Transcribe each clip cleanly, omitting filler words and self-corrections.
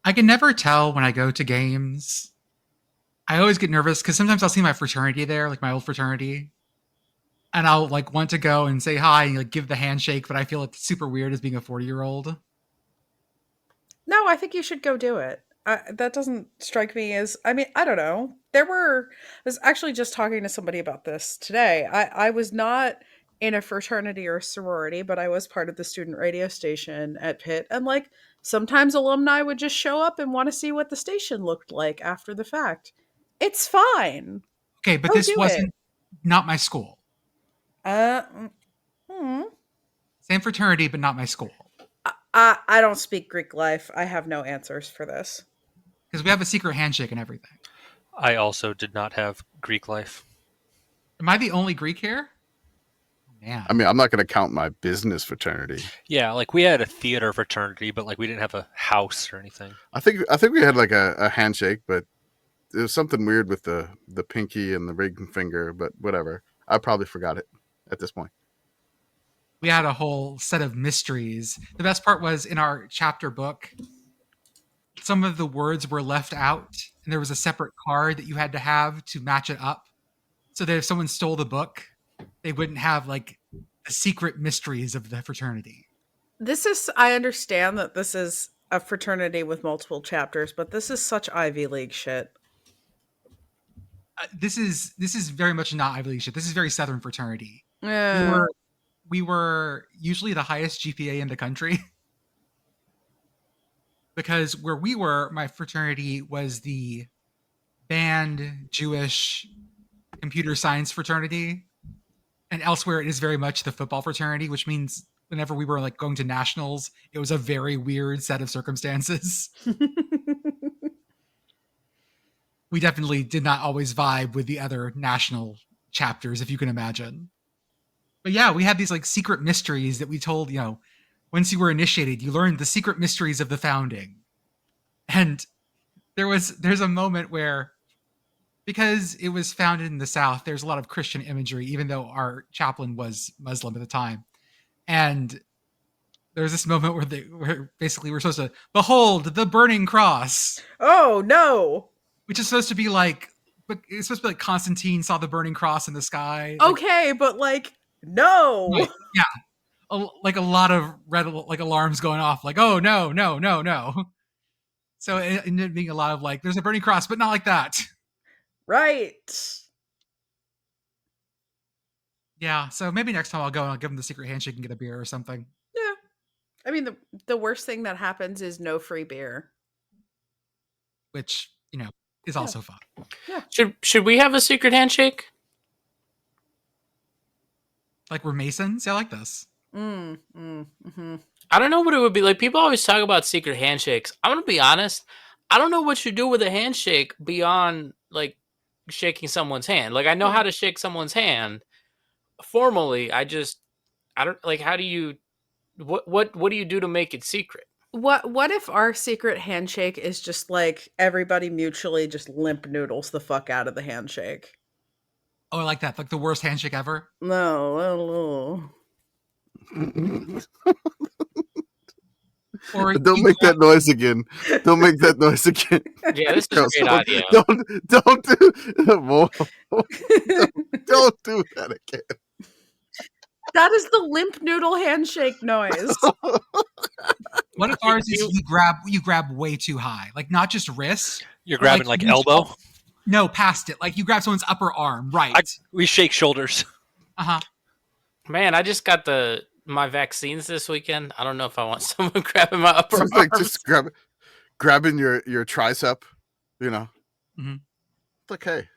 I can never tell when I go to games. I always get nervous because sometimes I'll see my fraternity there, like my old fraternity, and I'll like want to go and say hi and like give the handshake, but I feel it's super weird as being a 40-year-old. No, I think you should go do it. That doesn't strike me as. I mean, I don't know. I was actually just talking to somebody about this today. I was not in a fraternity or sorority, but I was part of the student radio station at Pitt, and like sometimes alumni would just show up and want to see what the station looked like after the fact. It's fine. Okay, but Go this do it. wasn't not my school. Uh, mm, hmm. Same fraternity, but not my school. I don't speak Greek life. I have no answers for this. Because we have a secret handshake and everything. I also did not have Greek life. Am I the only Greek here? Man. I mean, I'm not going to count my business fraternity. Yeah, like we had a theater fraternity, but like we didn't have a house or anything. I think we had like a handshake, but it was something weird with the pinky and the ring finger. But whatever, I probably forgot it at this point. We had a whole set of mysteries. The best part was in our chapter book, some of the words were left out, and there was a separate card that you had to have to match it up, so that if someone stole the book, they wouldn't have like the secret mysteries of the fraternity. I understand that this is a fraternity with multiple chapters, but this is such Ivy League shit. This is very much not Ivy League shit. This is very Southern fraternity. Yeah. We were usually the highest GPA in the country. Because where we were, my fraternity was the banned Jewish computer science fraternity. And elsewhere, it is very much the football fraternity, which means whenever we were like going to nationals, it was a very weird set of circumstances. We definitely did not always vibe with the other national chapters, if you can imagine. But yeah, we had these like secret mysteries that we told, once you were initiated, you learned the secret mysteries of the founding. And there's a moment where, because it was founded in the South, there's a lot of Christian imagery, even though our chaplain was Muslim at the time. And there was this moment where basically we're supposed to behold the burning cross. Oh no! Which is supposed to be like, but it's supposed to be like Constantine saw the burning cross in the sky. Okay, but like, no. Right, yeah, like a lot of red like alarms going off, like, oh no, no, no, no. So it ended up being a lot of like, there's a burning cross, but not like that. Right. Yeah, so maybe next time I'll go and I'll give them the secret handshake and get a beer or something. Yeah. I mean, the worst thing that happens is no free beer. Which, is also fun. Yeah. Should we have a secret handshake? Like we're Masons? Yeah, I like this. Mm-hmm. I don't know what it would be like. People always talk about secret handshakes. I'm gonna be honest. I don't know what you do with a handshake beyond like shaking someone's hand. Like I know how to shake someone's hand formally. I don't like. How do you? What do you do to make it secret? What if our secret handshake is just like everybody mutually just limp noodles the fuck out of the handshake? Oh, I like that. Like the worst handshake ever. No. Or don't make that noise again. Don't make that noise again. Yeah, this is a great idea. Don't do that again. That is the limp noodle handshake noise. What if ours is you grab way too high? Like not just wrist. You're grabbing like elbow? No, past it. Like you grab someone's upper arm, right? We shake shoulders. Uh-huh. Man, I just got my vaccines this weekend. I don't know if I want someone grabbing my upper arm. Like just grabbing your tricep, Mm-hmm. It's like, hey.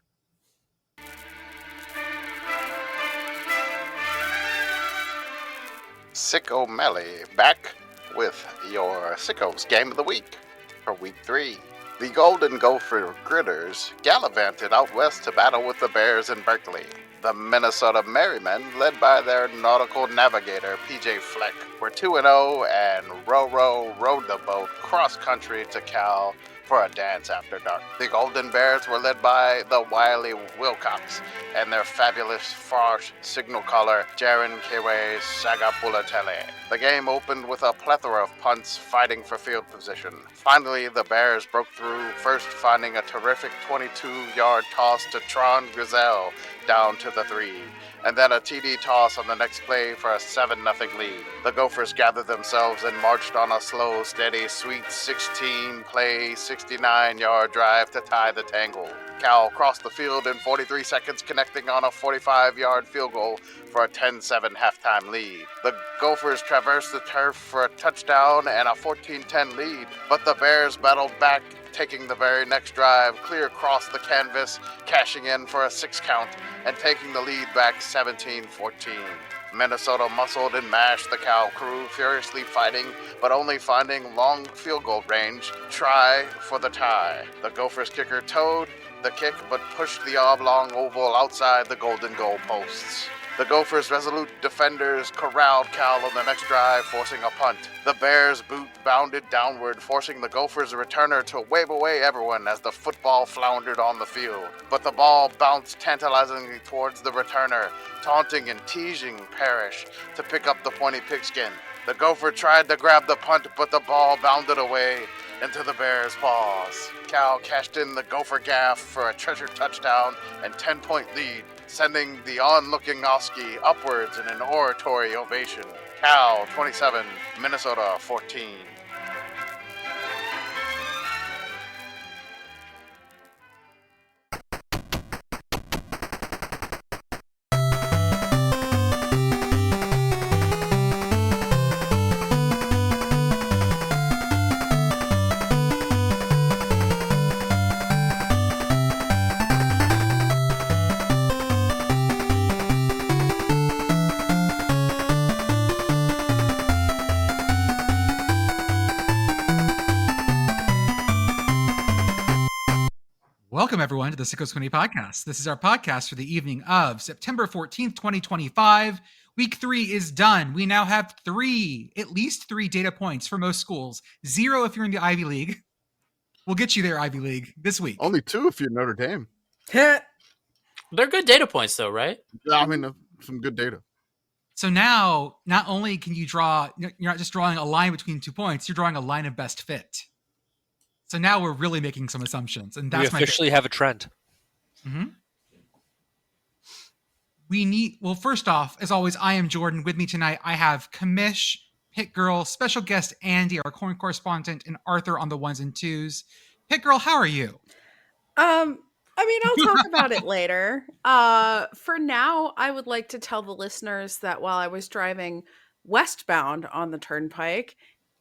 Sicko Melly back with your Sickos Game of the Week for Week 3. The Golden Gopher Gritters gallivanted out west to battle with the Bears in Berkeley. The Minnesota Merrymen, led by their nautical navigator, PJ Fleck, were 2-0 and rowed the boat cross-country to Cal for a dance after dark. The Golden Bears were led by the wily Wilcox and their fabulous farce signal caller, Jaron Kiwe Sagapulatelli. The game opened with a plethora of punts fighting for field position. Finally, the Bears broke through, first finding a terrific 22-yard toss to Tron Grizel down to the 3, and then a TD toss on the next play for a 7-0 lead. The Gophers gathered themselves and marched on a slow, steady, sweet 16-play, 69-yard drive to tie the tangle. Cal crossed the field in 43 seconds, connecting on a 45-yard field goal for a 10-7 halftime lead. The Gophers traversed the turf for a touchdown and a 14-10 lead, but the Bears battled back, taking the very next drive clear across the canvas, cashing in for a 6 count, and taking the lead back 17-14. Minnesota muscled and mashed the Cal crew, furiously fighting, but only finding long field goal range, try for the tie. The Gophers kicker towed the kick, but pushed the oblong oval outside the golden goal posts. The Gophers' resolute defenders corralled Cal on the next drive, forcing a punt. The Bears' boot bounded downward, forcing the Gophers' returner to wave away everyone as the football floundered on the field. But the ball bounced tantalizingly towards the returner, taunting and teasing Parrish to pick up the pointy pigskin. The Gopher tried to grab the punt, but the ball bounded away into the Bears' paws. Cal cashed in the Gopher gaff for a treasure touchdown and 10-point lead, sending the onlooking Oski upwards in an oratory ovation. Cal 27, Minnesota 14. Welcome, everyone, to the Sickos Game podcast. This is our podcast for the evening of September 14th, 2025. Week 3 is done. We now have at least three data points for most schools. 0 if you're in the Ivy League. We'll get you there, Ivy League, this week. Only 2 if you're Notre Dame. They're good data points, though, right? Yeah, I mean, some good data. So now, not only can you draw, you're not just drawing a line between 2 points, you're drawing a line of best fit. So now we're really making some assumptions, and that's We officially have a trend. Mm-hmm. Well, first off, as always, I am Jordan. With me tonight, I have Commish, Pitt Girl, special guest Andy, our correspondent, and Arthur on the 1s and 2s. Pitt Girl, how are you? I mean, I'll talk about it later. For now, I would like to tell the listeners that while I was driving westbound on the turnpike,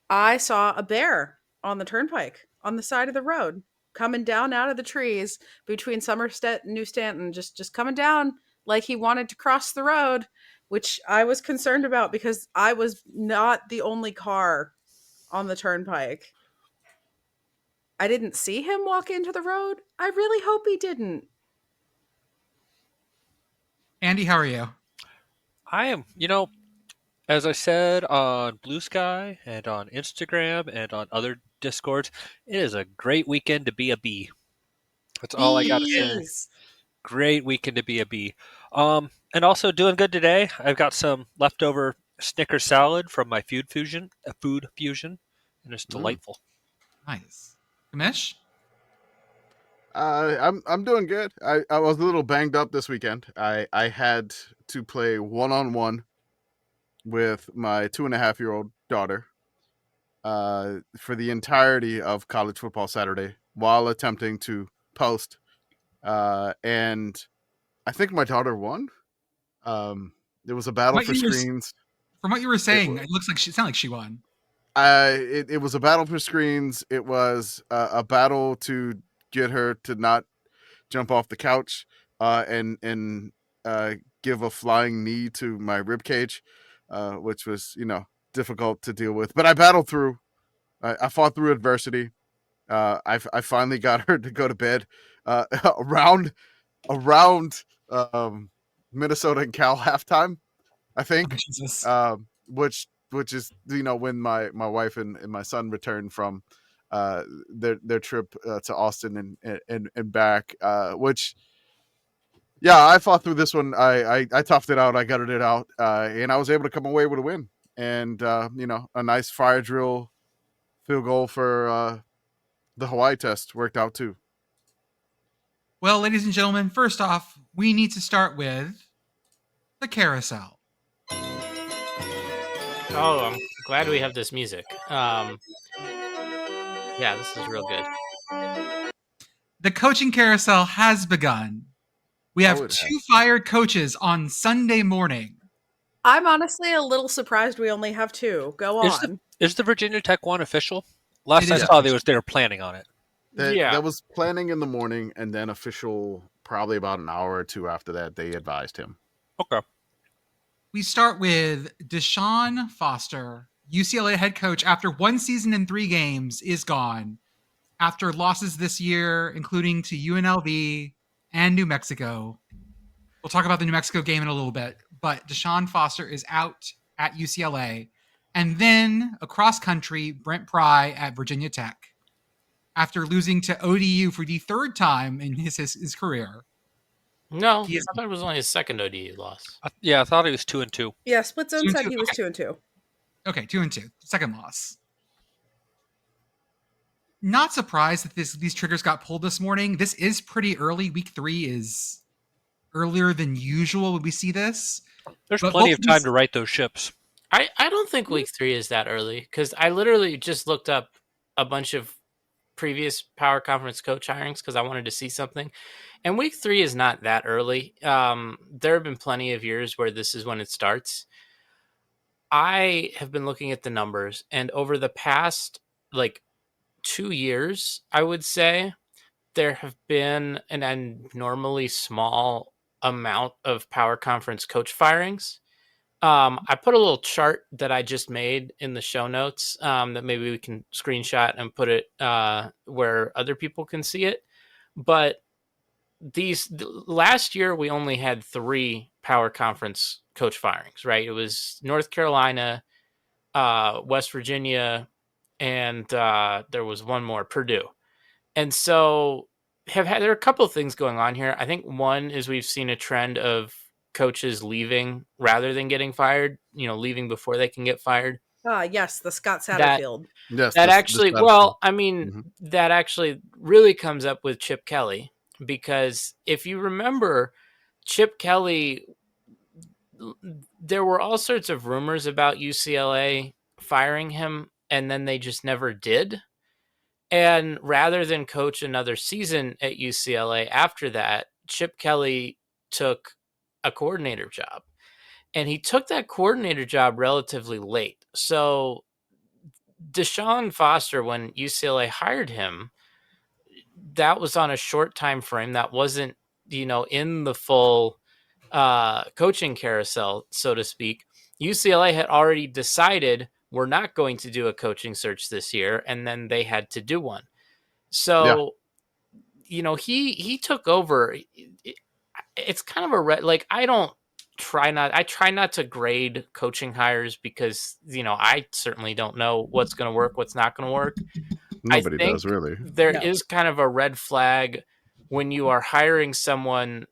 I saw a bear on the turnpike on the side of the road coming down out of the trees between Somerset and New Stanton, just coming down like he wanted to cross the road, which I was concerned about because I was not the only car on the turnpike. I didn't see him walk into the road. I really hope he didn't. Andy, how are you? I am, as I said on Blue Sky and on Instagram and on other Discords, it is a great weekend to be a bee. That's all I got to say. Great weekend to be a bee. And also doing good today. I've got some leftover Snicker salad from my food fusion, and it's delightful. Nice. Commish? I'm doing good. I was a little banged up this weekend. I had to play one-on-one with my 2.5-year-old daughter for the entirety of college football Saturday while attempting to post. And I think my daughter won. There was a battle for screens. From what you were saying, it sounded like she won. It was a battle for screens. It was a battle to get her to not jump off the couch and give a flying knee to my rib cage, which was difficult to deal with. But I battled through. I fought through adversity. I finally got her to go to bed around Minnesota and Cal halftime, I think. Oh, Jesus. Which is when my wife and my son returned from their trip to Austin and back, which. Yeah, I fought through this one. I toughed it out. I gutted it out, and I was able to come away with a win. And a nice fire drill field goal for the Hawaii test worked out too. Well, ladies and gentlemen, first off, we need to start with the carousel. Oh, I'm glad we have this music. Yeah, this is real good. The coaching carousel has begun. We have it two fired coaches on Sunday morning. I'm honestly a little surprised we only have two. Go on. Is the Virginia Tech one official? Last It I is saw, they were planning on it. That was planning in the morning, and then official probably about an hour or two after that, they advised him. Okay. We start with Deshaun Foster, UCLA head coach, after 1 season and 3 games, is gone. After losses this year, including to UNLV and New Mexico. We'll talk about the New Mexico game in a little bit, but Deshaun Foster is out at UCLA. And then across country, Brent Pry at Virginia Tech, after losing to ODU for the 3rd time in his career. No, I thought it was only his second ODU loss. I thought he was 2-2. Yeah, Split Zone said 2-2. he was Okay. 2-2. Okay, 2-2. Second loss. Not surprised that these triggers got pulled this morning. This is pretty early. Week 3 is earlier than usual when we see this. There's But plenty both of time these- to right those ships. I don't think week 3 is that early because I literally just looked up a bunch of previous power conference coach hirings because I wanted to see something. And week 3 is not that early. There have been plenty of years where this is when it starts. I have been looking at the numbers, and over the past 2 years, I would say there have been an abnormally small amount of power conference coach firings. I put a little chart that I just made in the show notes that maybe we can screenshot and put it where other people can see it. But last year we only had 3 power conference coach firings, right? It was North Carolina, West Virginia, and there was one more, Purdue. And so there are a couple of things going on here. I think one is we've seen a trend of coaches leaving rather than getting fired, leaving before they can get fired. Yes, the Scott Satterfield. Yes, That actually, Mm-hmm. that actually really comes up with Chip Kelly, because if you remember, Chip Kelly, there were all sorts of rumors about UCLA firing him, and then they just never did. And rather than coach another season at UCLA after that, Chip Kelly took a coordinator job. And he took that coordinator job relatively late. So Deshaun Foster, when UCLA hired him, that was on a short time frame. That wasn't, in the full coaching carousel, so to speak. UCLA had already decided we're not going to do a coaching search this year, and then they had to do one. So, he took over. It's kind of I try not to grade coaching hires because, I certainly don't know what's going to work, what's not going to work. Nobody does, really. There is kind of a red flag when you are hiring someone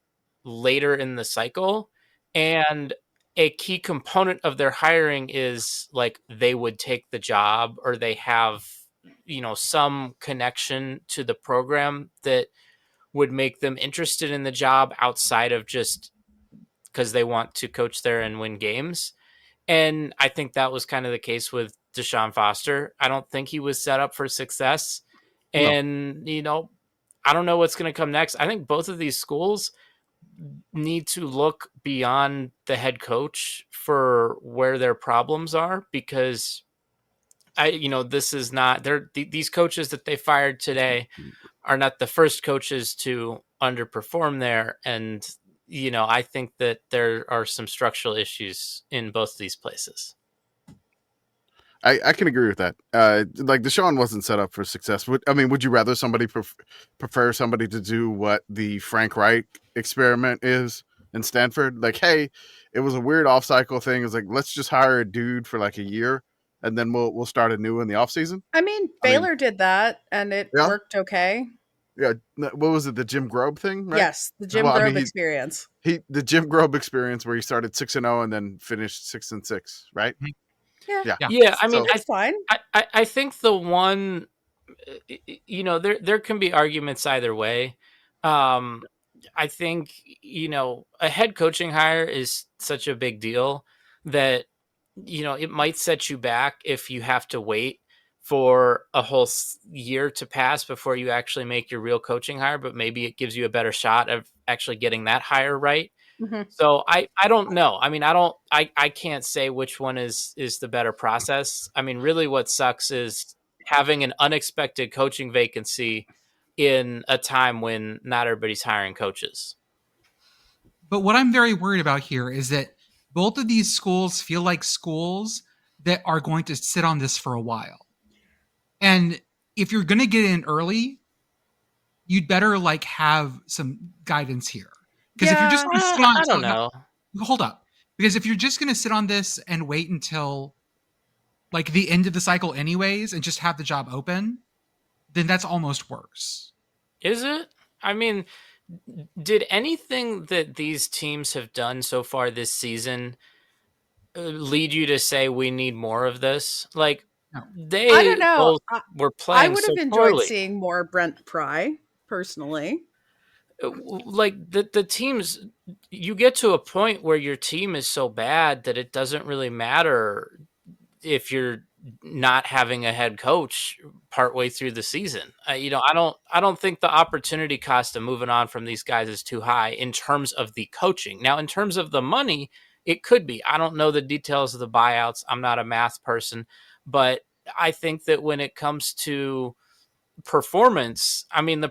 later in the cycle, and a key component of their hiring is they would take the job, or they have, some connection to the program that would make them interested in the job outside of just because they want to coach there and win games. And I think that was kind of the case with Deshaun Foster. I don't think he was set up for success. And, I don't know what's going to come next. I think both of these schools need to look beyond the head coach for where their problems are, because this is not, these coaches that they fired today are not the first coaches to underperform there. And, I think that there are some structural issues in both of these places. I can agree with that. Deshaun wasn't set up for success. Would you rather somebody prefer somebody to do what the Frank Reich experiment is in Stanford? Hey, it was a weird off-cycle thing. It's let's just hire a dude for a year, and then we'll start anew in the off season. I mean, Baylor did that, and it Yeah. worked okay. Yeah, what was it? The Jim Grobe thing, right? Yes, the Jim Well, I Grobe mean, experience. the Jim Grobe experience where he started 6-0 and then finished 6-6, right? Yeah. Yeah, I mean, So- It's fine. I think the one, there can be arguments either way. I think, a head coaching hire is such a big deal that, it might set you back if you have to wait for a whole year to pass before you actually make your real coaching hire, but maybe it gives you a better shot of actually getting that hire right. Mhm. So I don't know. I mean, I can't say which one is the better process. I mean, really what sucks is having an unexpected coaching vacancy in a time when not everybody's hiring coaches. But what I'm very worried about here is that both of these schools feel like schools that are going to sit on this for a while. And if you're going to get in early, you'd better like have some guidance here. Because if you're just going to sit on, I don't know. Hold up. Because if you're just going to sit on this and wait until like the end of the cycle anyways and just have the job open, then that's almost worse. Is it? I mean, did anything that these teams have done so far this season lead you to say we need more of this? Like, No. they I don't know. both were I playing would so have enjoyed poorly. seeing more Brent Pry, personally. Like the teams, you get to a point where your team is so bad that it doesn't really matter if you're not having a head coach partway through the season. I don't think the opportunity cost of moving on from these guys is too high in terms of the coaching. Now, in terms of the money, it could be. I don't know the details of the buyouts. I'm not a math person, but I think that when it comes to performance, I mean,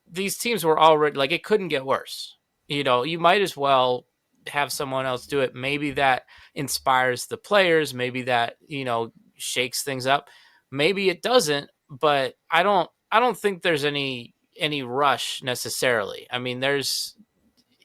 these teams were already like, it couldn't get worse. You might as well have someone else do it. Maybe that inspires the players. Maybe that, shakes things up. Maybe it doesn't, but I don't think there's any rush necessarily. I mean,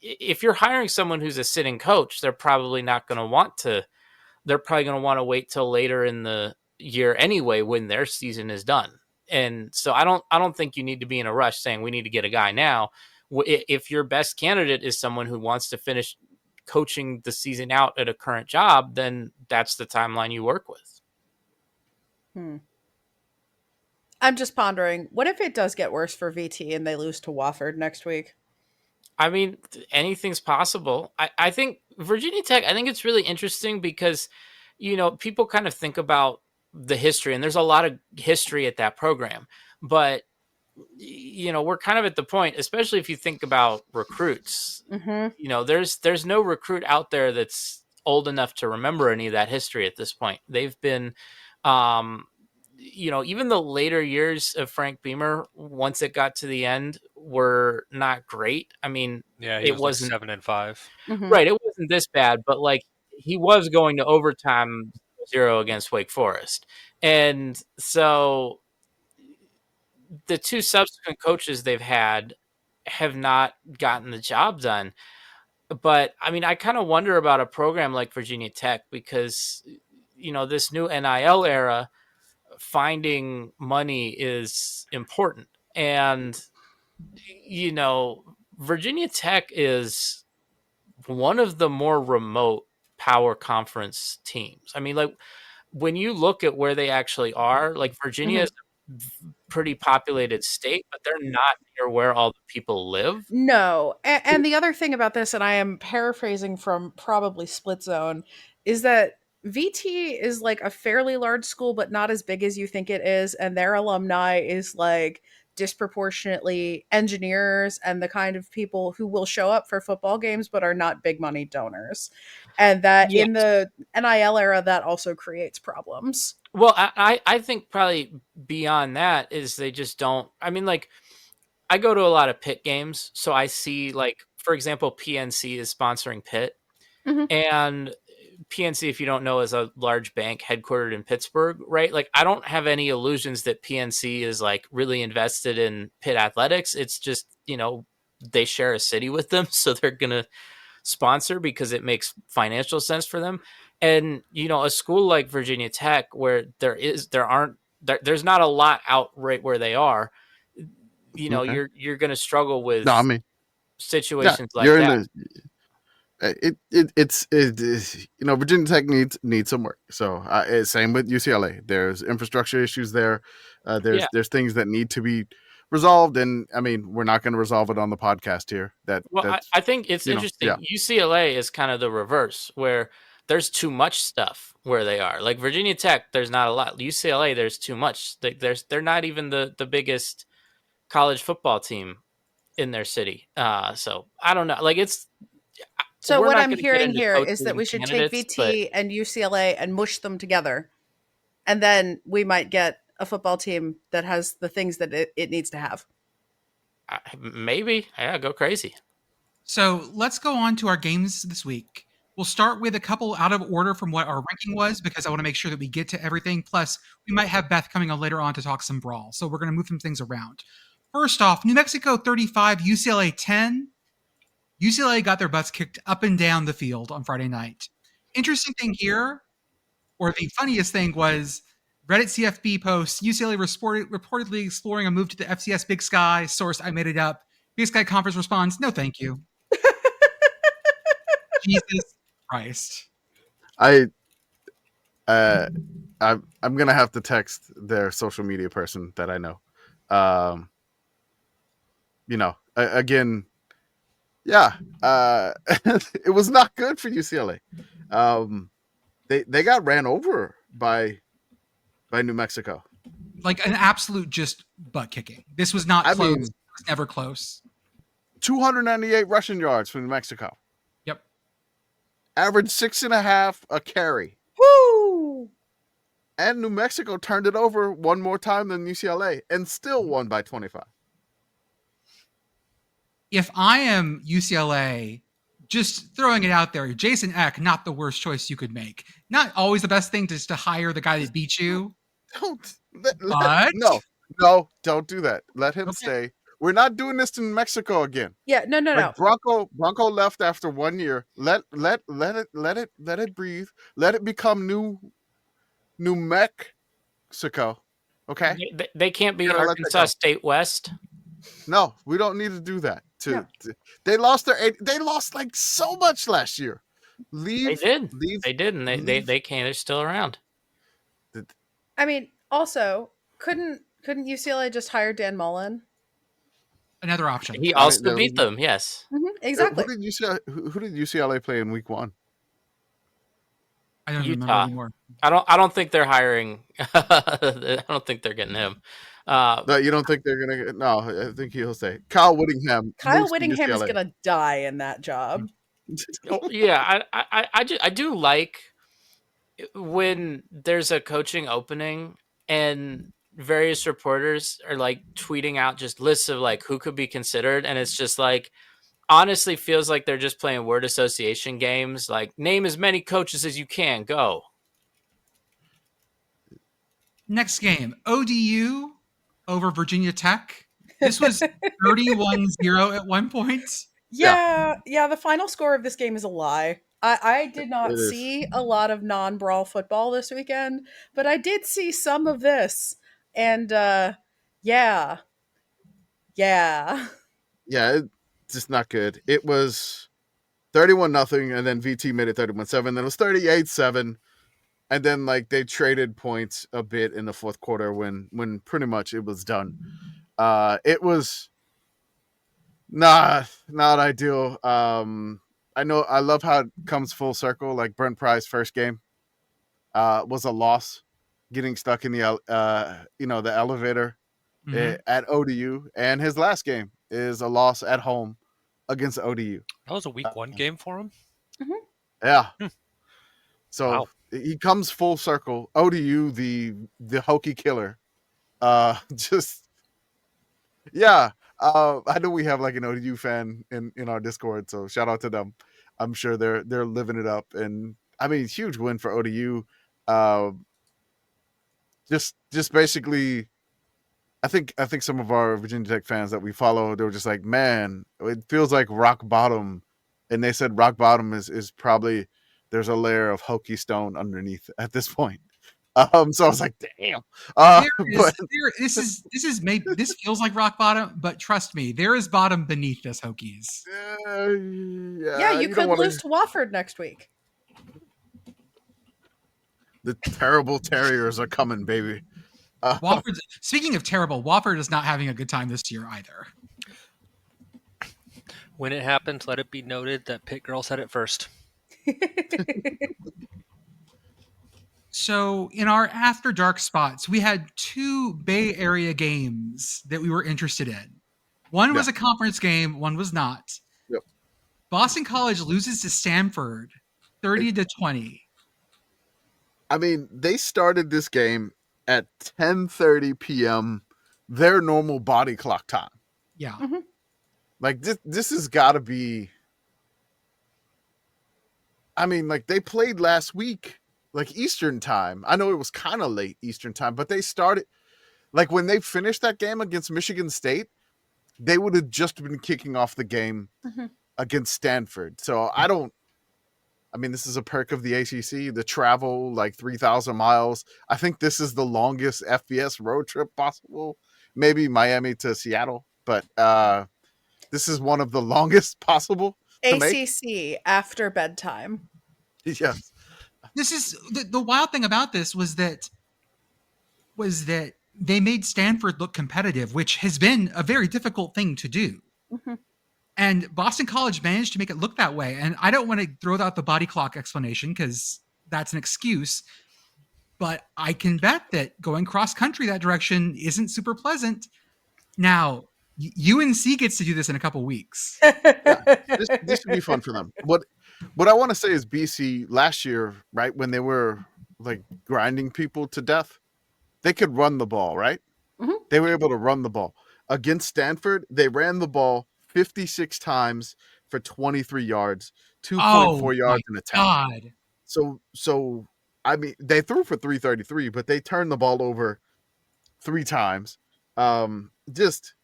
if you're hiring someone who's a sitting coach, they're probably going to want to wait till later in the year anyway, when their season is done. And so I don't think you need to be in a rush saying we need to get a guy now. If your best candidate is someone who wants to finish coaching the season out at a current job, then that's the timeline you work with. I'm just pondering, what if it does get worse for VT and they lose to Wofford next week? I mean, anything's possible. I think Virginia Tech, I think it's really interesting because, people kind of think about the history, and there's a lot of history at that program. But, we're kind of at the point, especially if you think about recruits, there's no recruit out there that's old enough to remember any of that history at this point. They've been, even the later years of Frank Beamer, once it got to the end, were not great. I mean, Yeah, it wasn't 7-5. right. It wasn't this bad, but like he was going to overtime 0 against Wake Forest. And so the two subsequent coaches they've had have not gotten the job done. But I mean, I kind of wonder about a program like Virginia Tech because, this new NIL era, finding money is important. And, Virginia Tech is one of the more remote power conference teams. I mean, like when you look at where they actually are, like Virginia is a pretty populated state, but they're not near where all the people live. No. And the other thing about this, and I am paraphrasing from probably Split Zone, is that VT is like a fairly large school, but not as big as you think it is. And their alumni is like disproportionately engineers and the kind of people who will show up for football games, but are not big money donors. And that in the NIL era, that also creates problems. Well, I think probably beyond that is they just don't. I mean, like, I go to a lot of Pitt games, so I see, like, for example, PNC is sponsoring Pitt. And PNC, if you don't know, is a large bank headquartered in Pittsburgh, right? Like, I don't have any illusions that PNC is, like, really invested in Pitt athletics. It's just, they share a city with them, so they're going to sponsor because it makes financial sense for them. And a school like Virginia Tech, where there's not a lot out right where they are, Okay. you're going to struggle with No, I mean, yeah, situations like you're in that. it's Virginia Tech needs some work. So same with UCLA. There's infrastructure issues there. There's things that need to be resolved, and I mean, we're not going to resolve it on the podcast here. Well, I think it's interesting. Yeah. UCLA is kind of the reverse, where there's too much stuff where they are. Like Virginia Tech, there's not a lot. UCLA, there's too much. They're not even the biggest college football team in their city. So I don't know. Like So we're what not I'm gonna get hearing into here coaches is that and we should take candidates, but VT and UCLA and mush them together, and then we might get a football team that has the things that it needs to have. maybe, yeah, go crazy. So let's go on to our games this week. We'll start with a couple out of order from what our ranking was, because I want to make sure that we get to everything. Plus, we might have Beth coming on later on to talk some brawl. So we're going to move some things around. First off, New Mexico 35, UCLA 10. UCLA got their butts kicked up and down the field on Friday night. Interesting thing here, or the funniest thing, was Reddit CFB post, UCLA reportedly exploring a move to the FCS Big Sky. Source, I made it up. Big Sky Conference responds, no thank you. Jesus Christ. I'm gonna have to text their social media person that I know. Again, yeah, it was not good for UCLA. They got ran over by New Mexico. Like an absolute just butt kicking. This was not close. It was never close. 298 rushing yards for New Mexico. Yep. Average 6.5 a carry. Woo! And New Mexico turned it over one more time than UCLA and still won by 25. If I am UCLA, just throwing it out there, Jason Eck, not the worst choice you could make. Not always the best thing to hire the guy that beat you. No, don't do that. Let him stay. We're not doing this in Mexico again. Yeah, no. Bronco left after 1 year. Let it breathe. Let it become New Mexico. Okay. They can't be Arkansas State West. No, we don't need to do that. They lost they lost like so much last year. They did, and they can't. They're still around. I mean, also, couldn't UCLA just hire Dan Mullen? Another option. He also beat them. Yes, exactly. Who did UCLA play in week 1? I don't Utah. remember anymore. I don't think they're hiring. I don't think they're getting him. No, you don't think they're gonna get? No, I think he'll stay. Kyle Whittingham Is gonna die in that job. Yeah, I do like when there's a coaching opening and various reporters are like tweeting out just lists of like who could be considered, and it's just like honestly feels like they're just playing word association games. Like name as many coaches as you can. Go. Next game, ODU over Virginia Tech. This was 31-0 at one point. Yeah, the final score of this game is a lie. I did not see a lot of non-brawl football this weekend, but I did see some of this. And yeah. It's just not good. It was 31-0, and then VT made it 31-7. Then it was 38-7. And then like they traded points a bit in the fourth quarter when pretty much it was done. It was not ideal. I love how it comes full circle. Like Brent Pry's first game was a loss, getting stuck in the the elevator at ODU, and his last game is a loss at home against ODU. That was a week 1 game for him. Yeah. So wow. He comes full circle. ODU, the hokey killer. I know we have like an ODU fan in our Discord, so shout out to them. I'm sure they're living it up, and I mean, huge win for ODU. Just basically, I think some of our Virginia Tech fans that we follow, they were just like, man, it feels like rock bottom, and they said rock bottom is probably there's a layer of Hokie stone underneath at this point. So I was like, damn. This feels like rock bottom, but trust me, there is bottom beneath this Hokies. Yeah, you could lose to Wofford next week. The terrible Terriers are coming, baby. Speaking of terrible, Wofford is not having a good time this year either. When it happens, let it be noted that Pitt Girl said it first. So in our after dark spots, we had 2 Bay Area games that we were interested in. One was a conference game, one was not. Yep. Boston College loses to Stanford 30-20. I mean, they started this game at 10:30 p.m. their normal body clock time. Yeah. Mhm. Like this has got to be. I mean, like they played last week, like Eastern time. I know it was kind of late Eastern time, but they started like when they finished that game against Michigan State, they would have just been kicking off the game against Stanford. So I mean, this is a perk of the ACC, the travel, like 3,000 miles. I think this is the longest FBS road trip possible. Maybe Miami to Seattle, but this is one of the longest possible to ACC make. after bedtime. Yes. This is the wild thing about this was that they made Stanford look competitive, which has been a very difficult thing to do. Mm-hmm. And Boston College managed to make it look that way. And I don't want to throw out the body clock explanation because that's an excuse. But I can bet that going cross country that direction isn't super pleasant. Now, UNC gets to do this in a couple weeks. This should be fun for them. What I want to say is BC last year, right, when they were like grinding people to death, they could run the ball, right? Mm-hmm. They were able to run the ball. Against Stanford, they ran the ball 56 times for 23 yards, 2.4 yards in attempt. God. So I mean, they threw for 333, but they turned the ball over 3 times. Just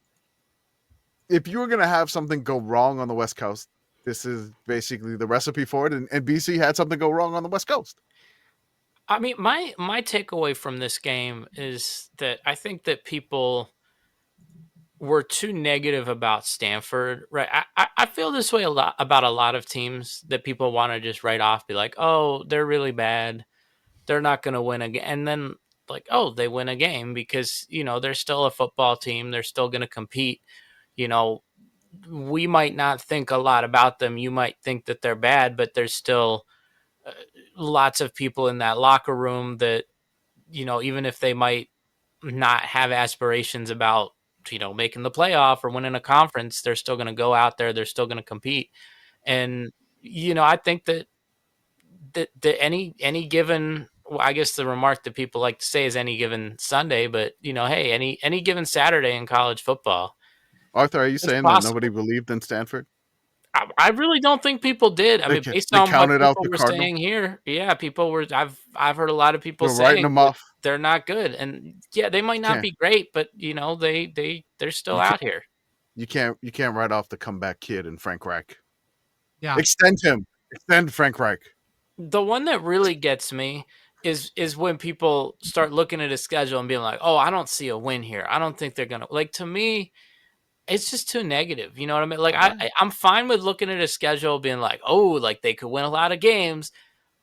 if you were going to have something go wrong on the West Coast, this is basically the recipe for it. And BC had something go wrong on the West Coast. I mean, my takeaway from this game is that I think that people were too negative about Stanford, right? I feel this way a lot about a lot of teams that people want to just write off, be like, oh, they're really bad, they're not going to win again, and then like, oh, they win a game because they're still a football team, they're still going to compete. We might not think a lot about them. You might think that they're bad, but there's still lots of people in that locker room that even if they might not have aspirations about making the playoff or winning a conference, they're still going to go out there. They're still going to compete. And, I think that any given, well, I guess the remark that people like to say is any given Sunday, but hey, any given Saturday in college football. Arthur, are you saying that nobody believed in Stanford? I really don't think people did. I mean, based on what people were saying here, yeah, people were. I've heard a lot of people saying them off. They're not good, and yeah, they might not be great, but they're still out here. You can't write off the comeback kid in Frank Reich. Yeah, extend Frank Reich. The one that really gets me is when people start looking at a schedule and being like, oh, I don't see a win here. I don't think they're gonna to me. It's just too negative. You know what I mean? Like I'm fine with looking at a schedule being like, oh, like they could win a lot of games.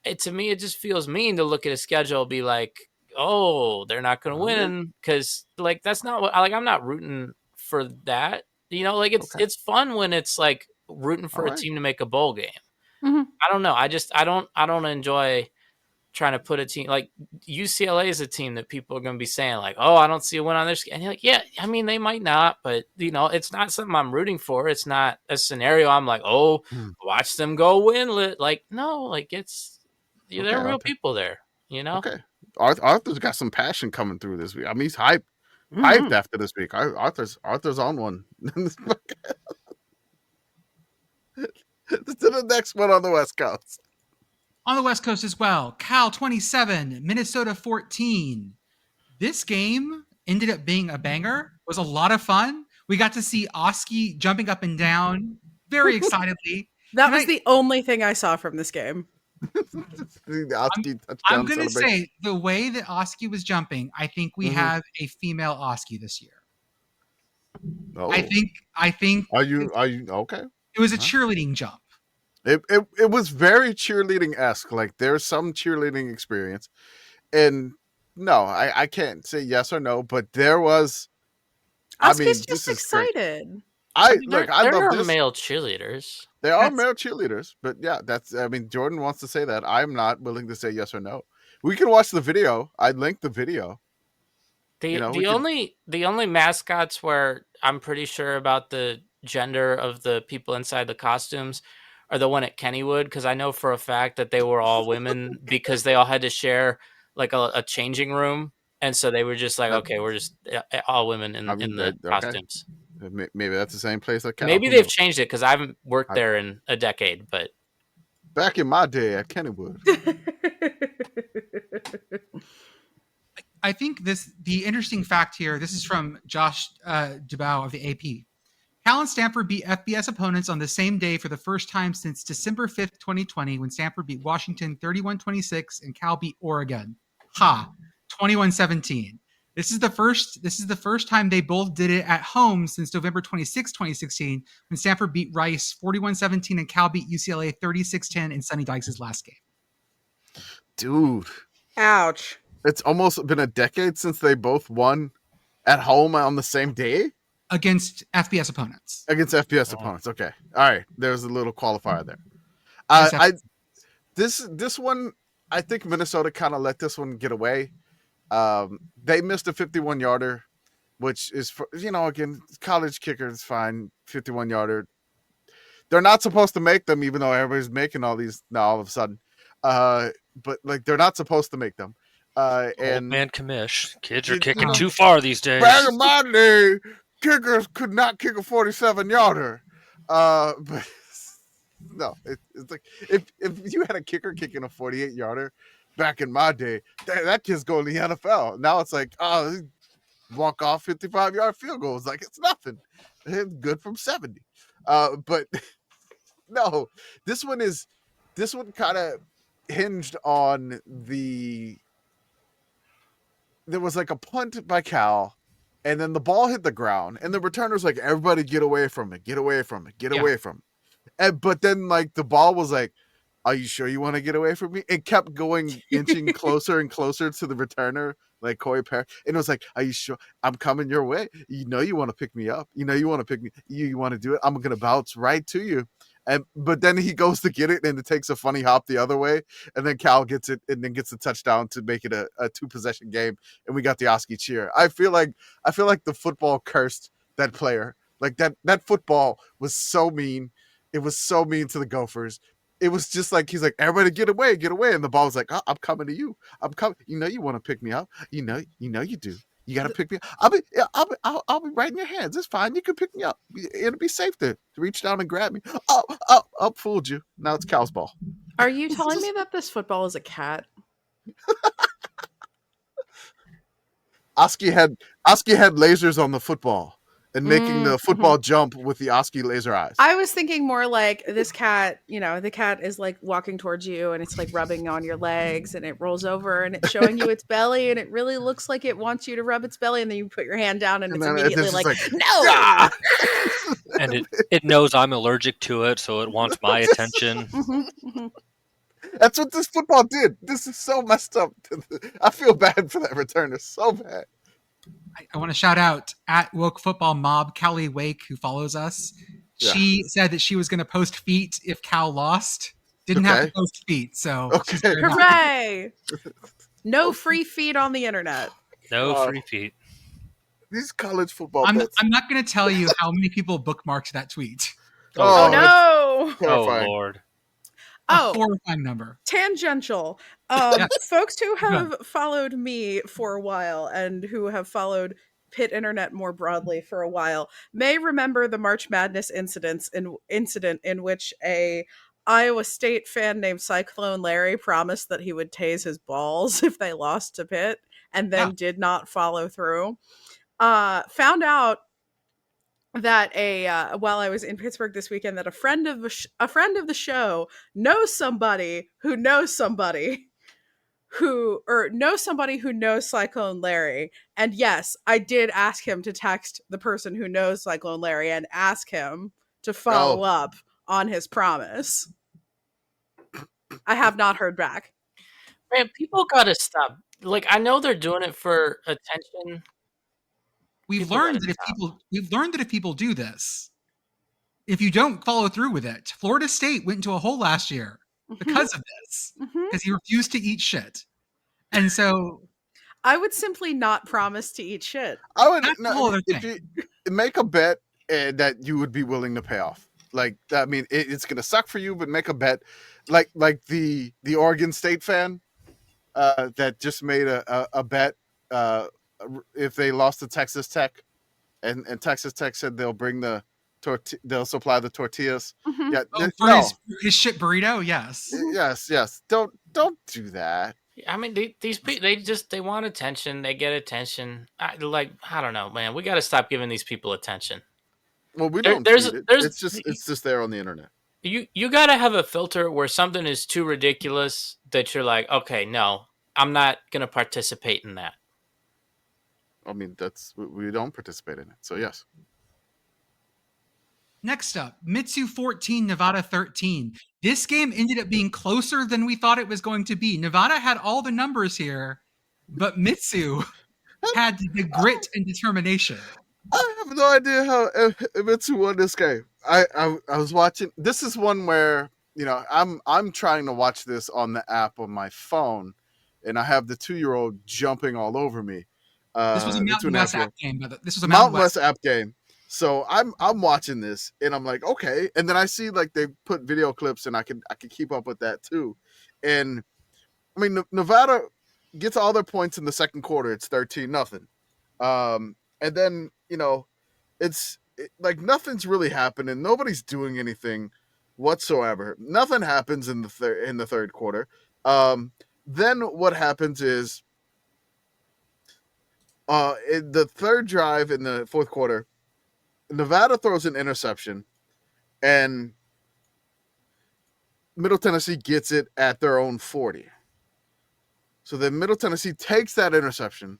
To me, it just feels mean to look at a schedule and be like, oh, they're not going to win. Cause like, that's not what I'm not rooting for that. It's fun when it's like rooting for a team to make a bowl game. Mm-hmm. I don't know. I don't enjoy trying to put a team like UCLA is a team that people are going to be saying like, oh, I don't see a win on this. And you're like, yeah, I mean, they might not, but it's not something I'm rooting for. It's not a scenario I'm like, oh, watch them go winlet. Like, no, like there are real people there, Okay. Arthur's got some passion coming through this week. I mean, he's hyped after this week. Arthur's on one. To the next one on the West Coast. On the West Coast as well, Cal 27, Minnesota 14. This game ended up being a banger. It was a lot of fun. We got to see Oski jumping up and down very excitedly. That was the only thing I saw from this game. The Oski touchdown I'm going to celebration. say the way that Oski was jumping, I think we have a female Oski this year. Oh. I think Are you okay? it was a cheerleading jump. It was very cheerleading-esque. Like there's some cheerleading experience. And no, I can't say yes or no, but there was. Oski's this just is great. excited. I There love are this. male cheerleaders. There are That's- male cheerleaders, but yeah, Jordan wants to say that. I'm not willing to say yes or no. We can watch the video. I linked the video. The only mascots where I'm pretty sure about the gender of the people inside the costumes are the one at Kennywood, because I know for a fact that they were all women because they all had to share like a changing room, and so they were just like, okay, we're just all women in the costumes. Maybe that's the same place at Cal. Maybe they've changed it because I haven't worked there in a decade, but back in my day at Kennywood. I think the interesting fact here, this is from Josh Dubow of the AP. Cal and Stanford beat FBS opponents on the same day for the first time since December 5th, 2020, when Stanford beat Washington 31-26 and Cal beat Oregon. 21-17. This is the first time they both did it at home since November 26, 2016, when Stanford beat Rice 41-17 and Cal beat UCLA 36-10 in Sonny Dykes' last game. Dude. Ouch. It's almost been a decade since they both won at home on the same day? Against FBS opponents. Against FBS opponents. Okay. All right. There's a little qualifier there. This one, I think Minnesota kind of let this one get away. They missed a 51-yarder, which is, again, college kickers fine, 51-yarder. They're not supposed to make them, even though everybody's making all these now all of a sudden. But they're not supposed to make them. Old man Commish. Kids are kicking know, too far these days. Back in my day, kickers could not kick a 47-yarder. But no, it's like if you had a kicker kicking a 48-yarder back in my day, that kid's going to the NFL. Now it's like, walk off 55-yard field goals like it's nothing. It's good from 70. But no, this one kind of hinged on there was like a punt by Cal, and then the ball hit the ground, and the returner's like, everybody get away from it, get away from it, get away from it. But then like the ball was like, are you sure you want to get away from me? It kept going, inching closer and closer to the returner, like Corey Perry. And it was like, are you sure? I'm coming your way. You know you want to pick me up. You know you want to pick me. You want to do it. I'm going to bounce right to you. But then he goes to get it, and it takes a funny hop the other way. And then Cal gets it, and then gets the touchdown to make it a 2-possession game. And we got the Oski cheer. I feel like the football cursed that player. Like that football was so mean. It was so mean to the Gophers. It was just like, he's like, everybody get away. And the ball was like, I'm coming to you. I'm coming. You know you want to pick me up. You know you do. You got to pick me up. I'll be right in your hands. It's fine. You can pick me up. It'll be safe to reach down and grab me. Oh, fooled you. Now it's Cal's ball. Are you telling me that this football is a cat? Oski had lasers on the football and making the football jump with the Oski laser eyes. I was thinking more like this cat, the cat is like walking towards you and it's like rubbing on your legs and it rolls over and it's showing you its belly and it really looks like it wants you to rub its belly, and then you put your hand down and it's immediately like, no! Ah! And it knows I'm allergic to it, so it wants my attention. That's what this football did. This is so messed up. I feel bad for that returner. So bad. I want to shout out at Woke Football Mob, Callie Wake, who follows us. Yeah. She said that she was going to post feet if Cal lost. Didn't have to post feet, so she's very happy. Hooray! No free feed on the internet. No free feet. These college football I'm bets. not going to tell you how many people bookmarked that tweet. Oh no! Horrifying. Oh Lord. A Oh, horrifying number. tangential. Folks who have followed me for a while and who have followed Pitt Internet more broadly for a while may remember the March Madness incident in which a Iowa State fan named Cyclone Larry promised that he would tase his balls if they lost to Pitt, and then did not follow through. Found out that while I was in Pittsburgh this weekend, that a friend of the show knows somebody who knows somebody who knows Cyclone Larry. And yes, I did ask him to text the person who knows Cyclone Larry and ask him to follow up on his promise. I have not heard back. Man, people gotta stop. Like, I know they're doing it for attention. We've People learned gotta that if people do this, if you don't follow through with it, Florida State went into a hole last year because of this, because he refused to eat shit. And so I would simply not promise to eat shit. I would That's a whole other if you make a bet that you would be willing to pay off. Like, I mean, it's gonna suck for you, but make a bet, like the Oregon State fan that just made a bet if they lost to Texas Tech, and Texas Tech said they'll bring they'll supply the tortillas. Yeah, for his shit burrito, yes. Yes. Don't do that. I mean, these people, they want attention. They get attention. I don't know, man. We got to stop giving these people attention. Well, we don't. It's just there on the internet. You got to have a filter where something is too ridiculous that you're like, okay, no, I'm not gonna participate in that. I mean, we don't participate in it. So yes. Next up, Mitsu 14, Nevada 13. This game ended up being closer than we thought it was going to be. Nevada had all the numbers here, but Mitsu had the grit and determination. I have no idea how Mitsu won this game. I was watching. This is one where, you know, I'm trying to watch this on the app on my phone, and I have the 2-year-old jumping all over me. This was a Mountain West app game, but this was a Mountain West app game. So I'm watching this and I'm like, okay. And then I see like they put video clips and I can keep up with that too. And I mean, Nevada gets all their points in the second quarter. It's 13-0. And then, you know, it's like nothing's really happening. Nobody's doing anything whatsoever. Nothing happens in the third quarter. Then what happens is in the third drive in the fourth quarter, Nevada throws an interception, and Middle Tennessee gets it at their own 40. So then Middle Tennessee takes that interception,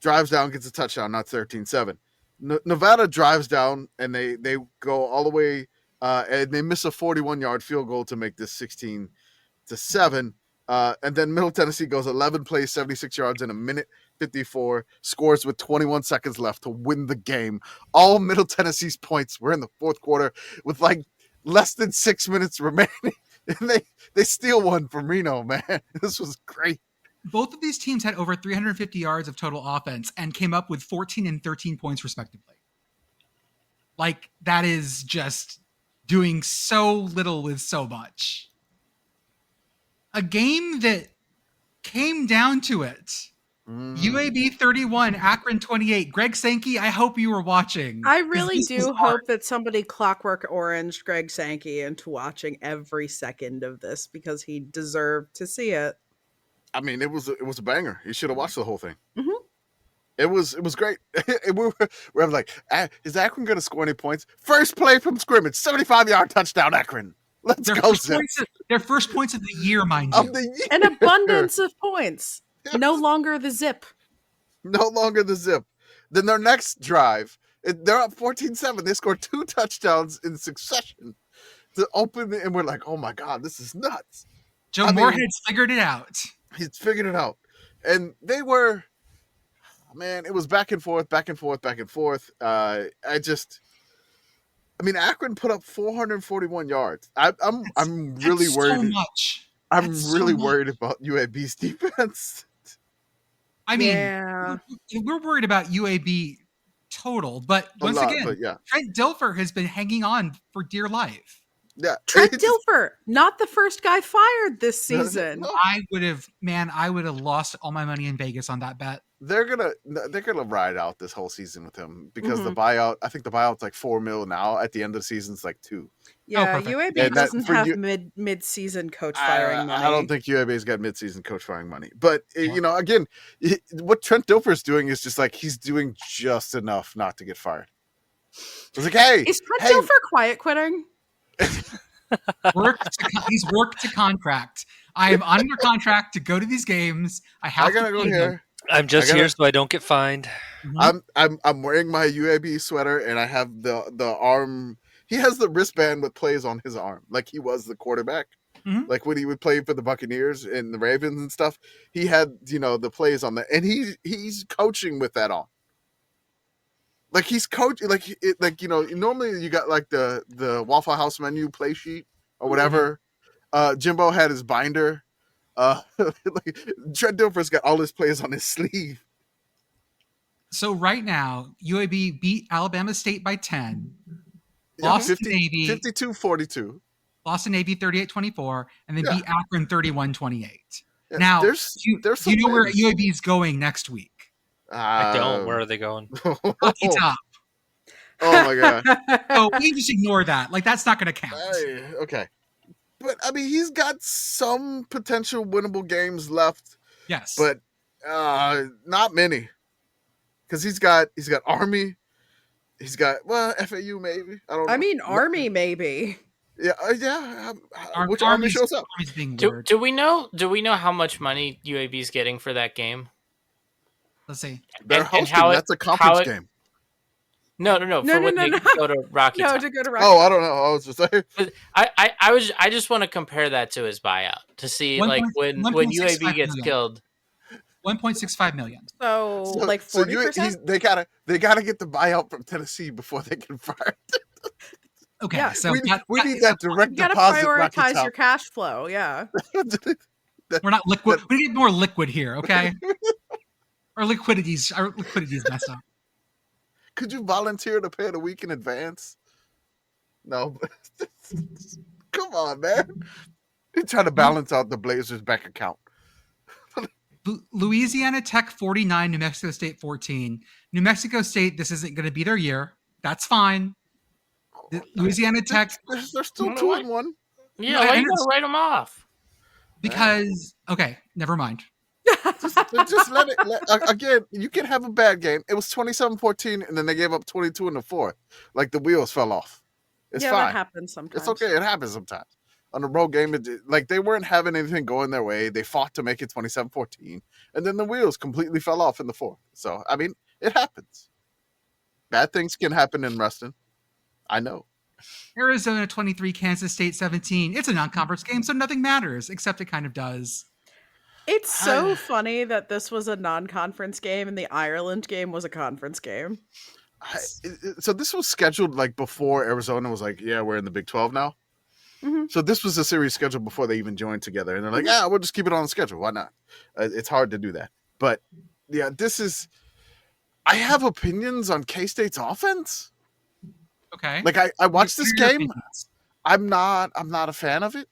drives down, gets a touchdown, not 13-7. Nevada drives down, and they go all the way, and they miss a 41-yard field goal to make this 16-7. And then Middle Tennessee goes 11 plays, 76 yards in a minute 54, scores with 21 seconds left to win the game. All Middle Tennessee's points were in the fourth quarter with like less than 6 minutes remaining. And they steal one from Reno, man. This was great. Both of these teams had over 350 yards of total offense and came up with 14 and 13 points respectively. Like, that is just doing so little with so much. A game that came down to it. UAB 31, Akron 28. Greg Sankey, I hope you were watching. I really do hope that somebody Clockwork Orange Greg Sankey into watching every second of this because he deserved to see it. I mean, it was a banger. You should have watched the whole thing. Mm-hmm. It was great. we're like, is Akron going to score any points? First play from scrimmage, 75-yard touchdown, Akron. Let's go. Their first points of the year, mind you. An abundance of points. Yes. No longer the zip. Then their next drive, they're up 14-7. They scored 2 touchdowns in succession to open it, and we're like, oh my God, this is nuts. Joe Moorhead's figured it out. He's figured it out. And they were, man, it was back and forth. I mean, Akron put up 441 yards. I'm really worried. So much. I'm really worried about UAB's defense. I mean, we're worried about UAB total, but once again, Trent Dilfer has been hanging on for dear life. Yeah, Trent Dilfer, not the first guy fired this season. No. I would have lost all my money in Vegas on that bet. They're gonna ride out this whole season with him because the buyout. I think the buyout's like $4 million now. At the end of the season, it's like $2 million. Yeah, UAB doesn't have mid-season coach firing money. I don't think UAB's got mid-season coach firing money. But you know, again, what Trent Dilfer's doing is just like he's doing just enough not to get fired. was like, hey, Is Trent for quiet quitting? He's worked to contract. I am under contract to go to these games. I have gotta to go play them. here. I'm just here so I don't get fined. I'm wearing my UAB sweater, and I have the arm. He has the wristband with plays on his arm, like he was the quarterback. Mhm. Like when he would play for the Buccaneers and the Ravens and stuff, he had the plays on that, and he's coaching with that on. Like he's coaching, normally you got like the Waffle House menu play sheet or whatever. Jimbo had his binder. Like Trent Dilfer's got all his plays on his sleeve. So right now, UAB beat Alabama State by 10. Yeah, Lost to Navy 52-42. Lost to Navy 38-24, and then beat Akron 31-28. Yeah, Now, there's do some you know where wins. UAB is going next week? I don't. Where are they going? Lucky Top. Oh my god. So we just ignore that. Like that's not going to count. Okay. But I mean, he's got some potential winnable games left, Yes, but not many. Because he's got Army, he's got FAU maybe. I don't know. I mean, Army maybe. Yeah, which Army shows up? Army's being Do weird. we know how much money UAB is getting for that game? Let's see. They're and hosting. how That's a conference game. No. No, for when they no. go to Rocky No, Top. to go to Rocky. Oh, I don't know. I was just saying. I just want to compare that to his buyout to see One like point- when 1.65 UAB gets million. killed. 1.65 million. So like 40%. they gotta get the buyout from Tennessee before they get fired. Okay, Yeah, so we need that direct You gotta deposit. prioritize your cash flow. Yeah. we're not liquid. We need more liquid here, okay? Our liquidity's messed up. Could you volunteer to pay it a week in advance? No. Come on, man. You're trying to balance out the Blazers' bank account. Louisiana Tech 49, New Mexico State 14. New Mexico State, this isn't going to be their year. That's fine. Louisiana Tech, They're still 2-1. Yeah, No, why I you gotta write them off? because okay, never mind. Just let it. Again, you can have a bad game. It was 27-14, and then they gave up 22 in the fourth. Like the wheels fell off. It's yeah, fine. that happens sometimes. It's okay. It happens sometimes. On a road game, like they weren't having anything going their way. They fought to make it 27-14, and then the wheels completely fell off in the fourth. So, I mean, it happens. Bad things can happen in wrestling. I know. Arizona 23, Kansas State 17. It's a non-conference game, so nothing matters, except it kind of does. It's so funny that this was a non-conference game and the Ireland game was a conference game. So this was scheduled like before Arizona was like, yeah, we're in the Big 12 now. Mm-hmm. So this was a series scheduled before they even joined together. And they're like, we'll just keep it on the schedule. Why not? It's hard to do that. But yeah, I have opinions on K-State's offense. Okay. Like I watched this Your game. opinions. I'm not a fan of it.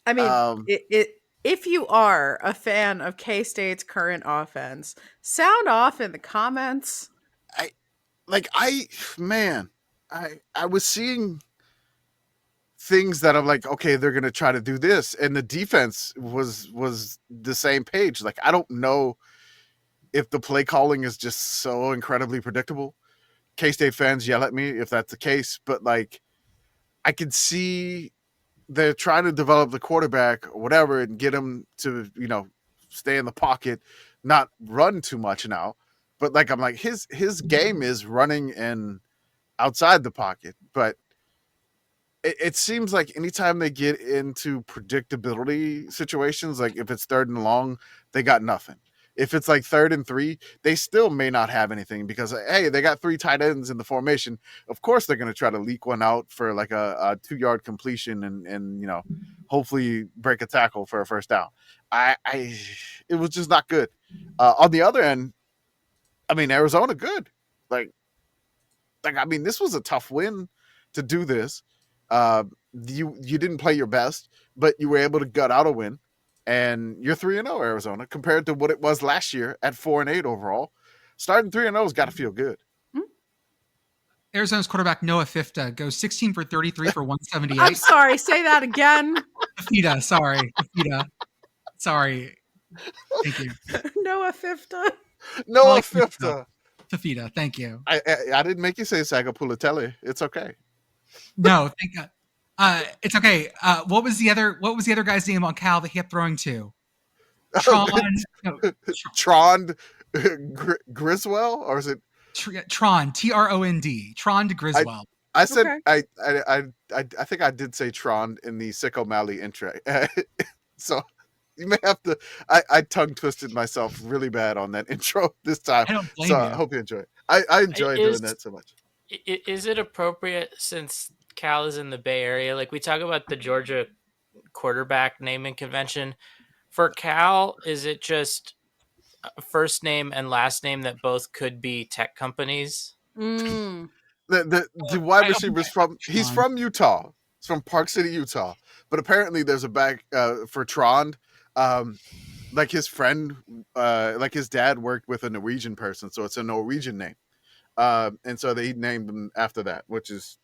I mean, if you are a fan of K-State's current offense, sound off in the comments. I was seeing things that I'm like, okay, they're gonna try to do this, and the defense was the same page. Like I don't know if the play calling is just so incredibly predictable. K-State fans yell at me if that's the case, but like I can see they're trying to develop the quarterback or whatever and get him to, stay in the pocket, not run too much now. But like I'm like his game is running and outside the pocket, but it seems like anytime they get into predictability situations, like if it's 3rd and long, they got nothing. If it's like 3rd and 3, they still may not have anything because, hey, they got 3 tight ends in the formation. Of course, they're going to try to leak one out for like a 2-yard completion and hopefully break a tackle for a first down. It was just not good. On the other end, I mean, Arizona good. This was a tough win to do this. You didn't play your best, but you were able to gut out a win. And you're 3-0, Arizona, compared to what it was last year at 4-8 overall. Starting 3-0's got to feel good. Arizona's quarterback Noah Fifta goes 16 for 33 for 178. I'm sorry, say that again. Fifita, sorry. Sorry. Thank you. Noah Fifta. Noah Like Fifta. Fafita, thank you. I didn't make you say Sagapulatelli. It's okay. No, thank God. It's okay. What was the other guy's name on Cal that he kept throwing to? Tron. No, Trond Griswell, or is it Tron? Trond. Tron Griswold. I said Okay. I think I did say Tron in the Sick O'Malley intro. So you may have to. I tongue twisted myself really bad on that intro this time. I don't blame So you. I hope you enjoy it. I enjoy doing that so much. Is it appropriate, since Cal is in the Bay Area? Like, we talk about the Georgia quarterback naming convention. For Cal, is it just first name and last name that both could be tech companies? Mm. The wide receiver's he's from Utah. He's from Park City, Utah. But apparently there's a back for Trond. Like his friend, like his dad worked with a Norwegian person, so it's a Norwegian name. And so they named him after that, which is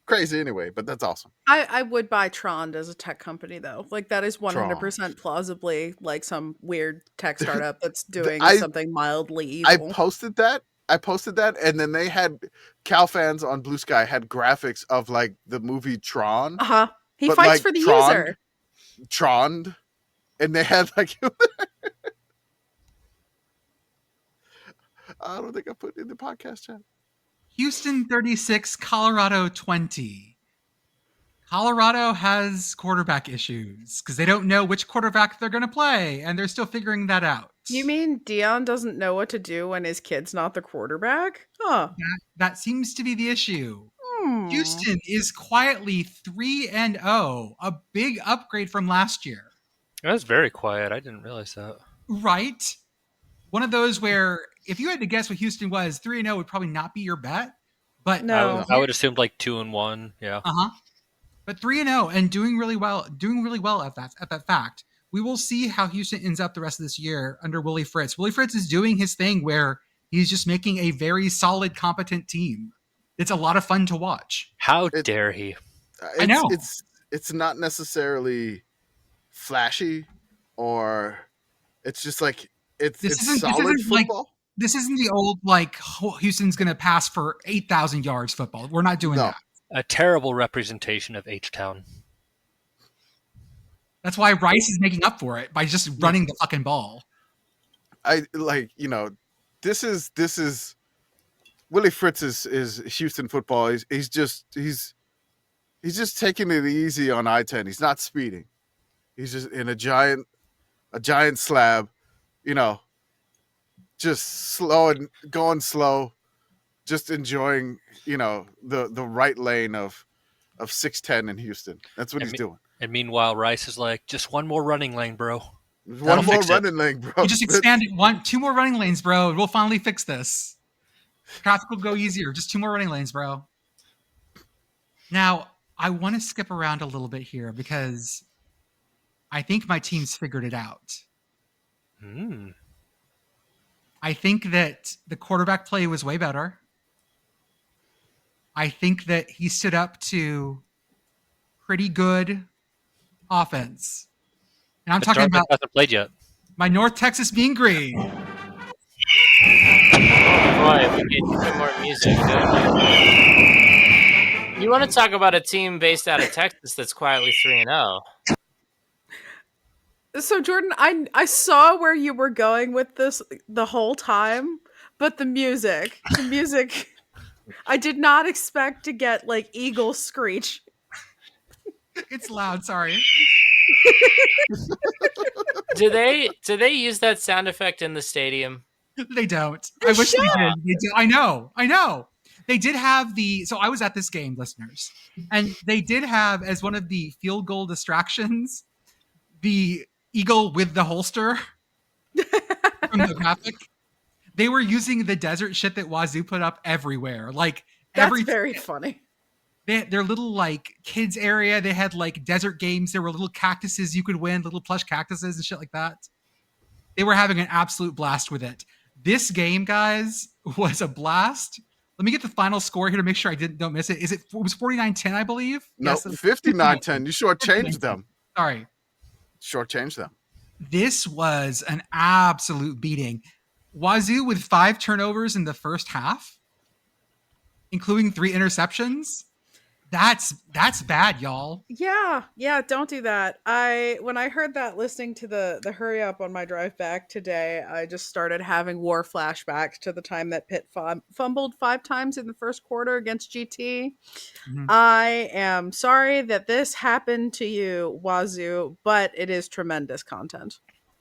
crazy anyway, but that's awesome. I would buy Trond as a tech company, though. Like, that is 100% plausibly like some weird tech startup that's doing something mildly evil. I posted that, and then they had Cal fans on Blue Sky had graphics of like the movie Tron. He fights like for the user. Trond, and they had like. I don't think I put it in the podcast chat. Houston 36, Colorado 20. Colorado has quarterback issues because they don't know which quarterback they're going to play, and they're still figuring that out. You mean Dion doesn't know what to do when his kid's not the quarterback? Huh. That seems to be the issue. Houston is quietly 3-0, a big upgrade from last year. That was very quiet. I didn't realize that. Right? One of those where if you had to guess what Houston was, 3-0 would probably not be your bet. But no, I would assume like 2-1. Yeah. But 3-0 and doing really well at that fact. We will see how Houston ends up the rest of this year under Willie Fritz. Willie Fritz is doing his thing where he's just making a very solid, competent team. It's a lot of fun to watch. How dare he? I know. It's not necessarily flashy, or it's just like it's solid football. This isn't the old like Houston's going to pass for 8,000 yards football. We're not doing that. A terrible representation of H-Town. That's why Rice is making up for it by just running the fucking ball. This is Willie Fritz is Houston football. He's just taking it easy on I-10. He's not speeding. He's just in a giant slab, just slow and going slow, just enjoying, the right lane of 610 in Houston. That's what he's doing. And meanwhile, Rice is like, just one more running lane, bro. One more running lane, bro. You just expanded two more running lanes, bro. We'll finally fix this. Traffic will go easier. Just 2 more running lanes, bro. Now, I want to skip around a little bit here because I think my team's figured it out. I think that the quarterback play was way better. I think that he stood up to pretty good offense. And I'm talking about hasn't played yet. My North Texas Mean Green. Oh boy, we get some more music. You want to talk about a team based out of Texas that's quietly 3-0? So Jordan, I saw where you were going with this the whole time, but the music, I did not expect to get like eagle screech. It's loud, sorry. Do they use that sound effect in the stadium? They don't. I wish they did. They do. I know. They did have so I was at this game, listeners, and they did have as one of the field goal distractions, the eagle with the holster from the graphic. They were using the desert shit that Wazzu put up everywhere. Like That's very funny. Their little like kids area, they had like desert games. There were little cactuses you could win, little plush cactuses and shit like that. They were having an absolute blast with it. This game, guys, was a blast. Let me get the final score here to make sure I don't miss it. It was 49-10, I believe? No, yes, 59-10. You shortchanged them. Sorry. Shortchanged them. This was an absolute beating. Wazoo with 5 turnovers in the first half, including 3 interceptions. That's bad, y'all. Yeah, don't do that. When I heard that listening to the hurry up on my drive back today, I just started having war flashbacks to the time that Pitt fumbled 5 times in the first quarter against GT. Mhm. I am sorry that this happened to you, Wazoo, but it is tremendous content.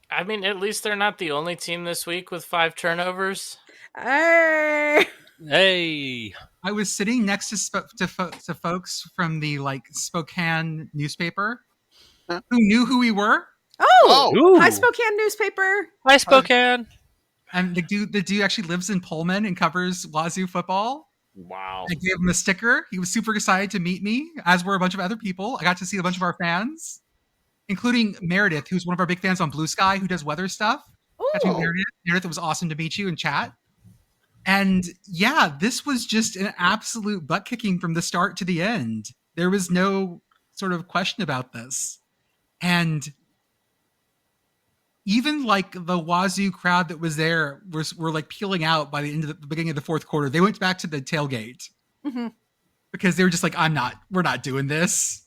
I mean, at least they're not the only team this week with 5 turnovers. Hey! Hey. I was sitting next to folks from the Spokane newspaper Huh? who knew who we were, Oh! Ooh. Hi, Spokane newspaper! Hi, Spokane. and the dude actually lives in Pullman and covers Wazoo football. Wow. I gave him a sticker. He was super excited to meet me, as were a bunch of other people. I got to see a bunch of our fans, including Meredith, who's one of our big fans on Blue Sky, who does weather stuff. Got to meet Ooh. Meredith, it was awesome to meet you and chat. And yeah, this was just an absolute butt kicking from the start to the end. There was no sort of question about this. And even the Wazoo crowd that was there were like peeling out by the end of the beginning of the fourth quarter. They went back to the tailgate because they were just like, we're not doing this.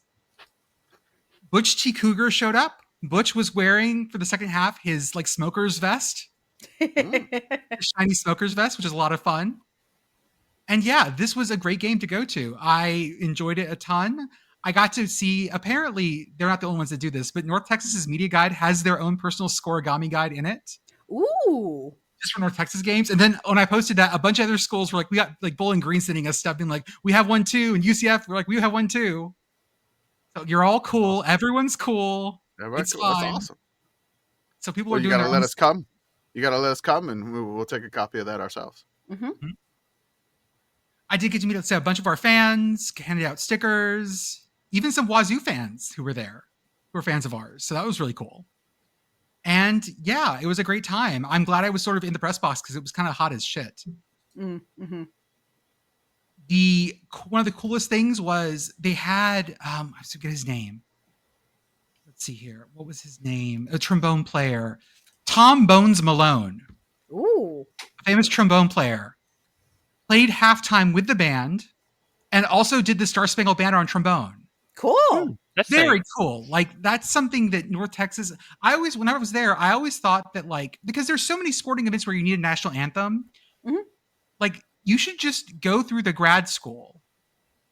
Butch T. Cougar showed up. Butch was wearing for the second half his smoker's vest. Shiny smoker's vest, which is a lot of fun. And yeah, this was a great game to go to. I enjoyed it a ton. I got to see, apparently they're not the only ones that do this, but North Texas's media guide has their own personal scoregami guide in it. Ooh. Just for North Texas games. And then when I posted that, a bunch of other schools were like, we got Bowling Green sending us stuff being like, we have one too. And UCF, we're like, we have one too. So you're all cool. Everyone's cool. Everyone's It's cool. That's fine. awesome. So people Well, are you doing gotta let us come. You gotta let us come, and we'll take a copy of that ourselves. I did get to meet a bunch of our fans, handed out stickers, even some Wazoo fans who were there, who were fans of ours. So that was really cool. And yeah, it was a great time. I'm glad I was sort of in the press box because it was kind of hot as shit. Mm-hmm. One of the coolest things was they had, I forget his name. Let's see here. What was his name? A trombone player. Tom Bones Malone. Ooh. A famous trombone player. Played halftime with the band and also did the Star Spangled Banner on trombone. Cool. That's Very nice. cool. That's something that North Texas, when I was there, I always thought that because there's so many sporting events where you need a national anthem, you should just go through the grad school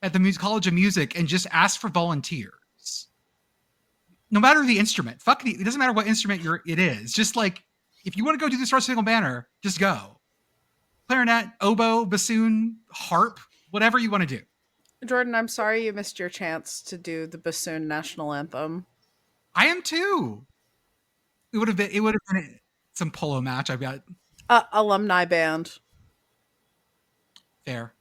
at the College of Music and just ask for volunteers. No matter the instrument. It doesn't matter what instrument it is. Just if you want to go do the Star Spangled Banner, just go. Clarinet, oboe, bassoon, harp, whatever you want to do. Jordan, I'm sorry you missed your chance to do the bassoon national anthem. I am too. It would have been some polo match. I've got Alumni band. Fair.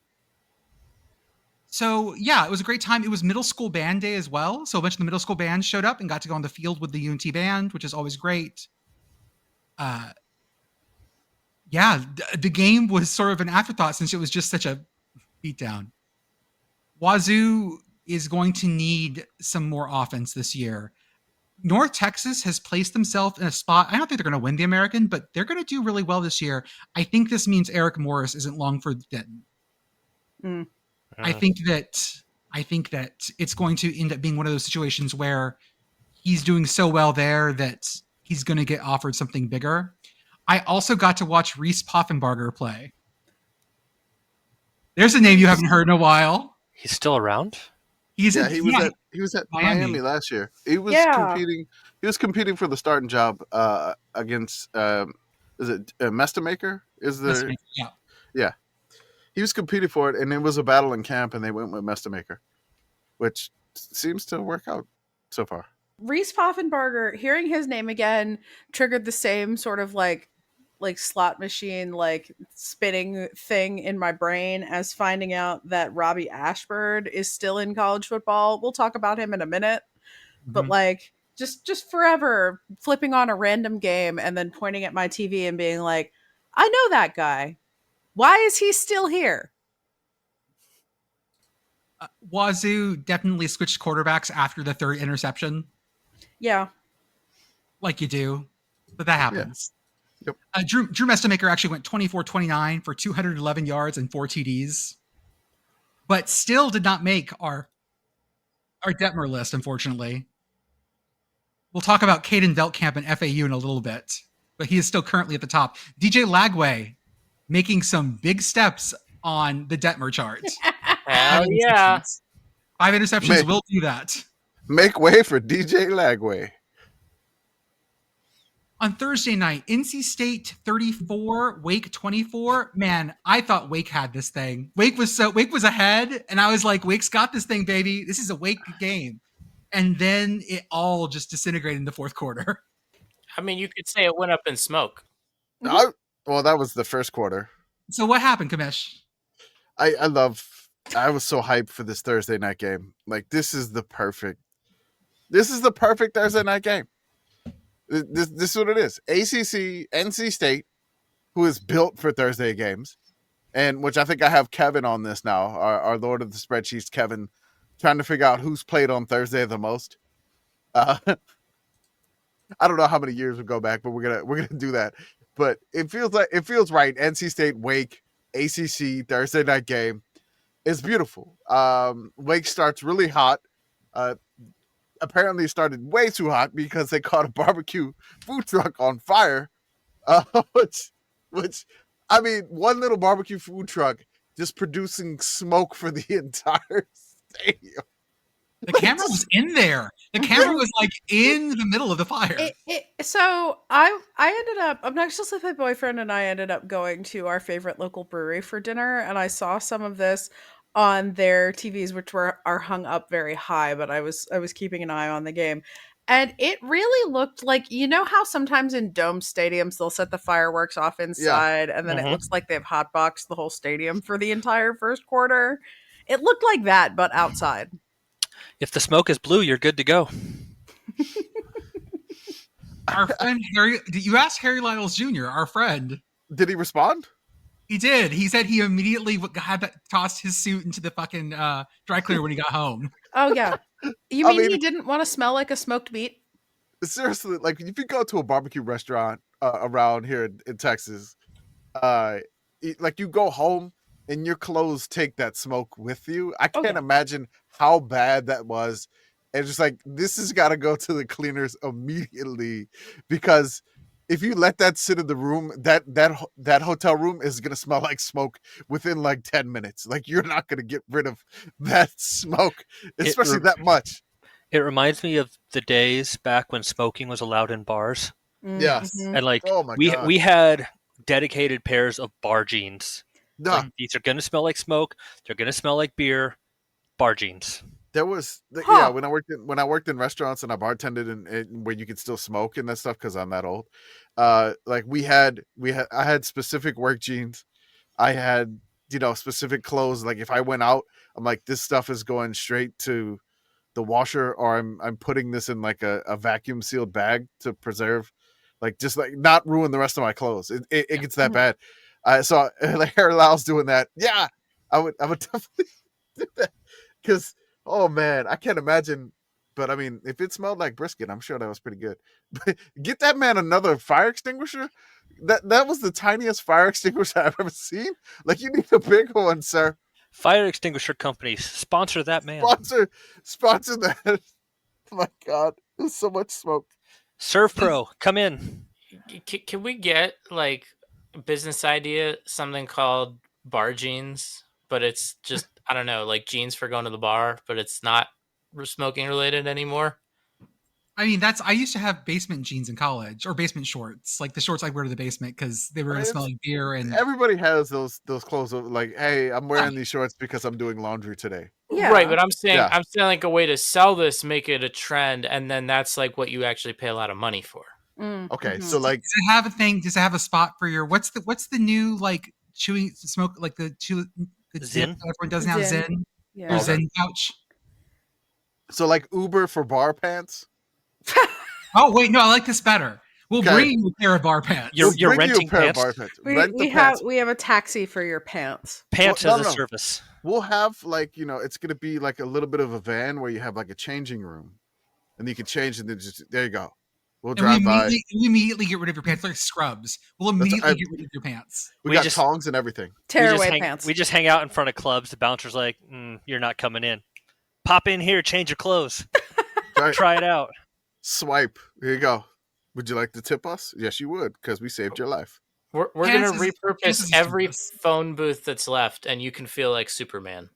So yeah, it was a great time. It was middle school band day as well. So a bunch of the middle school bands showed up and got to go on the field with the UNT band, which is always great. Yeah, the game was sort of an afterthought since it was just such a beatdown. Wazoo is going to need some more offense this year. North Texas has placed themselves in a spot. I don't think they're going to win the American, but they're going to do really well this year. I think this means Eric Morris isn't long for Denton. I think that it's going to end up being one of those situations where he's doing so well there that he's going to get offered something bigger. I also got to watch Reese Poffenbarger play. There's a name you haven't heard in a while. He's still around? He was at Miami last year. He was competing. He was competing for the starting job against is it Mestamaker? Yeah. He was competing for it, and it was a battle in camp, and they went with Mestamaker, which seems to work out so far. Reese Poffenbarger, hearing his name again triggered the same sort of like slot machine spinning thing in my brain as finding out that Robbie Ashford is still in college football. We'll talk about him in a minute. But just forever flipping on a random game and then pointing at my TV and being like, I know that guy. Why is he still here? Wazoo definitely switched quarterbacks after the third interception. Yeah. Like you do. But that happens. Yep. Drew Mestamaker actually went 24-29 for 211 yards and 4 TDs, but still did not make our Detmer list, unfortunately. We'll talk about Caden Veltkamp and FAU in a little bit, but he is still currently at the top. DJ Lagway making some big steps on the Detmer chart. Hell yeah. 5 interceptions will do that. Make way for DJ Lagway. On Thursday night, NC State 34, Wake 24. Man, I thought Wake had this thing. Wake was ahead, and I was like, Wake's got this thing, baby. This is a Wake game. And then it all just disintegrated in the fourth quarter. I mean, you could say it went up in smoke. Well, that was the first quarter. So what happened, Commish? I was so hyped for this Thursday night game. Like, this is the perfect Thursday night game. This is what it is. ACC, NC State, who is built for Thursday games, and which I think I have Kevin on this now, our Lord of the Spreadsheets, Kevin, trying to figure out who's played on Thursday the most. I don't know how many years we go back, but we're gonna do that. But it feels right. NC State, Wake, ACC Thursday night game is beautiful. Wake starts really hot. Apparently started way too hot because they caught a barbecue food truck on fire. Which I mean, one little barbecue food truck just producing smoke for the entire stadium. The camera was in there. The camera was like in the middle of the fire. So I ended up, obnoxiously, with my boyfriend and I ended up going to our favorite local brewery for dinner, and I saw some of this on their TVs, which are hung up very high, but I was keeping an eye on the game. And it really looked like, you know how sometimes in dome stadiums they'll set the fireworks off inside, and then it looks like they've hotboxed the whole stadium for the entire first quarter? It looked like that, but outside. If the smoke is blue, you're good to go. Our friend Harry, you asked Harry Lyles Jr., our friend. Did he respond? He did. He said he immediately tossed his suit into the fucking dry cleaner when he got home. Oh, yeah. You mean he didn't want to smell like a smoked meat? Seriously, like if you go to a barbecue restaurant around here in Texas, like you go home and your clothes take that smoke with you. I can't imagine how bad that was. And just like, this has got to go to the cleaners immediately, because if you let that sit in the room, that hotel room is going to smell like smoke within like 10 minutes. Like, you're not going to get rid of that smoke, especially that much. It reminds me of the days back when smoking was allowed in bars. Yes. And like, we had dedicated pairs of bar jeans. Like, these are going to smell like smoke. They're going to smell like beer. Bar jeans. There was when I worked in restaurants and I bartended and where you could still smoke and that stuff, because I'm that old. Like I had specific work jeans. I had specific clothes. Like if I went out, I'm like, this stuff is going straight to the washer, or I'm putting this in like a vacuum sealed bag to preserve, like just like not ruin the rest of my clothes. It gets that bad. I saw like Harry Lyles doing that. Yeah, I would definitely do that, because oh man, I can't imagine. But I mean, if it smelled like brisket, I'm sure that was pretty good. But get that man another fire extinguisher. That was the tiniest fire extinguisher I've ever seen. Like, you need a big one, sir. Fire extinguisher companies, sponsor that man. Sponsor that. Oh my God, there's so much smoke. ServPro, come in. Can we get like a business idea, something called bar jeans, but it's just, I don't know, like jeans for going to the bar, but it's not smoking related anymore? I mean, I used to have basement jeans in college, or basement shorts, like the shorts I wear to the basement because they were going to smell like beer. And everybody has those clothes of like, hey, I'm wearing these shorts because I'm doing laundry today. Yeah. Right, but I'm saying like a way to sell this, make it a trend, and then that's like what you actually pay a lot of money for. Okay, so like, does it have a thing? Does it have a spot for your what's the new like chewing smoke, like the Zen? Everyone does now, Zen. Yeah. Your Zen pouch. So like Uber for bar pants. Oh wait, no, I like this better. We'll bring you a pair of bar pants. You're renting pants. We have a taxi for your pants. Pants as a service. We'll have like, it's gonna be like a little bit of a van where you have like a changing room, and you can change, and then just there you go. We'll And we drive by. immediately get rid of your pants like scrubs. We'll immediately get rid of your pants. We We got just- tongs and everything. Tear away pants. We just hang out in front of clubs. The bouncer's like, "You're not coming in. Pop in here, change your clothes, Right. try it out." Swipe. Here you go. Would you like to tip us? Yes, you would, because we saved your life. We're going Pants to is- pants repurpose is every generous. phone booth that's left, and you can feel like Superman.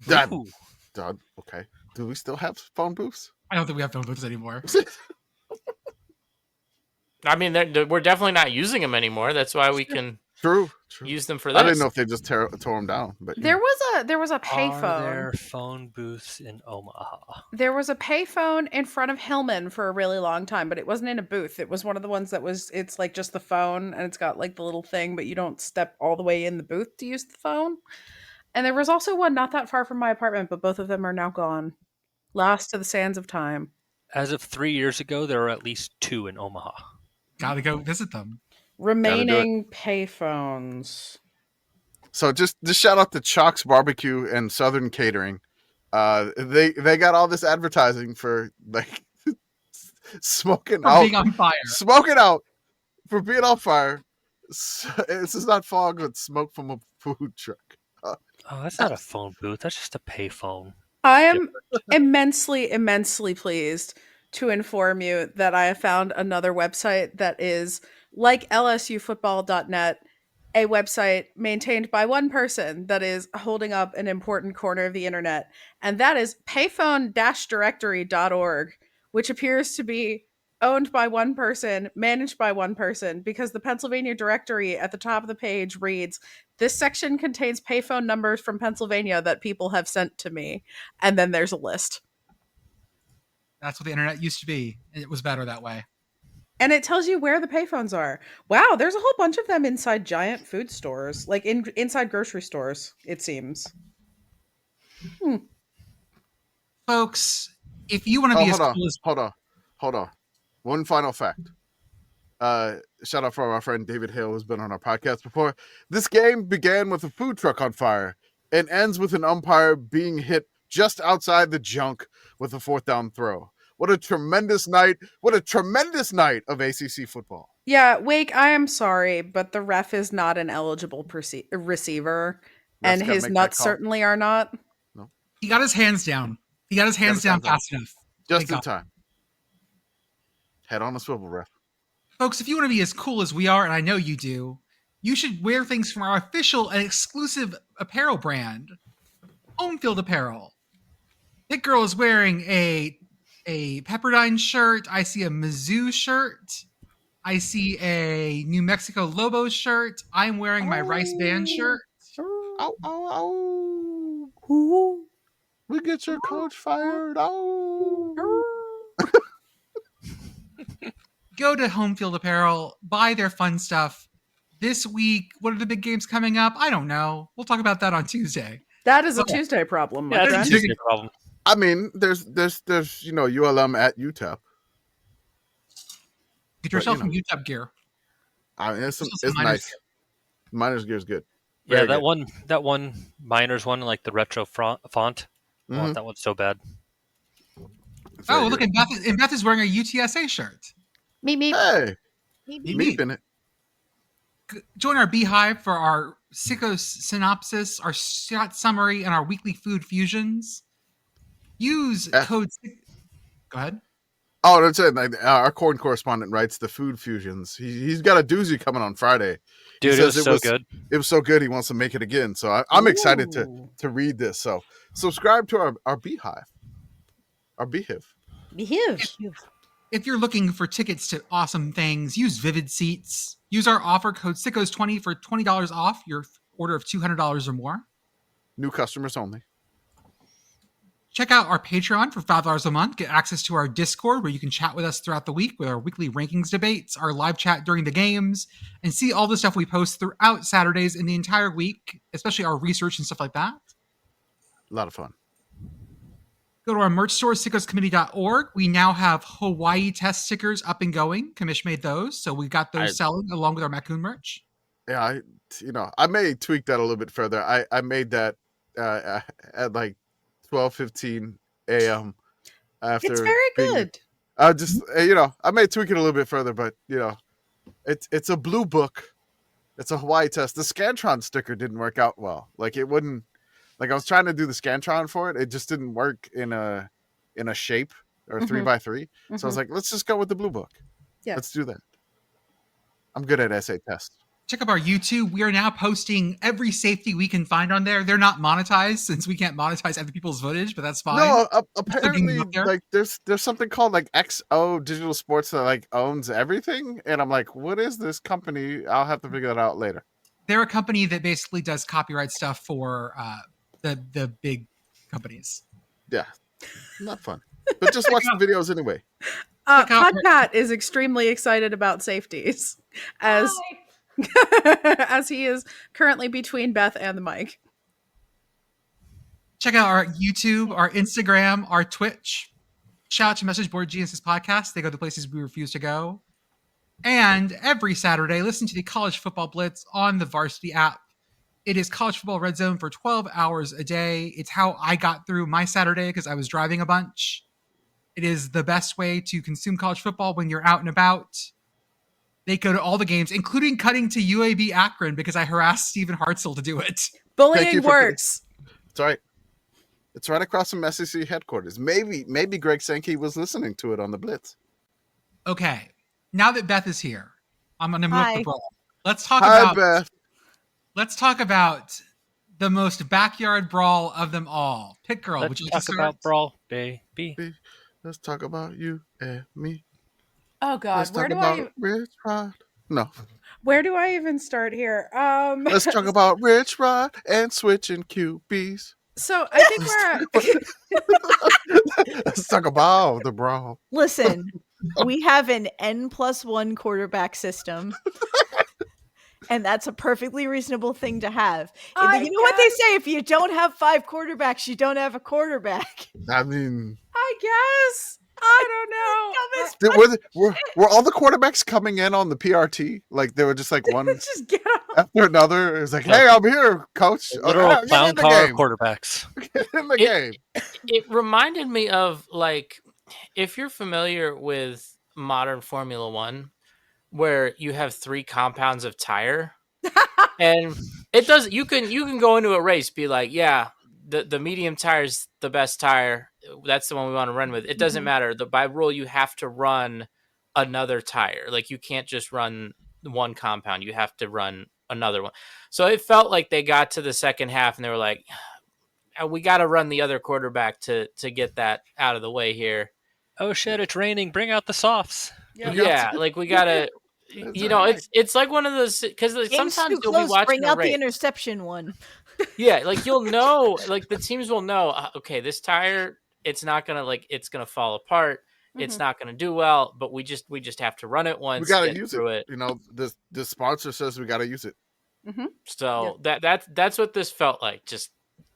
Dad, Ooh. Dad, okay. Do we still have phone booths? I don't think we have phone booths anymore. I mean, we're definitely not using them anymore. That's why we can True. use them for this. I didn't know if they just tore them down, but There was a Are payphone. there phone booths in Omaha? There was a payphone in front of Hillman for a really long time, but it wasn't in a booth. It was one of the ones that it's like just the phone and it's got like the little thing, but you don't step all the way in the booth to use the phone. And there was also one not that far from my apartment, but both of them are now gone. Lost to the sands of time. As of 3 years ago, there were at least 2 in Omaha. Gotta go visit them. Remaining payphones. So just shout out to Chalk's Barbecue and Southern Catering. They got all this advertising for like smoking For out, being on fire. smoking out for being on fire. This is not fog, but smoke from a food truck. Oh, that's not a phone booth. That's just a payphone. I am immensely, immensely pleased to inform you that I have found another website that is like lsufootball.net, a website maintained by one person that is holding up an important corner of the internet, and that is payphone-directory.org, which appears to be owned by one person, managed by one person, because the Pennsylvania directory at the top of the page reads, "This section contains payphone numbers from Pennsylvania that people have sent to me." And then there's a list. That's what the internet used to be. And it was better that way. And it tells you where the payphones are. Wow, there's a whole bunch of them inside giant food stores, like inside grocery stores, it seems. Folks, if you want to be as cool as Hold on. One final fact. Shout out for our friend David Hale, who's been on our podcast before. This game began with a food truck on fire and ends with an umpire being hit just outside the junk with a 4th down throw. What a tremendous night. What a tremendous night of ACC football. Yeah, Wake, I am sorry, but the ref is not an eligible receiver, and gotta his make that nuts call. certainly are not. he got his hands down. He got his hands down fast enough. Just Thank in God. time. Head on a swivel, ref. Folks, if you want to be as cool as we are, and I know you do, you should wear things from our official and exclusive apparel brand, Home Field Apparel. Pitt Girl is wearing a Pepperdine shirt. I see a Mizzou shirt. I see a New Mexico Lobos shirt. I'm wearing my Rice Band shirt. Ow, ow, ow. We get your coach fired. Oh. Go to Home Field Apparel, buy their fun stuff. This week, what are the big games coming up? I don't know. We'll talk about that on Tuesday. That is a Okay. Tuesday problem, my Yeah, friend. that's a Tuesday problem. I mean, there's ULM at UTEP. Get yourself But, some UTEP gear. I mean, it's Some nice. Miners gear. Miners gear is good. Yeah, Very that good. one Miners one, like the retro font. I want Mhm. that one so bad. It's very Oh, look, good. and Beth is wearing a UTSA shirt. Meep, meep. Hey, Meep, meep in it. Join our beehive for our Sickos synopsis, our shot summary, and our weekly food fusions. Use code. Go ahead. Oh, that's it. Like, our corn correspondent writes the food fusions. He's got a doozy coming on Friday. He Dude, it says was so good. It was so good. He wants to make it again. So I'm excited Ooh. to read this. So subscribe to our beehive, our beehive. Behave. If you're looking for tickets to awesome things, use Vivid Seats. Use our offer code SICKOS20 for $20 off your order of $200 or more. New customers only. Check out our Patreon for $5 a month. Get access to our Discord where you can chat with us throughout the week with our weekly rankings debates, our live chat during the games, and see all the stuff we post throughout Saturdays in the entire week, especially our research and stuff like that. A lot of fun. Go to our merch store, sickoscommittee.org. We now have Hawaii test stickers up and going. Commish made those, so we got those selling along with our Macoon merch. Yeah, I may tweak that a little bit further. I made that at like 12:15 a.m. after It's very good. I just I may tweak it a little bit further, but it's a blue book. It's a Hawaii test. The Scantron sticker didn't work out well. Like it wouldn't. Like I was trying to do the Scantron for it. It just didn't work in a shape or 3x3. So I was like, let's just go with the blue book. Yeah. Let's do that. I'm good at essay tests. Check out our YouTube. We are now posting every safety we can find on there. They're not monetized since we can't monetize other people's footage, but that's fine. No, apparently, like there's something called like XO Digital Sports that like owns everything, and I'm like, what is this company? I'll have to figure that out later. They're a company that basically does copyright stuff for the big companies. Yeah, not fun. But just watch the videos anyway. Podcat is extremely excited about safeties as as he is currently between Beth and the mic. Check out our YouTube, our Instagram, our Twitch. Shout out to Message Board Geniuses podcast. They go to places we refuse to go. And every Saturday, listen to the College Football Blitz on the Varsity app. It is college football red zone for 12 hours a day. It's how I got through my Saturday because I was driving a bunch. It is the best way to consume college football when you're out and about. They go to all the games, including cutting to UAB Akron because I harassed Stephen Hartzell to do it. Bullying works. It's all right. It's right across from SEC headquarters. Maybe Greg Sankey was listening to it on the Blitz. Okay. Now that Beth is here, I'm going to move up the brawl. Let's talk Hi, about Beth. Let's talk about the most backyard brawl of them all. Pitt Girl, Let's would you like talk to start? about brawl, baby. Let's talk about you and me. Oh God, Let's talk about Rich Rod. No. Where do I even start here? Let's talk about Rich Rod and switching QBs. So I think Let's talk about the brawl. Listen, we have an n+1 quarterback system. And that's a perfectly reasonable thing to have. You know what they say? If you don't have 5 quarterbacks, you don't have a quarterback. I mean, I guess. I don't know. Were all the quarterbacks coming in on the PRT? Like they were just like one just get up. after another. It was like, hey, I'm here, coach. Literal Get clown in the car game. quarterbacks. Get in the game. It reminded me of, like, if you're familiar with modern Formula One, where you have 3 compounds of tire, and it does. You can go into a race, be like, yeah, the medium tire is the best tire. That's the one we want to run with. It doesn't matter. By rule, you have to run another tire. Like you can't just run one compound. You have to run another one. So it felt like they got to the second half and they were like, we got to run the other quarterback to get that out of the way here. Oh shit! It's raining. Bring out the softs. Yeah, like we gotta. It's like one of those because sometimes you'll be watching bring a out race. the interception one. Yeah, like you'll know, like the teams will know. Okay, this tire, it's not gonna it's gonna fall apart. It's not gonna do well. But we just have to run it once. We gotta use it. You know, the sponsor says we gotta use it. So that's what this felt like. Just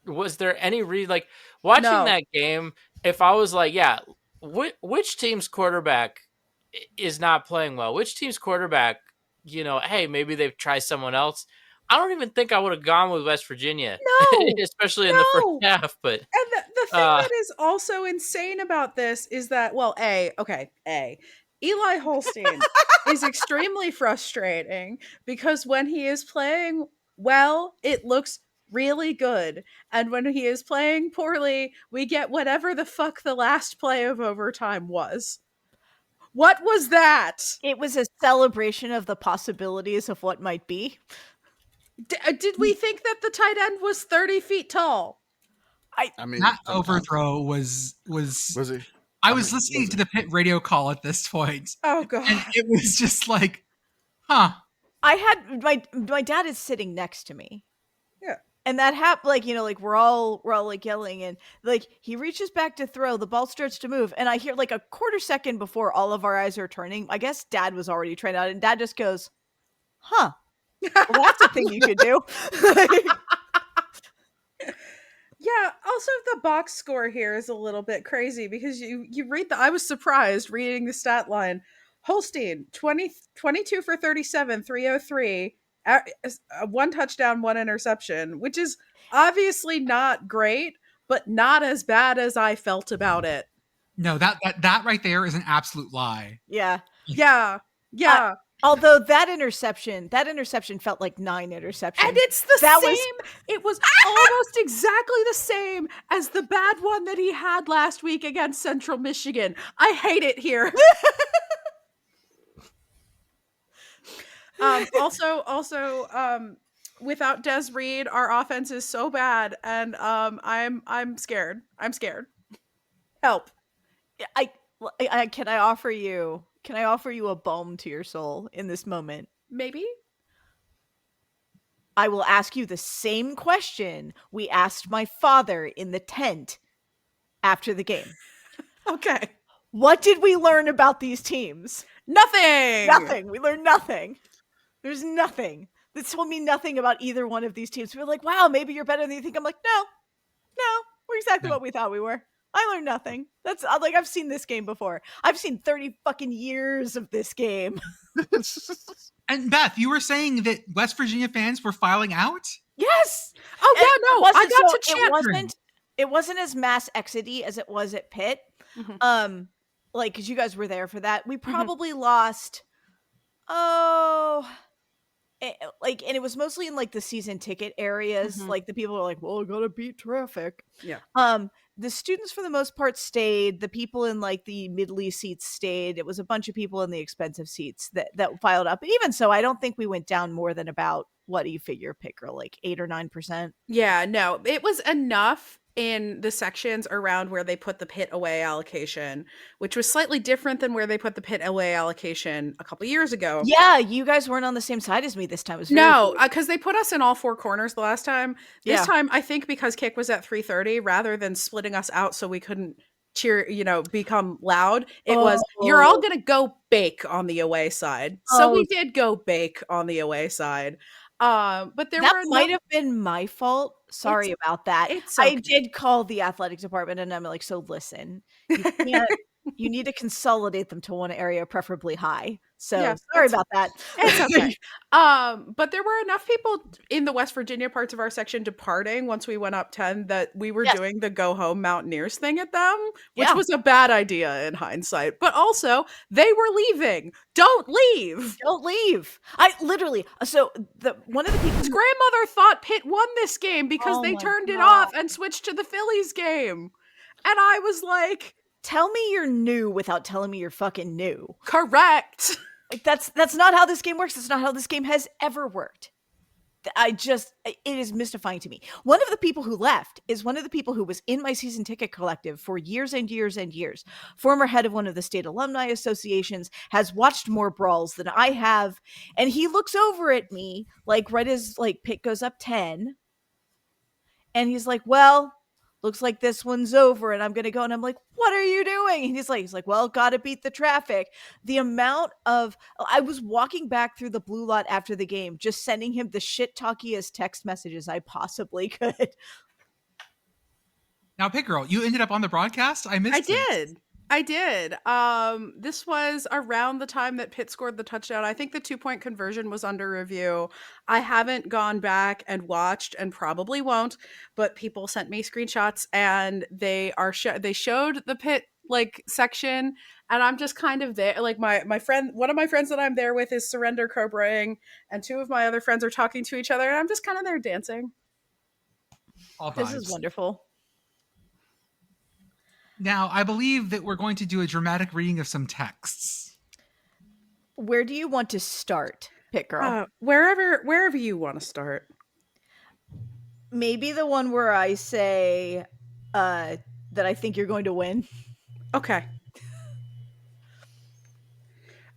was there any like watching that game? If I was like, yeah, which team's quarterback is not playing well? Which team's quarterback, hey, maybe they've tried someone else. I don't even think I would have gone with West Virginia, especially in the first half. But and the thing that is also insane about this is that, well, Eli Holstein is extremely frustrating because when he is playing well, it looks really good, and when he is playing poorly, we get whatever the fuck the last play of overtime was. What was that? It was a celebration of the possibilities of what might be. Did we think that the tight end was 30 feet tall? I mean, that overthrow was he? I was listening to the Pitt radio call at this point. Oh god. And it was just like, huh. I had my dad is sitting next to me. Yeah. And that happened, we're all like yelling, and like he reaches back to throw, the ball starts to move, and I hear like a quarter second before all of our eyes are turning. I guess Dad was already trained out, and Dad just goes, "Huh, well, that's a thing you could do." Yeah, also the box score here is a little bit crazy because you read I was surprised reading the stat line. Holstein, 22 for 37, 303, 1 touchdown, 1 interception, which is obviously not great, but not as bad as I felt about it. No, that right there is an absolute lie. Yeah. Yeah. Yeah. Although that interception felt like 9 interceptions. And it's the That same. was- It was almost exactly the same as the bad one that he had last week against Central Michigan. I hate it here. Also, without Des Reed, our offense is so bad, and I'm scared. I'm scared. Help. Can I offer you a balm to your soul in this moment? Maybe. I will ask you the same question we asked my father in the tent after the game. Okay. What did we learn about these teams? Nothing. Nothing. We learned nothing. There's nothing. This told me nothing about either one of these teams. We were like, wow, maybe you're better than you think. I'm like, no, we're exactly what we thought we were. I learned nothing. That's like, I've seen this game before. I've seen 30 fucking years of this game. And Beth, you were saying that West Virginia fans were filing out? Yes. Oh yeah, no, I got to chant. It wasn't as mass exidy as it was at Pitt. Mm-hmm. Like, because you guys were there for that. We probably lost. And it was mostly in like the season ticket areas. Mhm. Like the people were like, well, gotta beat traffic. Yeah. The students for the most part stayed. The people in like the middly seats stayed. It was a bunch of people in the expensive seats that filed up. But even so, I don't think we went down more than about, what do you figure, Pitt Girl, like 8 or 9%? Yeah, no, it was enough in the sections around where they put the Pitt away allocation, which was slightly different than where they put the Pitt away allocation a couple years ago. Yeah, you guys weren't on the same side as me this time. It was very No, cool. because they put us in all four corners the last time. This Yeah. time, I think because kick was at 3:30, rather than splitting us out so we couldn't cheer, become loud, it was, you're all gonna go bake on the away side. So we did go bake on the away side. But there that were might have been my fault. Sorry about that. It's I okay. did call the athletic department and I'm like, so listen, you need to consolidate them to one area, preferably high. So Yeah, sorry about that. It's okay. But there were enough people in the West Virginia parts of our section departing once we went up 10 that we were doing the go home Mountaineers thing at them, which was a bad idea in hindsight. But also, they were leaving. Don't leave. Don't leave. I literally, so one of the people, His grandmother thought Pitt won this game because Oh they my turned it God. off and switched to the Phillies game. And I was like, tell me you're new without telling me you're fucking new. correct. Like that's not how this game works. That's not how this game has ever worked. It is mystifying to me. One of the people who left is one of the people who was in my season ticket collective for years and years and years. Former head of one of the state alumni associations, has watched more brawls than I have. And he looks over at me like right as like Pitt goes up 10. And he's like, well, looks like this one's over and I'm going to go. And I'm like, what are you doing? And he's like, well, got to beat the traffic. The amount of, I was walking back through the blue lot after the game, just sending him the shit talkiest text messages I possibly could. Now, Pitt Girl, you ended up on the broadcast? I missed it. I did. This was around the time that Pitt scored the touchdown. I think the 2-point conversion was under review. I haven't gone back and watched, and probably won't, but people sent me screenshots and they showed the Pitt section, and I'm just kind of there. Like my friend, one of my friends that I'm there with is surrender cobraing, and 2 of my other friends are talking to each other, and I'm just kind of there dancing. All This vibes. is wonderful. Now, I believe that we're going to do a dramatic reading of some texts. Where do you want to start, Pitt Girl? Wherever you want to start. Maybe the one where I say that I think you're going to win. Okay.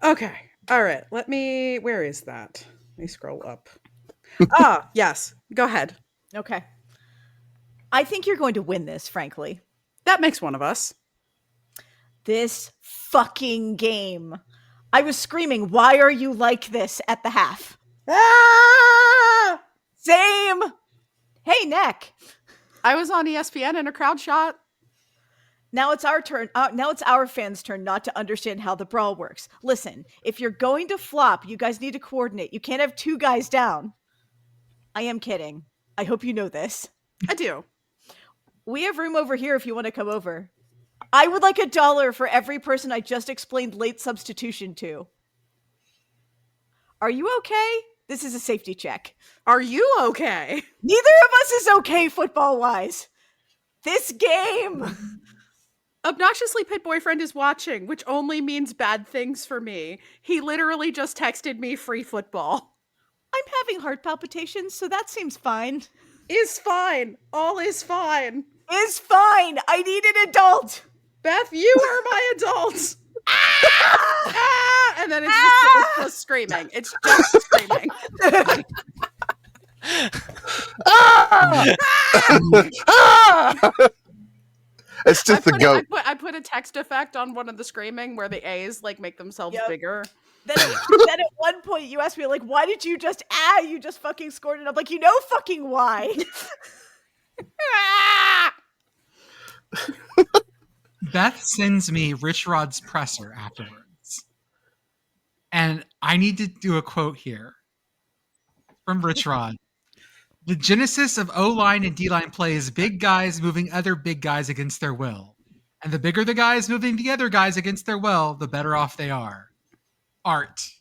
Okay. All right. Where is that? Let me scroll up. Yes. Go ahead. Okay. I think you're going to win this, frankly. That makes one of us. This fucking game. I was screaming, why are you like this at the half? Ah! Same. Hey, Neck. I was on ESPN in a crowd shot. Now it's our turn. Now it's our fans' turn not to understand how the brawl works. Listen, if you're going to flop, you guys need to coordinate. You can't have 2 guys down. I am kidding. I hope you know this. I do. We have room over here if you want to come over. I would like $1 for every person I just explained late substitution to. Are you okay? This is a safety check. Are you okay? Neither of us is okay football-wise. This game. Obnoxiously Pit Boyfriend is watching, which only means bad things for me. He literally just texted me free football. I'm having heart palpitations, so that seems fine. Is fine. All is fine. Is fine. I need an adult. Beth, you are my adult. Ah! And then it's just screaming. It's just screaming. It's just the goat. I put a text effect on one of the screaming where the A's like make themselves bigger. Then at one point you asked me, like, why did you just you just fucking scored it? I'm like, you know fucking why. Beth sends me Rich Rod's presser afterwards. And I need to do a quote here from Rich Rod. The genesis of O-line and D-line play is big guys moving other big guys against their will. And the bigger the guys moving the other guys against their will, the better off they are. Art.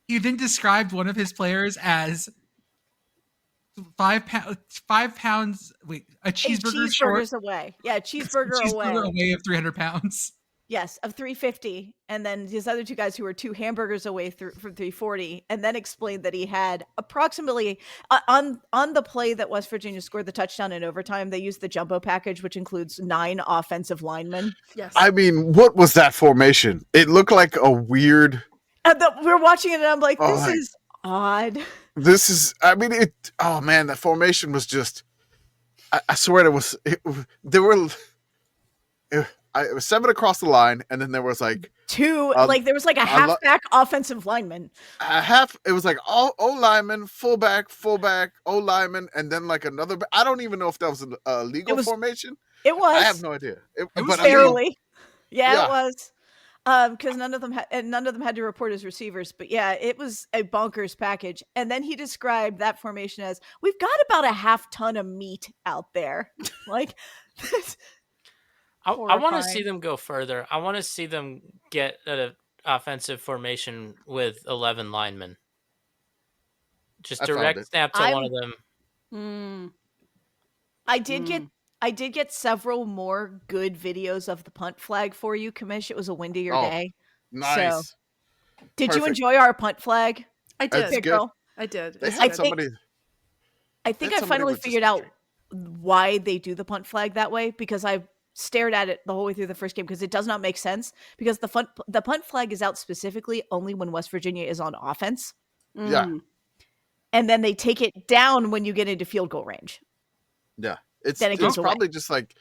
He then described one of his players as 5 pounds. Wait, a cheeseburger short. Away. Yeah, a cheeseburger away of 300 pounds. Yes, of 350. And then his other two guys who were 2 hamburgers away from 340. And then explained that he had approximately on the play that West Virginia scored the touchdown in overtime, they used the jumbo package, which includes 9 offensive linemen. Yes. I mean, what was that formation? It looked like a weird. We're watching it and I'm like, this is odd. This is, I mean, oh man, that formation was just, I swear it was 7 across the line, and then there was like 2, there was like a halfback offensive lineman. It was like O lineman, fullback, O lineman, and then like another. I don't even know if that was a legal formation. It was. I have no idea. It was barely. Yeah, it was. Because none of them had to report as receivers, but yeah, it was a bonkers package. And then he described that formation as, we've got about a half ton of meat out there. Like, I want to see them go further. I want to see them get an offensive formation with 11 linemen. Just direct snap to one of them. I did get several more good videos of the punt flag for you, Commish. It was a windier day. Nice. So, did you enjoy our punt flag? I did. Pitt Girl? I did. I think I finally figured out why they do the punt flag that way, because I stared at it the whole way through the first game, because it does not make sense, because the punt flag is out specifically only when West Virginia is on offense. Yeah. And then they take it down when you get into field goal range. Yeah. It's probably away. Just like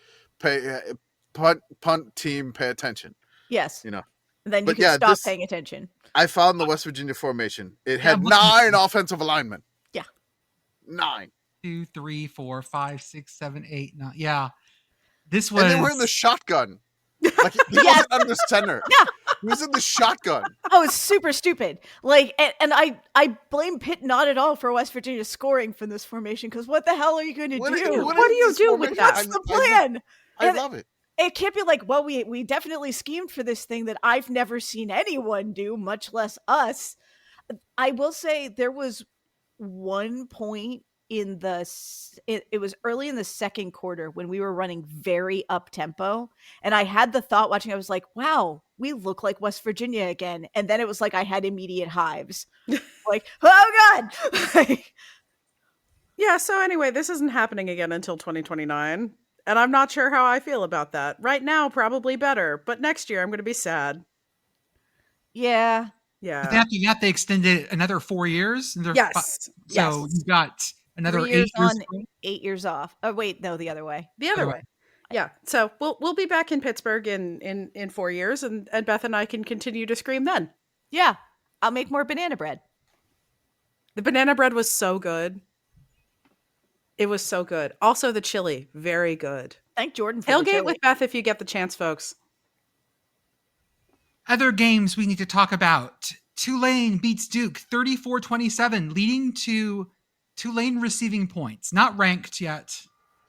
punt team, pay attention. Yes. You know. And then you can stop paying attention. I found the West Virginia formation. It had 9 offensive linemen. Yeah. 9. 2, 3, 4, 5, 6, 7, 8, 9. Yeah. This was. And they were in the shotgun. Like he wasn't under center. Yeah. He was in the shotgun. Oh, it's super stupid. Like, and I blame Pitt not at all for West Virginia scoring from this formation, because what the hell are you going to do? What do you do with that? What's the plan? I love it. It can't be like, well, we definitely schemed for this thing that I've never seen anyone do, much less us. I will say there was one point in it was early in the second quarter when we were running very up tempo, and I had the thought watching, I was like, wow, we look like West Virginia again. And then it was like I had immediate hives. Like, oh God. Yeah, so anyway, this isn't happening again until 2029. And I'm not sure how I feel about that. Right now, probably better. But next year, I'm going to be sad. Yeah. Yeah. But after that, they extended another 4 years. Yes. So you got another 3 years 8 years on, 8 years off. Oh, wait, no, the other way. The other way. Yeah. So we'll be back in Pittsburgh in 4 years, and Beth and I can continue to scream then. Yeah. I'll make more banana bread. The banana bread was so good. It was so good. Also, the chili, very good. Thank Jordan for Tailgate with Beth if you get the chance, folks. Other games we need to talk about. Tulane beats Duke 34-27, leading to Tulane receiving points. Not ranked yet.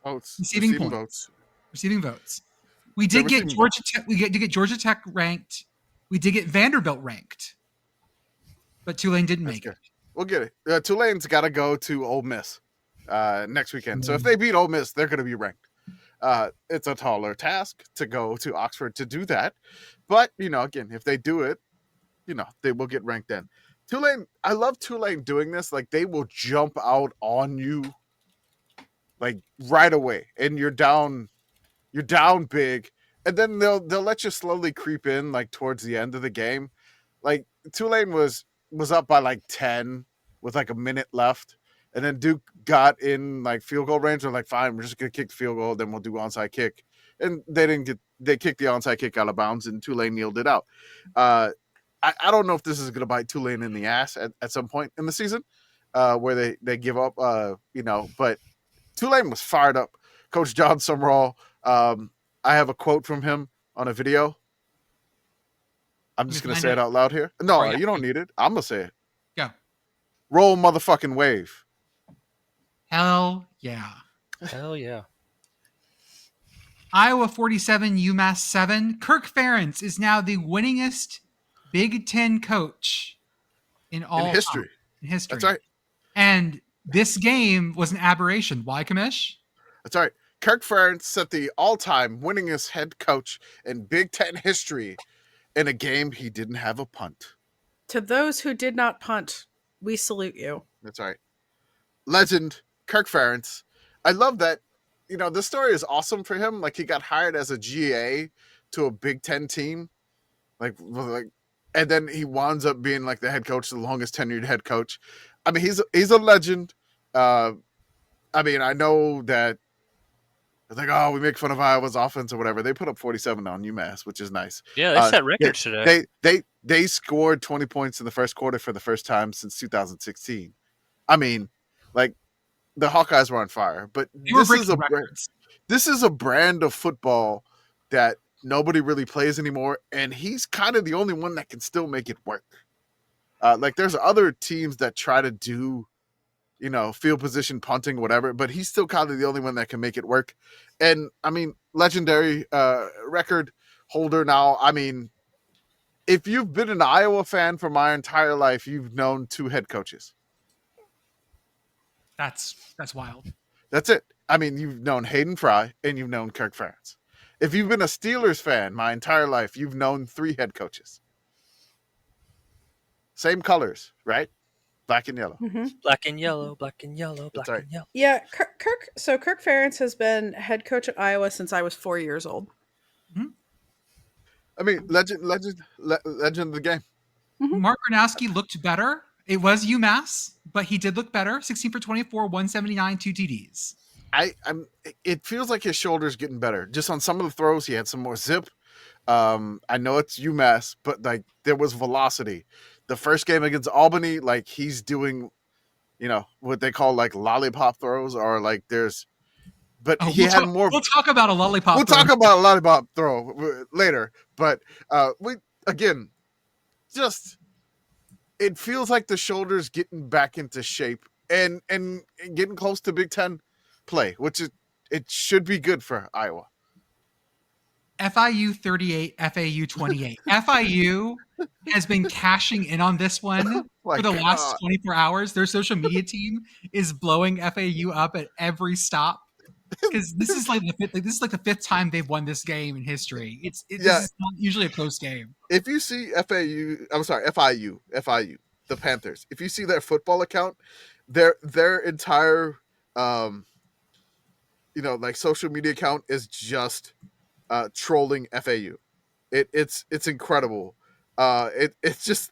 Votes. Receiving votes. Receiving votes. We did Never get seen me. Georgia Tech. We did get Georgia Tech ranked. We did get Vanderbilt ranked, but Tulane didn't That's make good. it. We'll get it. Tulane's got to go to Ole Miss next weekend. So if they beat Ole Miss, they're going to be ranked. It's a taller task to go to Oxford to do that. But, again, if they do it, they will get ranked in. Tulane, I love Tulane doing this. Like, they will jump out on you, like, right away. And you're down big. And then they'll let you slowly creep in, like, towards the end of the game. Like, Tulane was up by, like, 10 with, like, a minute left. And then Duke got in, like, field goal range. They're like, fine, we're just going to kick the field goal. Then we'll do onside kick. And they kicked the onside kick out of bounds, and Tulane kneeled it out. I don't know if this is going to bite Tulane in the ass at some point in the season where they give up, but Tulane was fired up. Coach John Sumrall, I have a quote from him on a video. I'm just going to say it out loud here. No, you don't need it. I'm going to say it. Go. Roll motherfucking wave. Hell yeah. Hell yeah. Iowa 47, UMass 7. Kirk Ferentz is now the winningest Big Ten coach in history. In history. That's right. And this game was an aberration. Why, Commish? That's right. Kirk Ferentz set the all-time winningest head coach in Big Ten history in a game he didn't have a punt. To those who did not punt, we salute you. That's right. Legend, Kirk Ferentz. I love that. This story is awesome for him. Like, he got hired as a GA to a Big Ten team. Like, and then he winds up being like the head coach, the longest tenured head coach. I mean, he's a legend. I know that it's like, oh, we make fun of Iowa's offense or whatever. They put up 47 on UMass, which is nice. Yeah, they set records today. They scored 20 points in the first quarter for the first time since 2016. I mean, like, the Hawkeyes were on fire, but this is a brand of football that nobody really plays anymore, and he's kind of the only one that can still make it work. Like, there's other teams that try to do, field position punting, whatever, but he's still kind of the only one that can make it work. And, I mean, legendary record holder now. I mean, if you've been an Iowa fan for my entire life, you've known 2 head coaches. That's wild. That's it. I mean, you've known Hayden Fry and you've known Kirk Ferentz. If you've been a Steelers fan my entire life, you've known 3 head coaches. Same colors, right? Black and yellow. Mm-hmm. Black and yellow, black and yellow, black right. and yellow. Yeah, Kirk Ferentz has been head coach at Iowa since I was 4 years old. Mm-hmm. I mean, legend of the game. Mm-hmm. Mark Gronowski looked better. It was UMass, but he did look better. 16 for 24, 179, 2 TDs. It feels like his shoulder's getting better. Just on some of the throws, he had some more zip. I know it's UMass, but like, there was velocity. The first game against Albany, like, he's doing, what they call like lollipop throws, or like he had more. We'll talk about a lollipop. We'll talk about a lollipop throw later, but it feels like the shoulder's getting back into shape and getting close to Big Ten play, which it should be good for Iowa. FIU 38, FAU 28. FIU has been cashing in on this one for the last 24 hours. Their social media team is blowing FAU up at every stop, because this is like the fifth time they've won this game in history. This is not usually a close game. If you see FIU, the Panthers, if you see their football account, their entire like social media account is just trolling FAU. It's incredible. It's just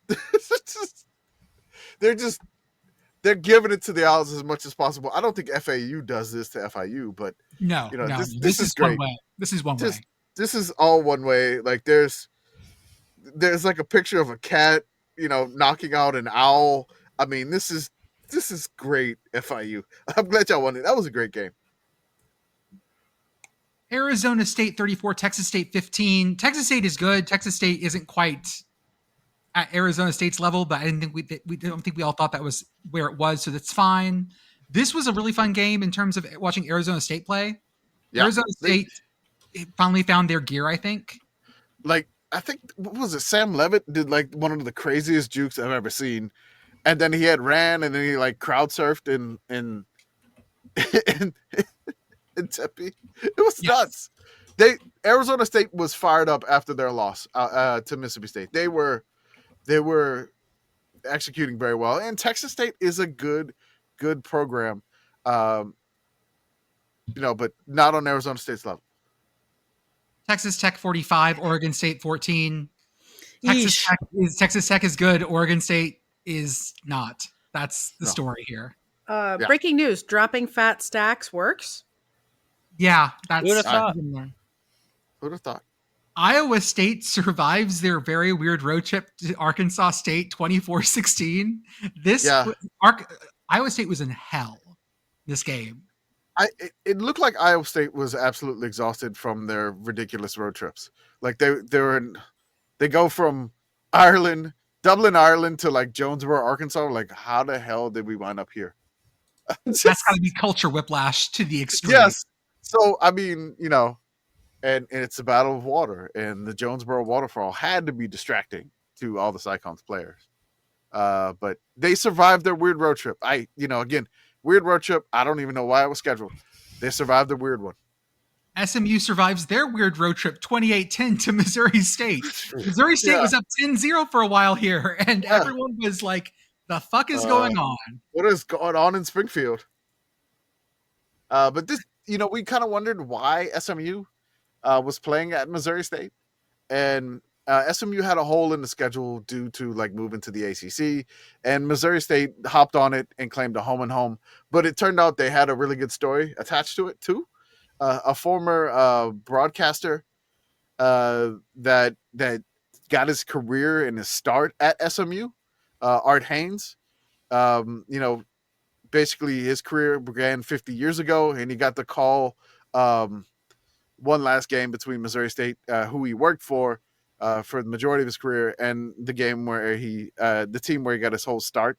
they're giving it to the Owls as much as possible. I don't think FAU does this to FIU, but no. This is great. One way. This is one way. This is all one way. Like, there's like a picture of a cat, knocking out an owl. I mean, this is great, FIU. I'm glad y'all won it. That was a great game. Arizona State 34, Texas State 15. Texas State is good. Texas State isn't quite at Arizona State's level, but I didn't think we don't think we all thought that was where it was, so that's fine. This was a really fun game in terms of watching Arizona State play. Yeah, Arizona State finally found their gear, I think. Like, I think, what was it? Sam Levitt did like one of the craziest jukes I've ever seen. And then he had ran and then he like crowd surfed in in Tempe. It was nuts. Arizona State was fired up after their loss to Mississippi State. They were executing very well, and Texas State is a good program, but not on Arizona State's level. Texas Tech 45, Oregon State 14. Yeesh. Texas Tech is good. Oregon State is not. That's the story here. Breaking news: dropping fat stacks works. Yeah, that's. Who'd have thought? Who'd have thought? Iowa State survives their very weird road trip to Arkansas State 24-16. Iowa State was in hell this game. It looked like Iowa State was absolutely exhausted from their ridiculous road trips. Like they go from Dublin, Ireland to like Jonesboro, Arkansas. Like, how the hell did we wind up here? That's got to be culture whiplash to the extreme. Yes. So, I mean, and it's a battle of water, and the Jonesboro waterfall had to be distracting to all the Cyclones players. But they survived their weird road trip. Weird road trip. I don't even know why it was scheduled. They survived the weird one. SMU survives their weird road trip 28-10 to Missouri State. Missouri State was up 10-0 for a while here, and everyone was like, the fuck is going on? What is going on in Springfield? But this, we kind of wondered why SMU was playing at Missouri State. And SMU had a hole in the schedule due to like moving to the ACC, and Missouri State hopped on it and claimed a home and home. But it turned out they had a really good story attached to it too. A former broadcaster that got his career and his start at SMU, Art Haynes. Basically his career began 50 years ago, and he got the call one last game between Missouri State, who he worked for the majority of his career, and the game where the team where he got his whole start,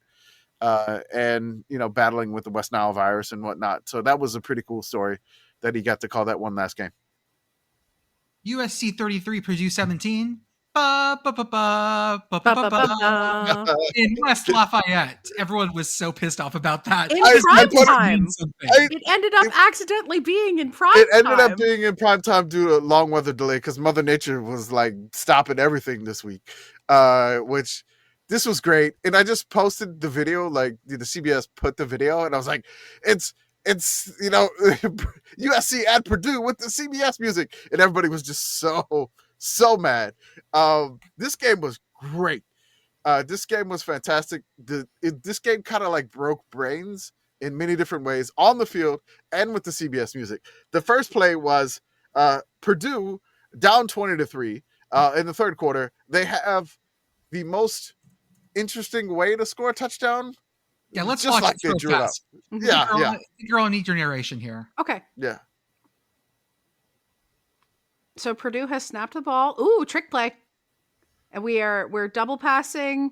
and battling with the West Nile virus and whatnot. So that was a pretty cool story that he got to call that one last game. USC 33, Purdue 17. In West Lafayette, everyone was so pissed off about that. In prime time. It ended up accidentally being in prime time. It ended up being in prime time due to a long weather delay because Mother Nature was like stopping everything this week, which this was great. And I just posted the video, like the CBS put the video, and I was like, it's USC at Purdue with the CBS music, and everybody was just so mad. This game was great. This game was fantastic. This game kind of like broke brains in many different ways on the field and with the CBS music. The first play was Purdue down 20-3 in the third quarter. They have the most interesting way to score a touchdown. Yeah, let's just watch like it they real drew it up. fast. Yeah. Girl, I need your narration here. Okay. Yeah. So Purdue has snapped the ball. Ooh, trick play. And we're double passing.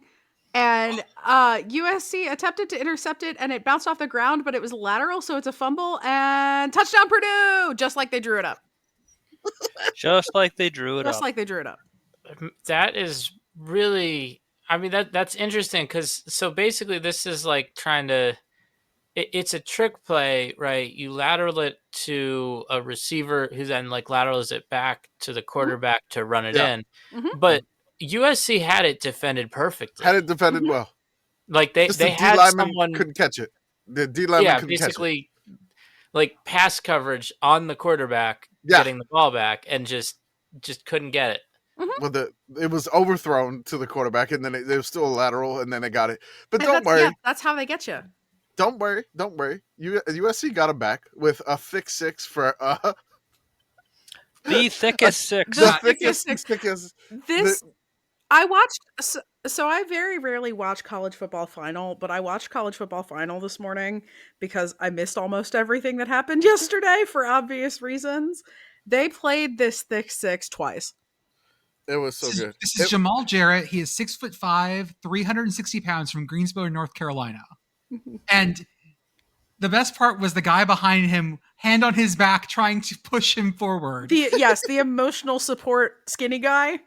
And USC attempted to intercept it, and it bounced off the ground, but it was lateral, so it's a fumble. And touchdown Purdue! Just like they drew it up. Just like they drew it Just up. like they drew it up. That is really... I mean, that's interesting because so basically this is like trying to... It's a trick play, right? You lateral it to a receiver who then like laterals it back to the quarterback to run it in. Mm-hmm. But USC had it defended perfectly. Had it defended well. Like they the had D-lineman someone couldn't catch it. The D-lineman couldn't basically like pass coverage on the quarterback Yeah. getting the ball back and just couldn't get it. Mm-hmm. Well, it was overthrown to the quarterback, and then it was still a lateral, and then they got it. But And don't worry. Yeah, that's how they get you. Don't worry. USC got him back with a THICC SIX for The thickest six. The thickest. I watched. So I very rarely watch college football final, but I watched college football final this morning because I missed almost everything that happened yesterday for obvious reasons. They played this THICC SIX twice. It was so good. This is Jamal Jarrett. He is 6'5", 360 pounds from Greensboro, North Carolina. And the best part was the guy behind him, hand on his back, trying to push him forward. The emotional support skinny guy.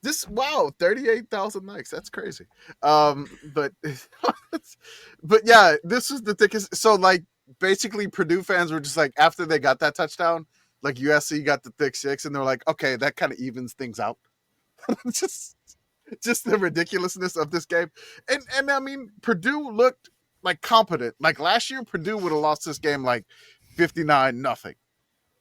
This 38,000 likes. That's crazy. But yeah, this is the thickest. So like basically Purdue fans were just like, after they got that touchdown, like USC got the THICC SIX, and they're like, okay, that kind of evens things out. just the ridiculousness of this game. And I mean, Purdue looked like competent. Like last year, Purdue would have lost this game like 59-0.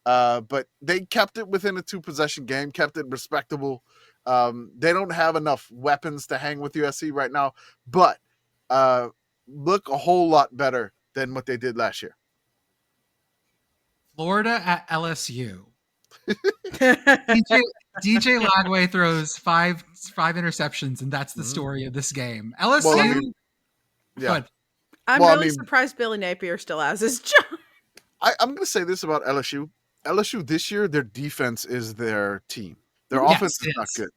But they kept it within a 2-possession game, kept it respectable. They don't have enough weapons to hang with USC right now, but look a whole lot better than what they did last year. Florida at LSU. DJ Lagway throws five interceptions, and that's the story of this game. LSU. Well, I mean, yeah. I'm really surprised Billy Napier still has his job. I'm going to say this about LSU. LSU this year, their defense is their team. Their offense is not good.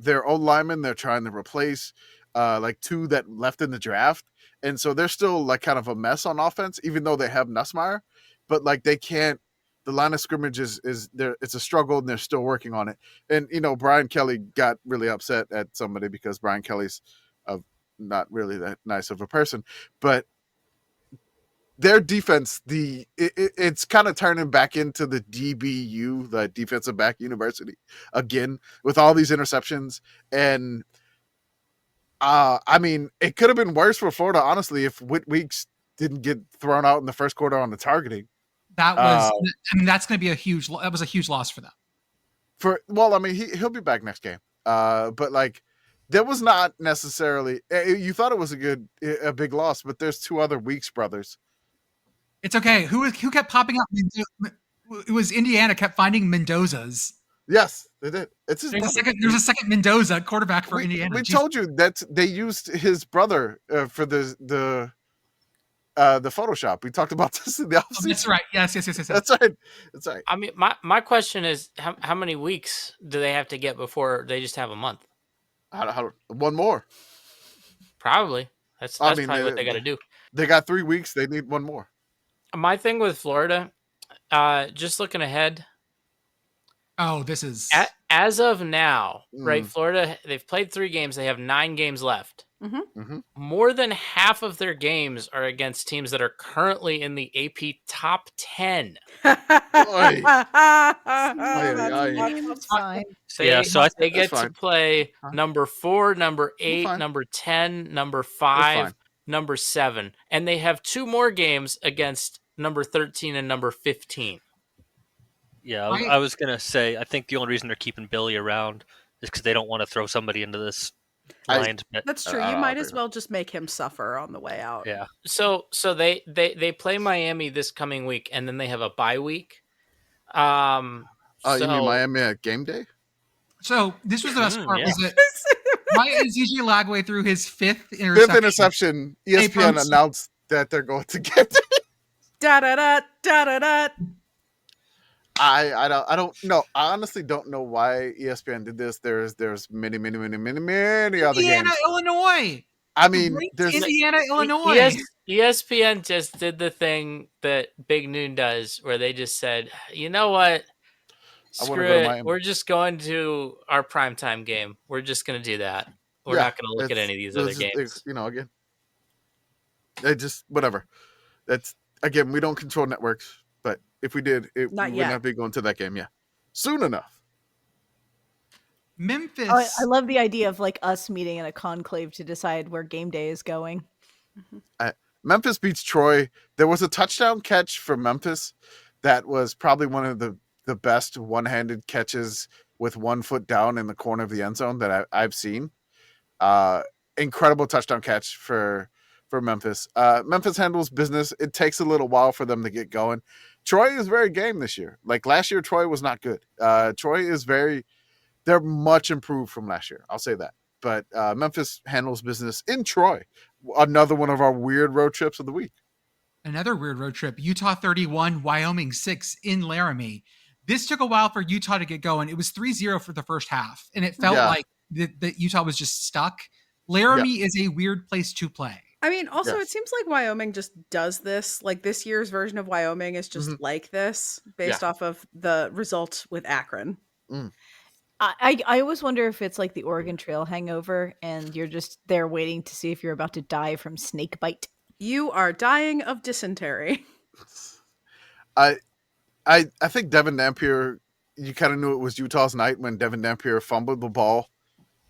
Their old linemen, they're trying to replace like 2 that left in the draft. And so they're still like kind of a mess on offense, even though they have Nussmeier. But like they can't, the line of scrimmage is there. It's a struggle, and they're still working on it. And, you know, Brian Kelly got really upset at somebody because Brian Kelly's not really that nice of a person. But their defense, it's kind of turning back into the DBU, the defensive back university again, with all these interceptions. And I mean, it could have been worse for Florida, honestly, if Whit Weeks didn't get thrown out in the first quarter on the targeting. That was, I mean, that's going to be a huge loss for them. I mean, he'll be back next game. But like, there was not necessarily, you thought it was a big loss, but there's 2 other Weeks brothers. It's okay. Who kept popping up? It was Indiana kept finding Mendoza's. Yes, they did. It's his there's a second Mendoza quarterback for Indiana. We told you that they used his brother for the Photoshop. We talked about this in the offseason. That's right. Yes. That's right. I mean, my question is, how many weeks do they have to get before they just have a month? One more. Probably. That's probably what they got to do. They got 3 weeks. They need one more. My thing with Florida, just looking ahead. Oh, this is as of now, right? Florida, they've played 3 games. They have 9 games left. Mm-hmm. More than half of their games are against teams that are currently in the AP top 10. So they get to play number 4, number 8, number 10, number 5, number 7, and they have 2 more games against number 13 and number 15. Yeah, I was going to say, I think the only reason they're keeping Billy around is because they don't want to throw somebody into this Lions pit. That's true. You might as well just make him suffer on the way out. Yeah. So they play Miami this coming week, and then they have a bye week. You mean Miami at game day? So this was the best part. Yeah. Was that why is DJ Lagway through his 5th interception? 5th interception. ESPN announced that they're going to get da da da da da da. I don't know. I honestly don't know why ESPN did this. There's many other games. Indiana, Illinois. I mean, there's Indiana, Illinois. ESPN just did the thing that Big Noon does, where they just said, "You know what? Screw it. We're just going to our primetime game. We're just going to do that. We're not going to look at any of these other games." Again, they just whatever. That's again, we don't control networks. But if we did, we would not be going to that game. Yeah, soon enough. Memphis. Oh, I love the idea of like us meeting in a conclave to decide where game day is going. Memphis beats Troy. There was a touchdown catch for Memphis that was probably one of the best one-handed catches with 1 foot down in the corner of the end zone that I've seen. Incredible touchdown catch for Memphis. Memphis handles business. It takes a little while for them to get going. Troy is very game this year. Like last year, Troy was not good. Troy is they're much improved from last year. I'll say that. But Memphis handles business in Troy. Another one of our weird road trips of the week. Another weird road trip. Utah 31, Wyoming 6 in Laramie. This took a while for Utah to get going. It was 3-0 for the first half, and it felt like that Utah was just stuck. Laramie is a weird place to play. I mean, also, Yes. it seems like Wyoming just does this. Like this year's version of Wyoming is just like this, based off of the result with Akron. I always wonder if it's like the Oregon Trail hangover and you're just there waiting to see if you're about to die from snake bite. You are dying of dysentery. I think Devin Dampier, you kind of knew it was Utah's night when Devin Dampier fumbled the ball,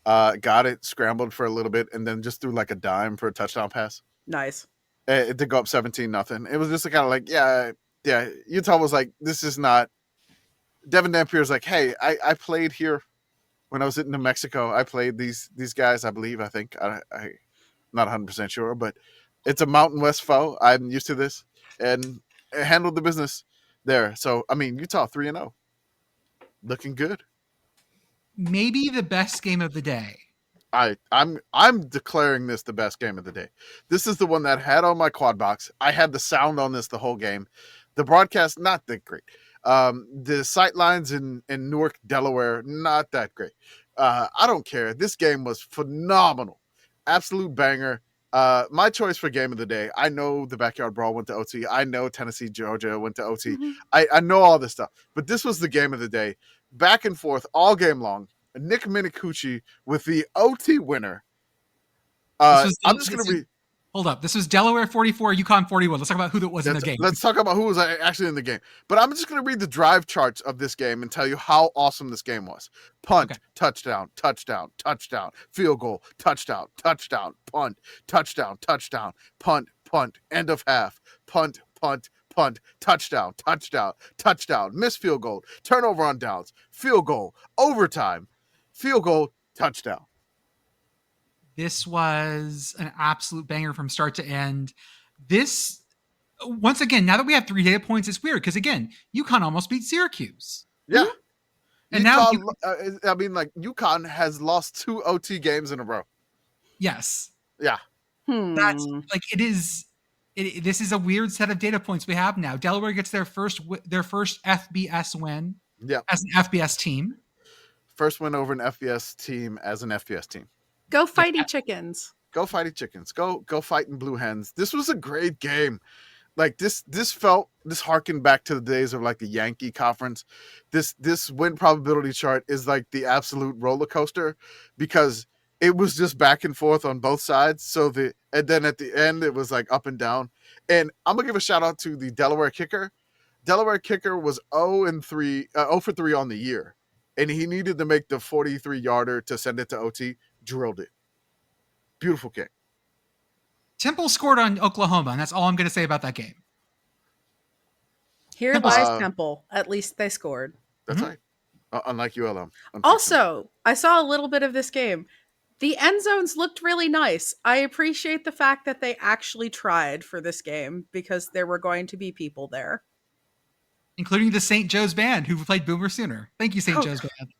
got it, scrambled for a little bit, and then just threw like a dime for a touchdown pass. Nice. It did go up 17-0. It was just kind of like, yeah. Utah was like, this is not. Devin Dampier's like, hey, I played here when I was in New Mexico. I played these guys, I think. I'm not 100% sure, but it's a Mountain West foe. I'm used to this. And it handled the business there. So, I mean, Utah 3-0. Looking good. Maybe the best game of the day. I'm declaring this the best game of the day. This is the one that had on my quad box. I had the sound on this the whole game. The broadcast, not that great. The sight lines in Newark, Delaware, not that great. I don't care. This game was phenomenal. Absolute banger. My choice for game of the day. I know the Backyard Brawl went to OT. I know Tennessee, Georgia went to OT. I know all this stuff. But this was the game of the day. Back and forth all game long. Nick Minicucci with the OT winner. I'm just going to read. Hold up. This was Delaware 44, UConn 41. Let's talk about who was in the game. Let's talk about who was actually in the game. But I'm just going to read the drive charts of this game and tell you how awesome this game was. Punt, touchdown, touchdown, touchdown, field goal, touchdown, touchdown, punt, touchdown, touchdown, punt, punt, end of half, punt, punt, punt, touchdown, touchdown, touchdown, missed field goal, turnover on downs, field goal, overtime, field goal, touchdown. This was an absolute banger from start to end. This, once again, now that we have 3 data points, it's weird because, again, UConn almost beat Syracuse. Yeah. And Utah, now, UConn has lost 2 OT games in a row. Yes. Yeah. That's like, this is a weird set of data points we have now. Delaware gets their first FBS win as an FBS team. First win over an FBS team as an FBS team. Go fighty chickens. Go fighty chickens. Go fighting blue hens. This was a great game. Like this harkened back to the days of like the Yankee conference. This win probability chart is like the absolute roller coaster because it was just back and forth on both sides. And then at the end it was like up and down. And I'm gonna give a shout out to the Delaware kicker. Delaware kicker was 0 for 3 on the year. And he needed to make the 43-yarder to send it to OT. Drilled it. Beautiful kick. Temple scored on Oklahoma, and that's all I'm going to say about that game. Here lies Temple. At least they scored. That's right. Unlike ULM. Also, I saw a little bit of this game. The end zones looked really nice. I appreciate the fact that they actually tried for this game because there were going to be people there. Including the St. Joe's Band, who played Boomer Sooner. Thank you, St. Joe's Band.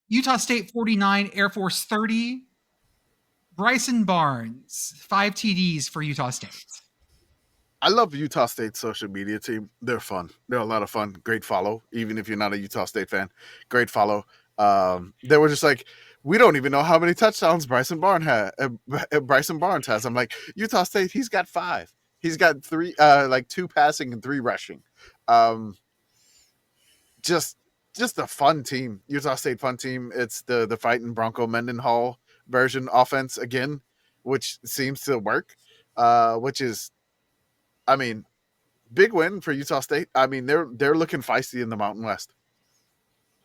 Utah State 49, Air Force 30. Bryson Barnes, 5 TDs for Utah State. I love Utah State's social media team. They're fun. They're a lot of fun. Great follow, even if you're not a Utah State fan. Great follow. They were just like, we don't even know how many touchdowns Bryson Barnes has. I'm like, Utah State, he's got 5. He's got 3, 2 passing and 3 rushing. Just a fun team. Utah State fun team. It's the fighting Bronco Mendenhall version offense again, which seems to work. Which is, I mean, big win for Utah State. I mean, they're looking feisty in the Mountain West.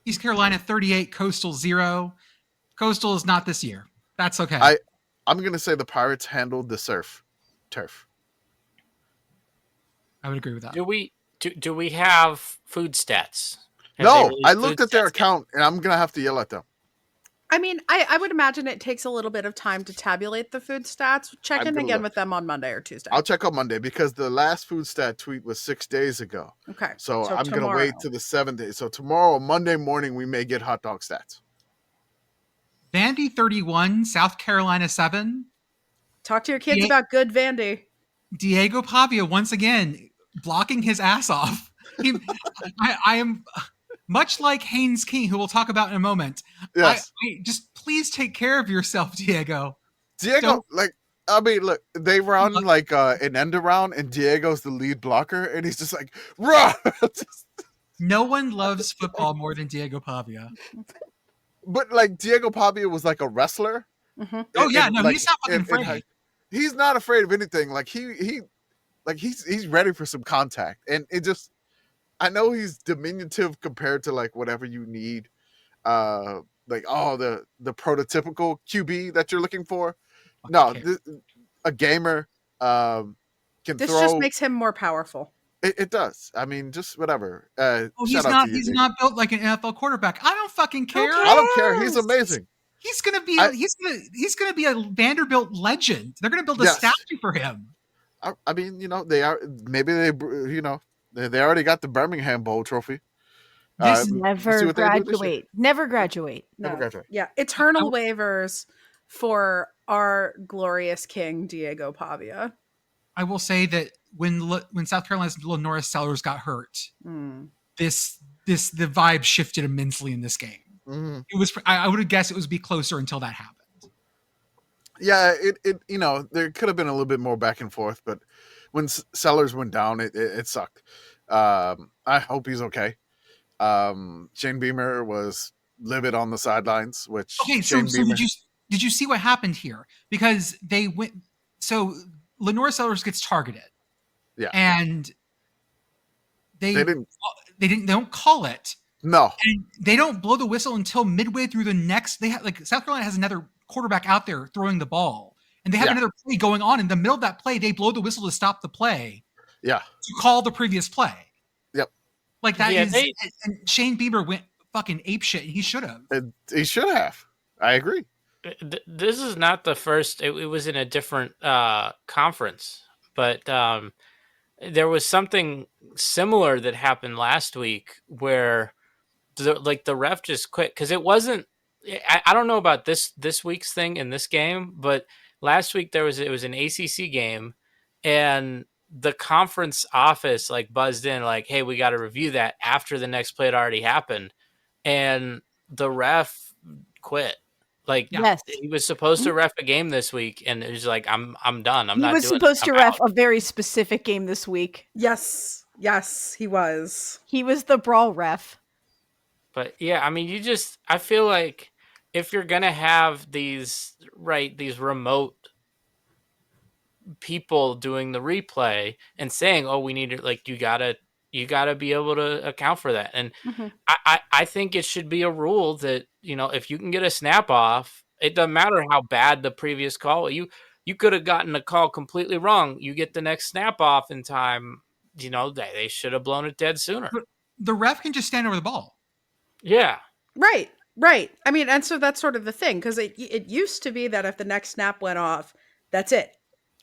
East Carolina 38, Coastal 0. Coastal is not this year. That's okay. I'm gonna say the Pirates handled the turf. I would agree with that. Do we have food stats? No, I looked at their account and I'm gonna have to yell at them. I mean, I would imagine it takes a little bit of time to tabulate the food stats. Check in again with them on Monday or Tuesday. I'll check on Monday because the last food stat tweet was 6 days ago. Okay. So I'm going to wait to the 7 days. So tomorrow, Monday morning, we may get hot dog stats. Vandy 31, South Carolina 7. Talk to your kids about good Vandy. Diego Pavia, once again, blocking his ass off. I am... Much like Haynes King, who we'll talk about in a moment. Yes. I just please take care of yourself, Diego. Diego, Don't- like, I mean, look, they run like an end around, and Diego's the lead blocker, and he's just like, rah! No one loves football more than Diego Pavia. But like Diego Pavia was like a wrestler. Mm-hmm. Oh yeah, And, no, like, he's not fucking and afraid. he's not afraid of anything. Like he's ready for some contact, and it just, I know he's diminutive compared to like whatever you need, like the prototypical QB that you're looking for. No, Okay. a gamer can This throw. just makes him more powerful. It does. I mean, just whatever. Oh, he's shout out not. to you, He's Diego. not built like an NFL quarterback. I don't fucking care. cares? I don't care. He's amazing. He's gonna be. I- He's gonna be a Vanderbilt legend. They're gonna build a Yes. statue for him. I mean, they are, maybe they already got the Birmingham Bowl trophy. This- see Never what they do this year. graduate. Never graduate. Never No. graduate. Yeah, eternal waivers for our glorious king Diego Pavia. I will say that when South Carolina's Lenora Sellers got hurt, Mm. the vibe shifted immensely in this game. Mhm. It was. I would have guessed it would be closer until that happened. Yeah, it there could have been a little bit more back and forth, but when Sellers went down, it sucked. I hope he's okay. Shane Beamer was livid on the sidelines, which Okay, so Shane Beamer. did you see what happened here? Because they went. So Lenora Sellers gets targeted. Yeah. And they don't call it. No. And they don't blow the whistle until midway through the next. They have like South Carolina has another quarterback out there throwing the ball, and they have Yeah. another play going on. In the middle of that play, they blow the whistle to stop the play Yeah. to call the previous play. Yep. Like that Yeah, is. And Shane Bieber went fucking apeshit. He should have. He should have. I agree. This is not the first. It was in a different conference, but there was something similar that happened last week where the ref just quit because it wasn't. I don't know about this week's thing in this game, but last week it was an ACC game, and the conference office like buzzed in like, "Hey, we got to review that after the next play had already happened," and the ref quit. Like, Yes. he was supposed to ref a game this week, and it was like, I'm done. I'm He not was doing it. supposed to I'm ref out. a very specific game this week. Yes, he was. He was the brawl ref. But yeah, I mean, I feel like if you're gonna have these remote people doing the replay and saying, "Oh, we need to," like, you gotta be able to account for that. And Mhm. I think it should be a rule that, if you can get a snap off, it doesn't matter how bad the previous call. You could have gotten the call completely wrong. You get the next snap off in time. They should have blown it dead sooner. The ref can just stand over the ball. Yeah. Right. I mean, and so that's sort of the thing, because it used to be that if the next snap went off, that's it.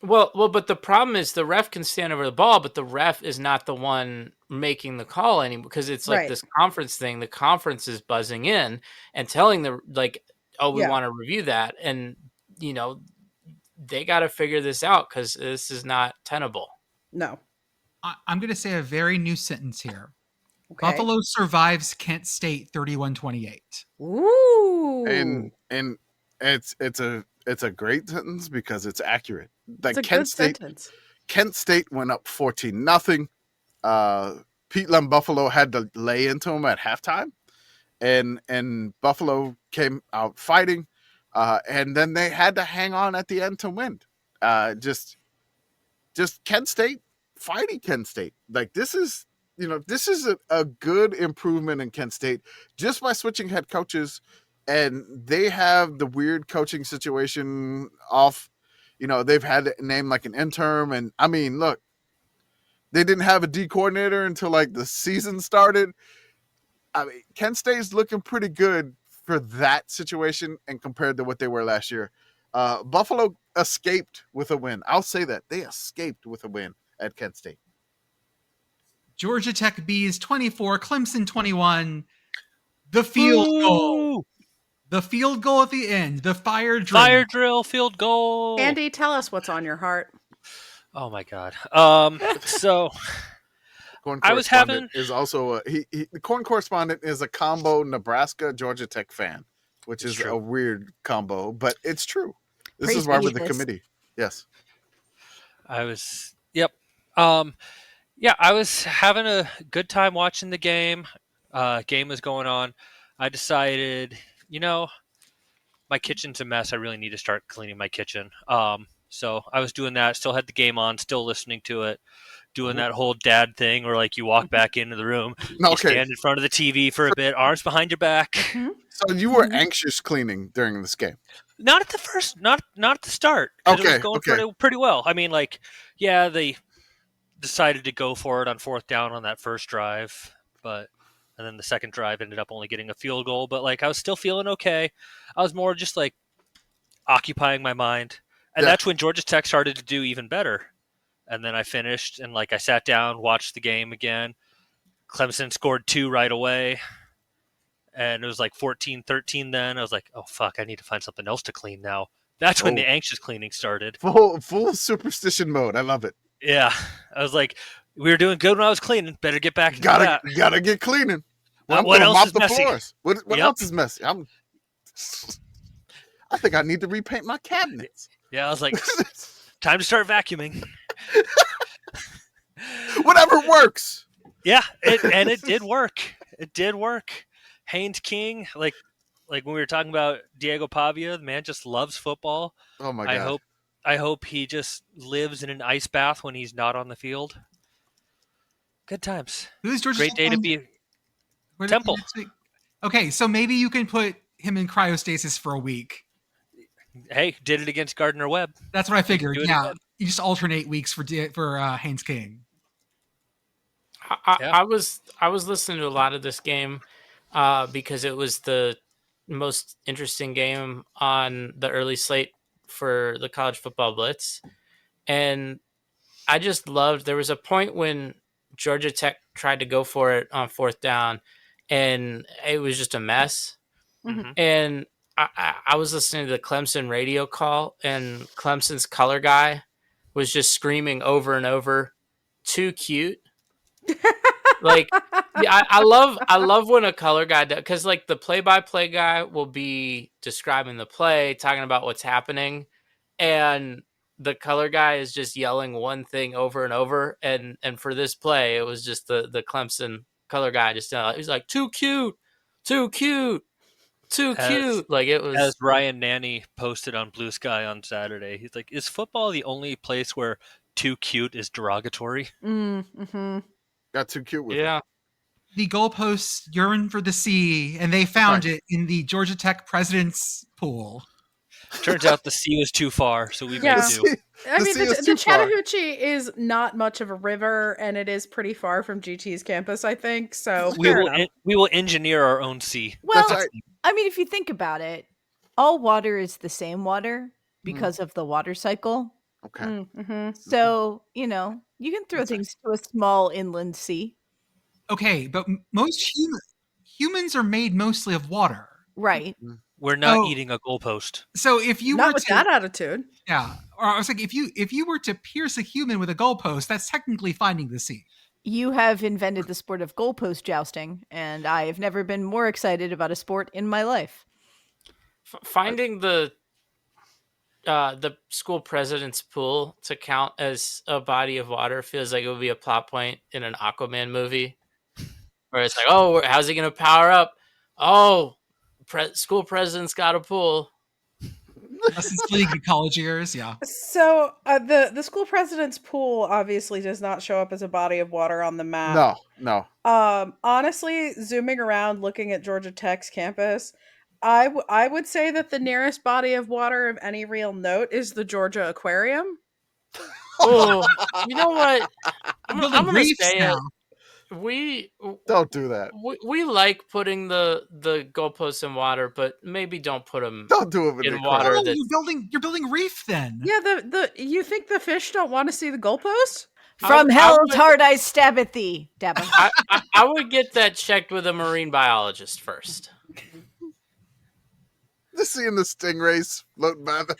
Well, but the problem is the ref can stand over the ball, but the ref is not the one making the call anymore, because it's like Right. this conference thing. The conference is buzzing in and telling we Yeah. want to review that, and they got to figure this out because this is not tenable. No. I'm going to say a very new sentence here. Okay. Buffalo survives Kent State 31-28. Ooh. And it's a great sentence because it's accurate. Like, it's a good sentence. Kent State went up 14-0. Pete Lam Buffalo had to lay into them at halftime, and Buffalo came out fighting, and then they had to hang on at the end to win. Just Kent State fighting Kent State. Like, this is a good improvement in Kent State just by switching head coaches, and they have the weird coaching situation off. They've had a name like an interim, and I mean, look, they didn't have a D coordinator until like the season started. I mean, Kent State's looking pretty good for that situation, and compared to what they were last year. Buffalo escaped with a win. I'll say that. They escaped with a win at Kent State. Georgia Tech Bees 24, Clemson 21. The field goal. The field goal at the end. The fire drill. Fire drill, field goal. Andy, tell us what's on your heart. Oh my god. So Corn I was Correspondent is also the Corn Correspondent is a combo Nebraska Georgia Tech fan, which It's is true. a weird combo, but it's true. This Praise is why be we're the this. committee. Yes. Yep. Yeah, I was having a good time watching the game. Game was going on. I decided, my kitchen's a mess. I really need to start cleaning my kitchen. So I was doing that. Still had the game on. Still listening to it. Doing that whole dad thing where like you walk back into the room, you Okay. stand in front of the TV for a bit, arms behind your back. So you were anxious cleaning during this game. Not at the first, not at the start. 'Cause it was Okay, going okay. pretty well. I mean, like, yeah, they decided to go for it on 4th down on that first drive, and then the second drive ended up only getting a field goal. But like, I was still feeling okay. I was more just like occupying my mind, and Yeah. that's when Georgia Tech started to do even better. And then I finished, and like I sat down, watched the game again. Clemson scored 2 right away, and it was like 14-13 then. I was like, oh, fuck, I need to find something else to clean now. That's when Oh. the anxious cleaning started. Full superstition mode. I love it. Yeah. I was like, we were doing good when I was cleaning. Better get back into that. Gotta get cleaning. I'm What gonna else mop is the messy? floors. What Yep. else is messy? I think I need to repaint my cabinets. Yeah, I was like, time to start vacuuming. Whatever works. Yeah, it did work. It did work. Haynes King, like when we were talking about Diego Pavia, the man just loves football. Oh my god. I hope he just lives in an ice bath when he's not on the field. Good times. Who's Georgia Great Tech day to playing? be Where did- Temple. Okay, so maybe you can put him in cryostasis for a week. Hey, did it against Gardner Webb. That's what I figured. do it Yeah, again. you just alternate weeks for Haynes King. I was listening to a lot of this game because it was the most interesting game on the early slate for the college football blitz, and I just loved. There was a point when Georgia Tech tried to go for it on 4th down, and it was just a mess. Mhm. And I was listening to the Clemson radio call, and Clemson's color guy was just screaming over and over, "Too cute." Like, yeah, I love when a color guy does, because like the play-by-play guy will be describing the play, talking about what's happening, and the color guy is just yelling one thing over and over. And for this play, it was just the Clemson color guy just he's like, "Too cute, too cute, too cute." Like it was. As Ryan Nanny posted on Blue Sky on Saturday, he's like, "Is football the only place where too cute is derogatory?" Mm-hmm. Got too cute with it. Yeah. The goalposts yearn for the sea, and they found it in the Georgia Tech president's pool. Turns out the sea was too far, so we Yeah. made do. I The mean, sea is the too far. Chattahoochee is not much of a river, and it is pretty far from GT's campus, I think. So We fair will enough. we will engineer our own sea. Well, That's right. I mean, if you think about it, all water is the same water because of the water cycle. Okay. Mm-hmm. So, you can throw That's right. things to a small inland sea. Okay, but most humans are made mostly of water. Right. We're not Oh. eating a goalpost. So if you Not were with to, that attitude. yeah, or I was like, if you were to pierce a human with a goalpost, that's technically finding the sea. You have invented the sport of goalpost jousting, and I have never been more excited about a sport in my life. Finding the school president's pool to count as a body of water feels like it would be a plot point in an Aquaman movie, where it's like, oh, how's he going to power up? Oh, school president's got a pool. Lessons league in college years, yeah. So the school president's pool obviously does not show up as a body of water on the map. No. Honestly, zooming around, looking at Georgia Tech's campus, I would say that the nearest body of water of any real note is the Georgia Aquarium. Oh, you know what? I'm Building going to reefs say now. it. Don't do that. We like putting the goalposts in water, but maybe don't put them Don't do it with in the water. Oh, that- you're building reef then. Yeah, you think the fish don't want to see the goalpost? From I hell's would- heart I stab at thee, Dabba. I would get that checked with a marine biologist first. Just seeing the stingrays floating by the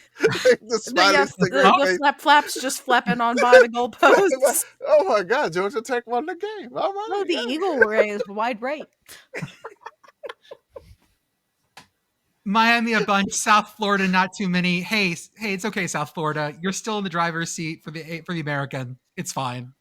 The smiling stingray. flap flaps just flapping on by the goalposts. Oh my God, Georgia Tech won the game. All right. Oh, the yeah. eagle ray is wide right. Miami a bunch, South Florida not too many. Hey, it's okay, South Florida. You're still in the driver's seat for the American. It's fine.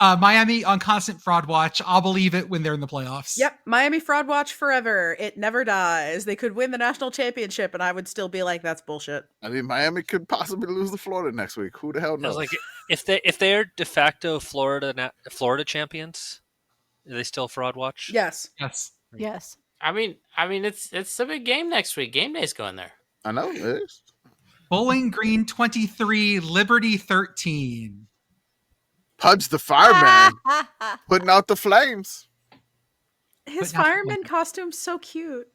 Miami on constant fraud watch. I'll believe it when they're in the playoffs. Yep, Miami fraud watch forever. It never dies. They could win the national championship, and I would still be like, "That's bullshit." I mean, Miami could possibly lose to Florida next week. Who the hell I was knows? like, if they're de facto Florida champions, are they still fraud watch? Yes. Yes. Yes. I mean, it's a big game next week. Game day's going there. I know it is. Bowling Green 23, Liberty 13. Pudge the fireman putting out the flames. His But not- fireman costume's so cute.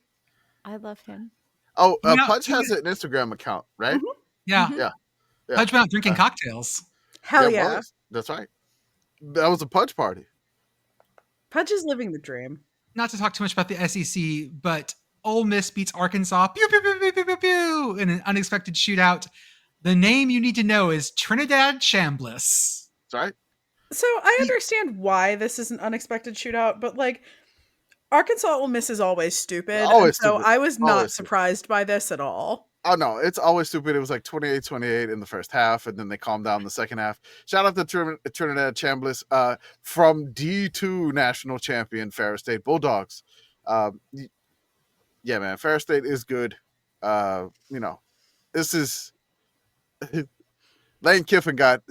I love him. Oh, You know, Pudge you- has an Instagram account, right? Mhm. Yeah. Mhm. Yeah. Pudge went out drinking cocktails. Hell It yeah. was. That's right. That was a Pudge party. Pudge is living the dream. Not to talk too much about the SEC, but Ole Miss beats Arkansas pew, pew, pew, pew, pew, pew, pew, in an unexpected shootout. The name you need to know is Trinidad Chambliss. That's right. So I understand why this is an unexpected shootout, but like Arkansas Ole Miss is always stupid. Always and so stupid. I was not Always stupid. surprised by this at all. Oh, no, it's always stupid. It was like 28-28 in the first half, and then they calmed down in the second half. Shout out to Trinidad Chambliss from D2 national champion Ferris State Bulldogs. Yeah, man, Ferris State is good. This is... Lane Kiffin got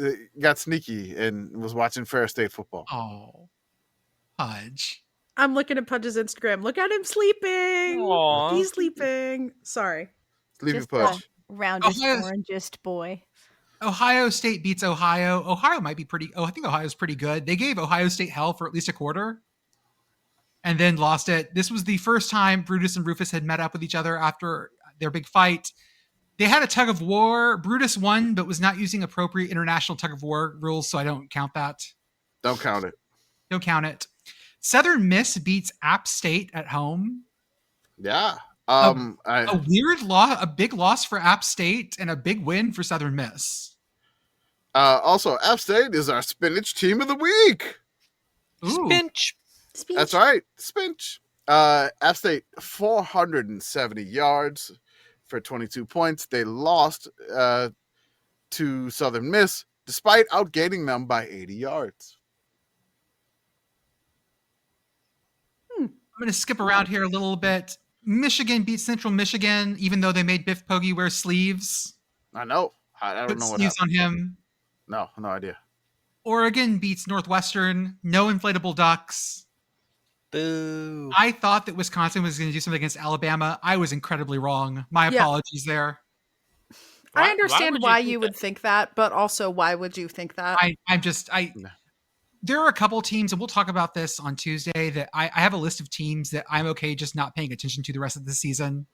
sneaky and was watching Ferris State football. Oh, Pudge. I'm looking at Pudge's Instagram. Look at him sleeping. Aw. He's sleeping. Sorry. Sleepy Just Pudge. the roundest, Ohio's- orangest boy. Ohio State beats Ohio. Ohio might be pretty. I think Ohio's pretty good. They gave Ohio State hell for at least a quarter and then lost it. This was the first time Brutus and Rufus had met up with each other after their big fight. They had a tug of war. Brutus won, but was not using appropriate international tug of war rules, so I don't count that. Don't count it. Don't count it. Southern Miss beats App State at home. Yeah. A weird loss, a big loss for App State, and a big win for Southern Miss. Also, App State is our spinach team of the week. Ooh. Spinch. That's right. Spinach. App State, 470 yards for 22 points. They lost to Southern Miss despite outgaining them by 80 yards. I'm going to skip around here a little bit. Michigan beats Central Michigan, even though they made Biff Poggi wear sleeves. I know. I don't Put know what sleeves happened. on him. No idea. Oregon beats Northwestern. No inflatable ducks. Boo. I thought that Wisconsin was going to do something against Alabama. I was incredibly wrong. My Yeah. apologies there. I understand would why think you that? would think that, but also why would you think that? No. There are a couple teams, and we'll talk about this on Tuesday, that I have a list of teams that I'm okay just not paying attention to the rest of the season.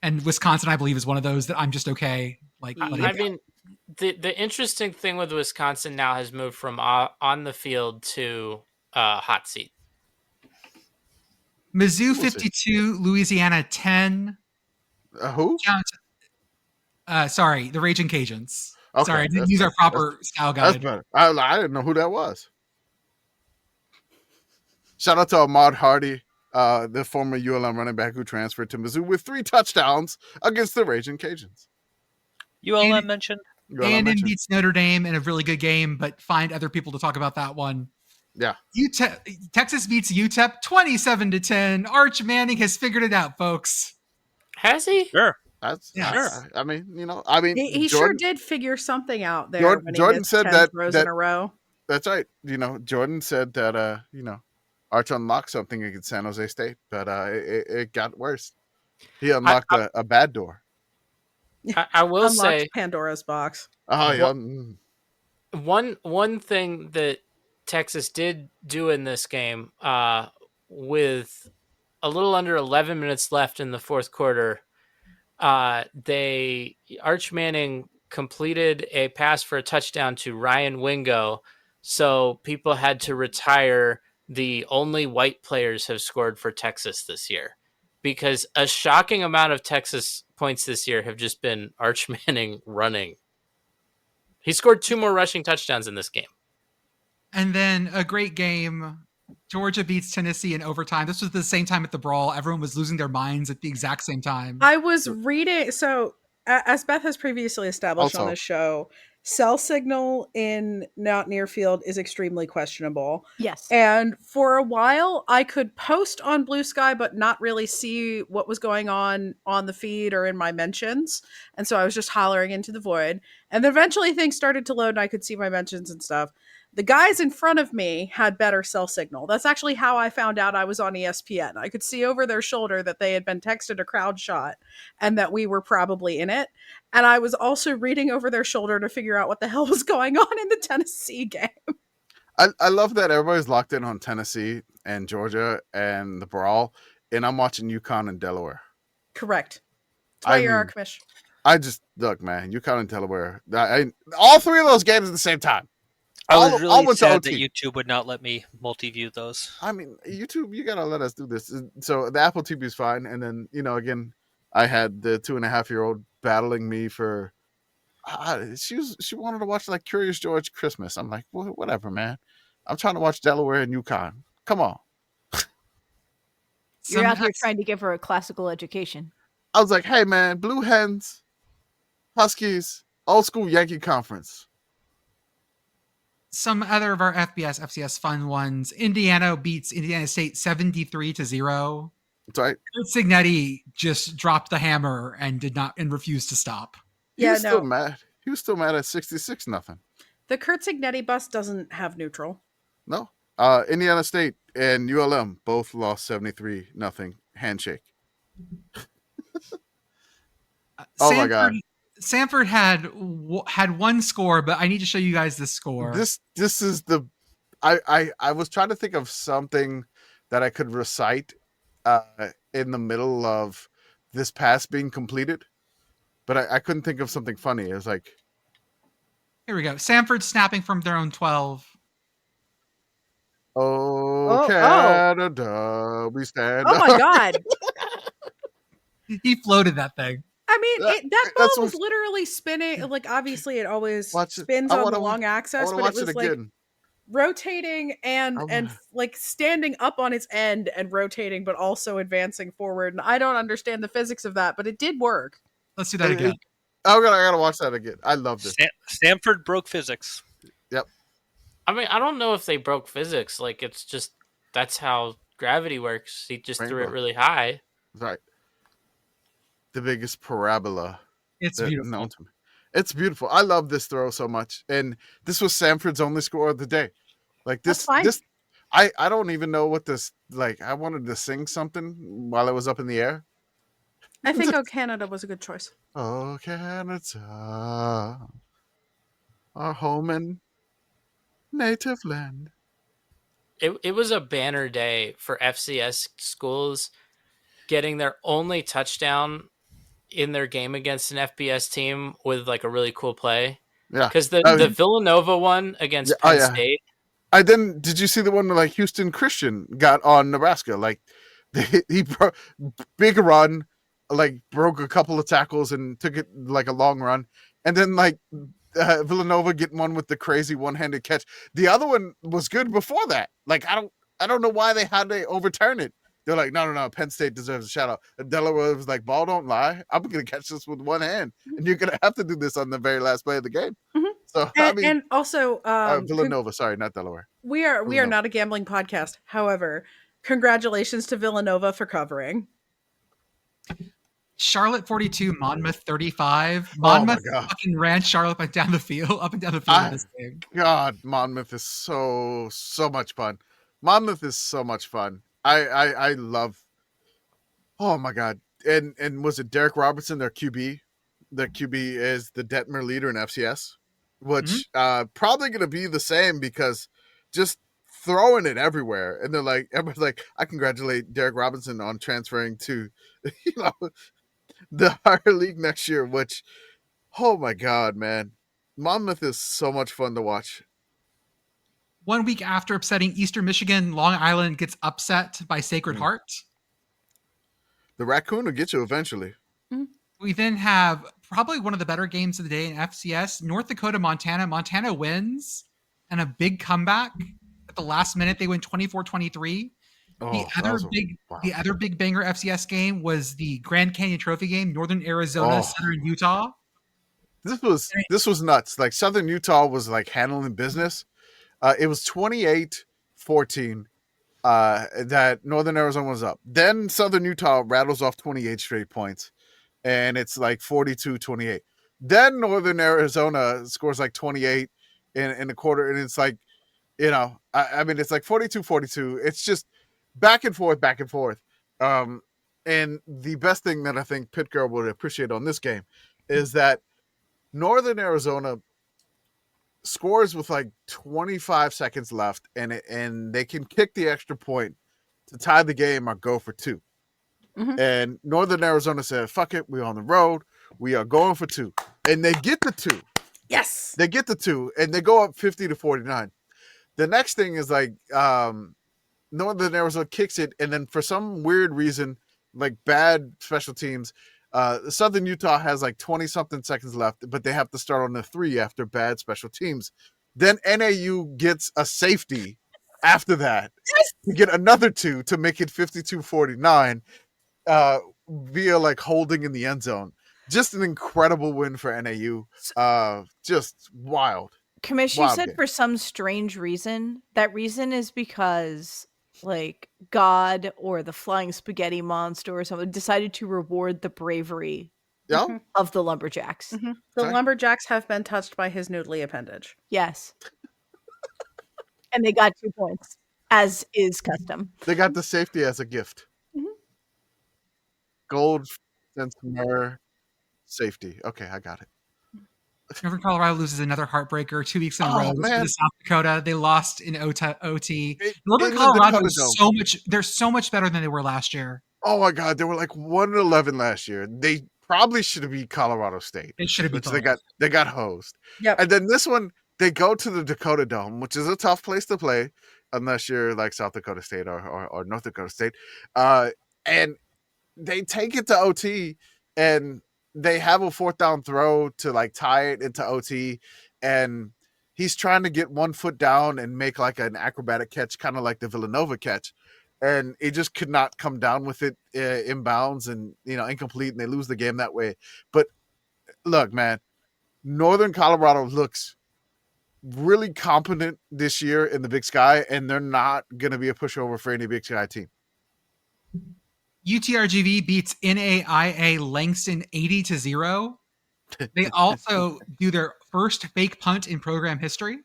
And Wisconsin, I believe, is one of those that I'm just okay. Like, letting I it go. mean, the interesting thing with Wisconsin now has moved from on the field to hot seat. Mizzou We'll see. 52, Louisiana 10. Who? Sorry, the Raging Cajuns. Okay, Sorry, I didn't that's use our better. proper style That's guide. better. I didn't know who that was. Shout out to Ahmad Hardy, the former ULM running back who transferred to Mizzou with 3 touchdowns against the Raging Cajuns. ULM And- mentioned. ULM Andon mentioned. beats Notre Dame in a really good game, but find other people to talk about that one. Yeah. Texas beats UTEP 27-10. Arch Manning has figured it out, folks. Has he? Sure. That's Yes. sure. I mean, he sure Jordan, did figure something out there. Jordan- when he Jordan missed said 10 that- throws that- in a row. That's right. Jordan said that Arch unlocked something against San Jose State, but it got worse. He unlocked a bad door. I will Unlocked say Pandora's box. Oh yeah. one thing that Texas did do in this game, with a little under 11 minutes left in the fourth quarter, Arch Manning completed a pass for a touchdown to Ryan Wingo, so people had to retire the only white players have scored for Texas this year, because a shocking amount of Texas points this year have just been Arch Manning running. He scored 2 more rushing touchdowns in this game. And then a great game Georgia beats Tennessee in overtime. This was the same time at the Brawl. Everyone was losing their minds at the exact same time. I was reading, so as Beth has previously established on Also- this show, cell signal in not near field is extremely questionable. Yes. And for a while, I could post on Blue Sky, but not really see what was going on the feed or in my mentions. And so I was just hollering into the void. And then eventually things started to load and I could see my mentions and stuff. The guys in front of me had better cell signal. That's actually how I found out I was on ESPN. I could see over their shoulder that they had been texted a crowd shot and that we were probably in it. And I was also reading over their shoulder to figure out what the hell was going on in the Tennessee game. I love that everybody's locked in on Tennessee and Georgia and the Brawl, and I'm watching UConn and Delaware. Correct. That's why you're our mean, commish. I just look, man, UConn and Delaware. All three of those games at the same time. I was All really went to sad that OT. YouTube would not let me multi-view those. I mean, YouTube, you gotta let us do this. So the Apple TV is fine, and then again, I had the 2.5-year-old battling me for. She wanted to watch like Curious George Christmas. I'm like, well, whatever, man. I'm trying to watch Delaware and UConn. Come on. You're out here trying to give her a classical education. I was like, hey, man, Blue Hens, Huskies, old school Yankee Conference. Some other of our FCS fun ones. Indiana beats Indiana State 73-0. That's right. Signetti just dropped the hammer and refused to stop. He was still mad. He was still mad at 66-0. The Kurt Signetti bus doesn't have neutral. No. Indiana State and ULM both lost 73-0 handshake. Oh my God. Samford had one score, but I need to show you guys this score. This is the I was trying to think of something that I could recite in the middle of this pass being completed, but I couldn't think of something funny. It was like, here we go. Samford snapping from their own 12. Oh, Canada, we stand. Oh my God. He floated that thing. I mean, that ball was literally spinning. Like, obviously, it always spins on the long axis, but it was like rotating and like standing up on its end and rotating, but also advancing forward. And I don't understand the physics of that, but it did work. Let's do that again. I gotta watch that again. I love this. Stanford broke physics. Yep. I mean, I don't know if they broke physics. Like, it's just that's how gravity works. He just threw it really high. Right. The biggest parabola. It's beautiful. It's beautiful. I love this throw so much. And this was Samford's only score of the day. Like this I don't even know what this like. I wanted to sing something while it was up in the air. I think Oh Canada was a good choice. Oh Canada, our home and native land. It was a banner day for FCS schools getting their only touchdown in their game against an FBS team with like a really cool play. Yeah. Because the Villanova one against Penn State. Did you see the one where like Houston Christian got on Nebraska? Like he big run, like broke a couple of tackles and took it like a long run. And then like Villanova getting one with the crazy one-handed catch. The other one was good before that. Like I don't know why they overturn it. They're like, no, Penn State deserves a shout out. And Delaware was like, ball don't lie. I'm going to catch this with one hand. And you're going to have to do this on the very last play of the game. Mm-hmm. So, and also Villanova, sorry, not Delaware. We are not a gambling podcast. However, congratulations to Villanova for covering. Charlotte 42, Monmouth 35. Monmouth fucking ran Charlotte up and down the field in this game. God, Monmouth is so much fun. Monmouth is so much fun. I love. Oh my God! And was it Derek Robertson, their QB? Their QB is the Detmer leader in FCS, which probably going to be the same because just throwing it everywhere. And they're like, everybody's like, I congratulate Derek Robinson on transferring to, the higher league next year. Which, oh my God, man, Monmouth is so much fun to watch. 1 week after upsetting Eastern Michigan, Long Island gets upset by Sacred Heart. The Raccoon will get you eventually. We then have probably one of the better games of the day in FCS. North Dakota, Montana. Montana wins and a big comeback at the last minute, they win 24-23. Oh, The other big banger FCS game was the Grand Canyon Trophy game, Northern Arizona, Southern Utah. This was nuts. Like Southern Utah was like handling business. It was 28-14 that Northern Arizona was up. Then Southern Utah rattles off 28 straight points, and it's like 42-28. Then Northern Arizona scores like 28 in the quarter, and it's like, I mean, it's like 42-42. It's just back and forth. And the best thing that I think Pitt Girl would appreciate on this game is that Northern Arizona scores with like 25 seconds left, and they can kick the extra point to tie the game or go for two. Mhm. And Northern Arizona said, fuck it, we're on the road. We are going for two. And they get the two. Yes. They get the two, and they go up 50-49. The next thing is like Northern Arizona kicks it, and then for some weird reason, like bad special teams, Southern Utah has like 20-something seconds left, but they have to start on the 3 after bad special teams. Then NAU gets a safety after that to get another 2 to make it 52-49 via like holding in the end zone. Just an incredible win for NAU. Just wild. Commish, you Wild said game. for some strange reason. That reason is because like God or the flying spaghetti monster or something decided to reward the bravery Yeah. Mhm. of the Lumberjacks. Mhm. The Sorry? Lumberjacks have been touched by his noodly appendage. Yes. And they got 2 points, as is custom. They got the safety as a gift. Mhm. Gold, Sensimer, safety. Okay, I got it. Northern Colorado loses another heartbreaker 2 weeks in a Oh, row. This man. was South Dakota. They lost in OT. In Northern the Colorado Dakota is Dome. they're so much better than they were last year. Oh my God, they were like 1-11 last year. They probably should have beat Colorado State, It should have which been. they got hosed. Yep. And then this one, they go to the Dakota Dome, which is a tough place to play unless you're like South Dakota State or North Dakota State. And they take it to OT, and they have a 4th down throw to like tie it into OT, and he's trying to get 1 foot down and make like an acrobatic catch, kind of like the Villanova catch, and he just could not come down with it inbounds and incomplete, and they lose the game that way. But look, man, Northern Colorado looks really competent this year in the Big Sky, and they're not going to be a pushover for any Big Sky team. UTRGV beats NAIA Langston 80-0. They also do their first fake punt in program history.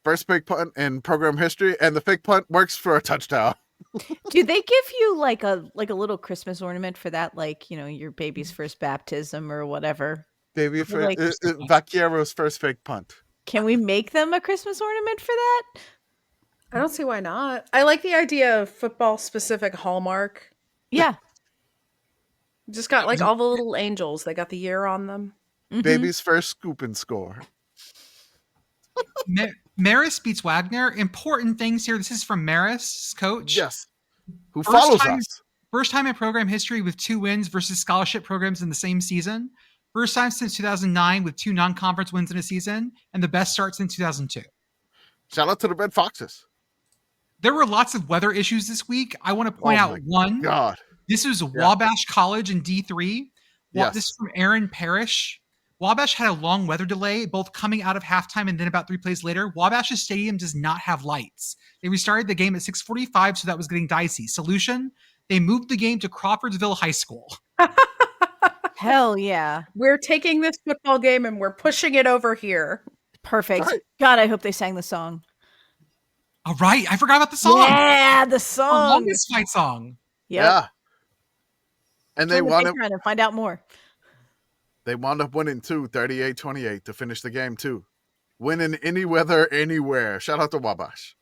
First fake punt in program history, and the fake punt works for a touchdown. Do they give you like a little Christmas ornament for that, like, your baby's first baptism or whatever? Baby, You're like- Vaquero's first fake punt. Can we make them a Christmas ornament for that? I don't see why not. I like the idea of football specific Hallmark. Yeah. Just got like all the little angels. They got the year on them. Mhm. Baby's first scoop and score. Marist beats Wagner. Important things here. This is from Marist's coach. Yes. Who First follows time- us. First time in program history with 2 wins versus scholarship programs in the same season. First time since 2009 with 2 non-conference wins in a season, and the best start since 2002. Shout out to the Red Foxes. There were lots of weather issues this week. I want to point Oh out my one. God. This was Wabash College in D3. Yes. This is from Aaron Parrish. Wabash had a long weather delay, both coming out of halftime and then about 3 plays later. Wabash's stadium does not have lights. They restarted the game at 6:45, so that was getting dicey. Solution, they moved the game to Crawfordsville High School. Hell yeah. We're taking this football game and we're pushing it over here. Perfect. Right. God, I hope they sang the song. All right, I forgot about the song. Yeah, the The song. longest fight song. Yep. Yeah. And they Join the wound up Patreon and find out more. winning too, 38-28 to finish the game too. Winning any weather, anywhere. Shout out to Wabash.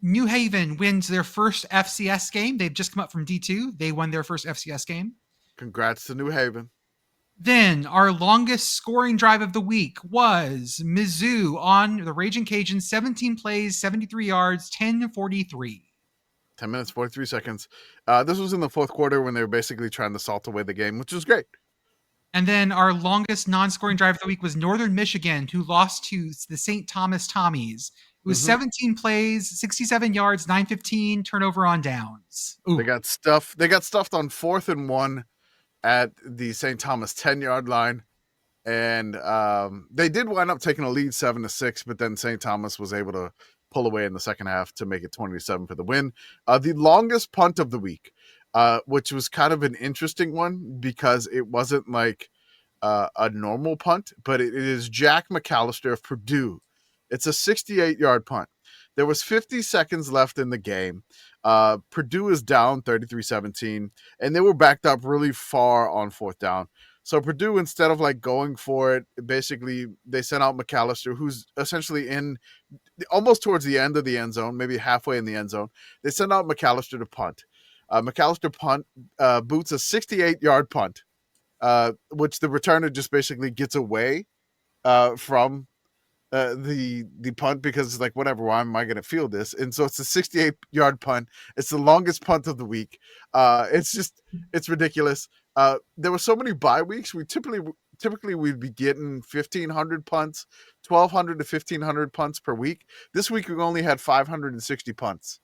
New Haven wins their first FCS game. They've just come up from D2. They won their first FCS game. Congrats to New Haven. Then our longest scoring drive of the week was Mizzou on the Raging Cajuns, 17 plays, 73 yards, 10:43. 10 minutes, 43 seconds. This was in the 4th quarter when they were basically trying to salt away the game, which was great. And then our longest non-scoring drive of the week was Northern Michigan, who lost to the St. Thomas Tommies. It was 17 plays, 67 yards, 915 turnover on downs. Ooh. They got stuffed on 4th and 1 at the St. Thomas 10-yard line. And they did wind up taking a lead 7-6, but then St. Thomas was able to pull away in the second half to make it 20-7 for the win. The longest punt of the week, which was kind of an interesting one because it wasn't like a normal punt, but it is Jack McAllister of Purdue. It's a 68-yard punt. There was 50 seconds left in the game. Purdue is down 33-17, and they were backed up really far on 4th down. So Purdue, instead of like going for it, basically they sent out McAllister, who's essentially in almost towards the end of the end zone, maybe halfway in the end zone. They sent out McAllister to punt. McAllister boots a 68-yard punt, which the returner just basically gets away from the punt because it's like, whatever, why am I going to field this? And so it's a 68-yard punt. It's the longest punt of the week. It's ridiculous. There were so many bye weeks. We typically we'd be getting 1,500 punts, 1,200 to 1,500 punts per week. This week we only had 560 punts.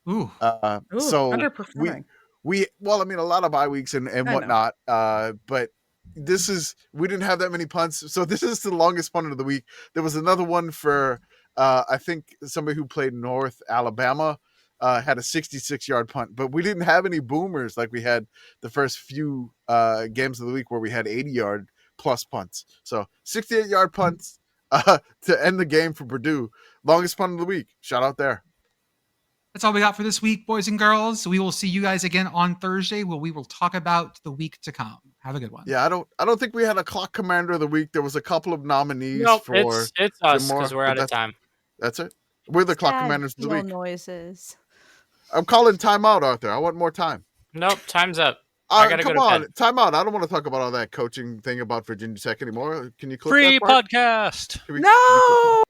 Ooh. So underperforming. we a lot of bye weeks and whatnot. But we didn't have that many punts. So this is the longest punt of the week. There was another one for I think somebody who played North Alabama had a 66-yard punt, but we didn't have any boomers like we had the first few games of the week where we had 80-yard plus punts. So 68-yard punts to end the game for Purdue. Longest punt of the week. Shout out there. That's all we got for this week, boys and girls. We will see you guys again on Thursday where we will talk about the week to come. Have a good one. Yeah, I don't think we had a clock commander of the week. There was a couple of nominees for it's us because we're out of time. That's it. We're the clock Sad commanders of the week. noises. I'm calling timeout, Arthur. I want more time. Nope, time's up. I gotta come go to on, bed. timeout. I don't want to talk about all that coaching thing about Virginia Tech anymore. Can you clip Free that part? podcast. Can we- No!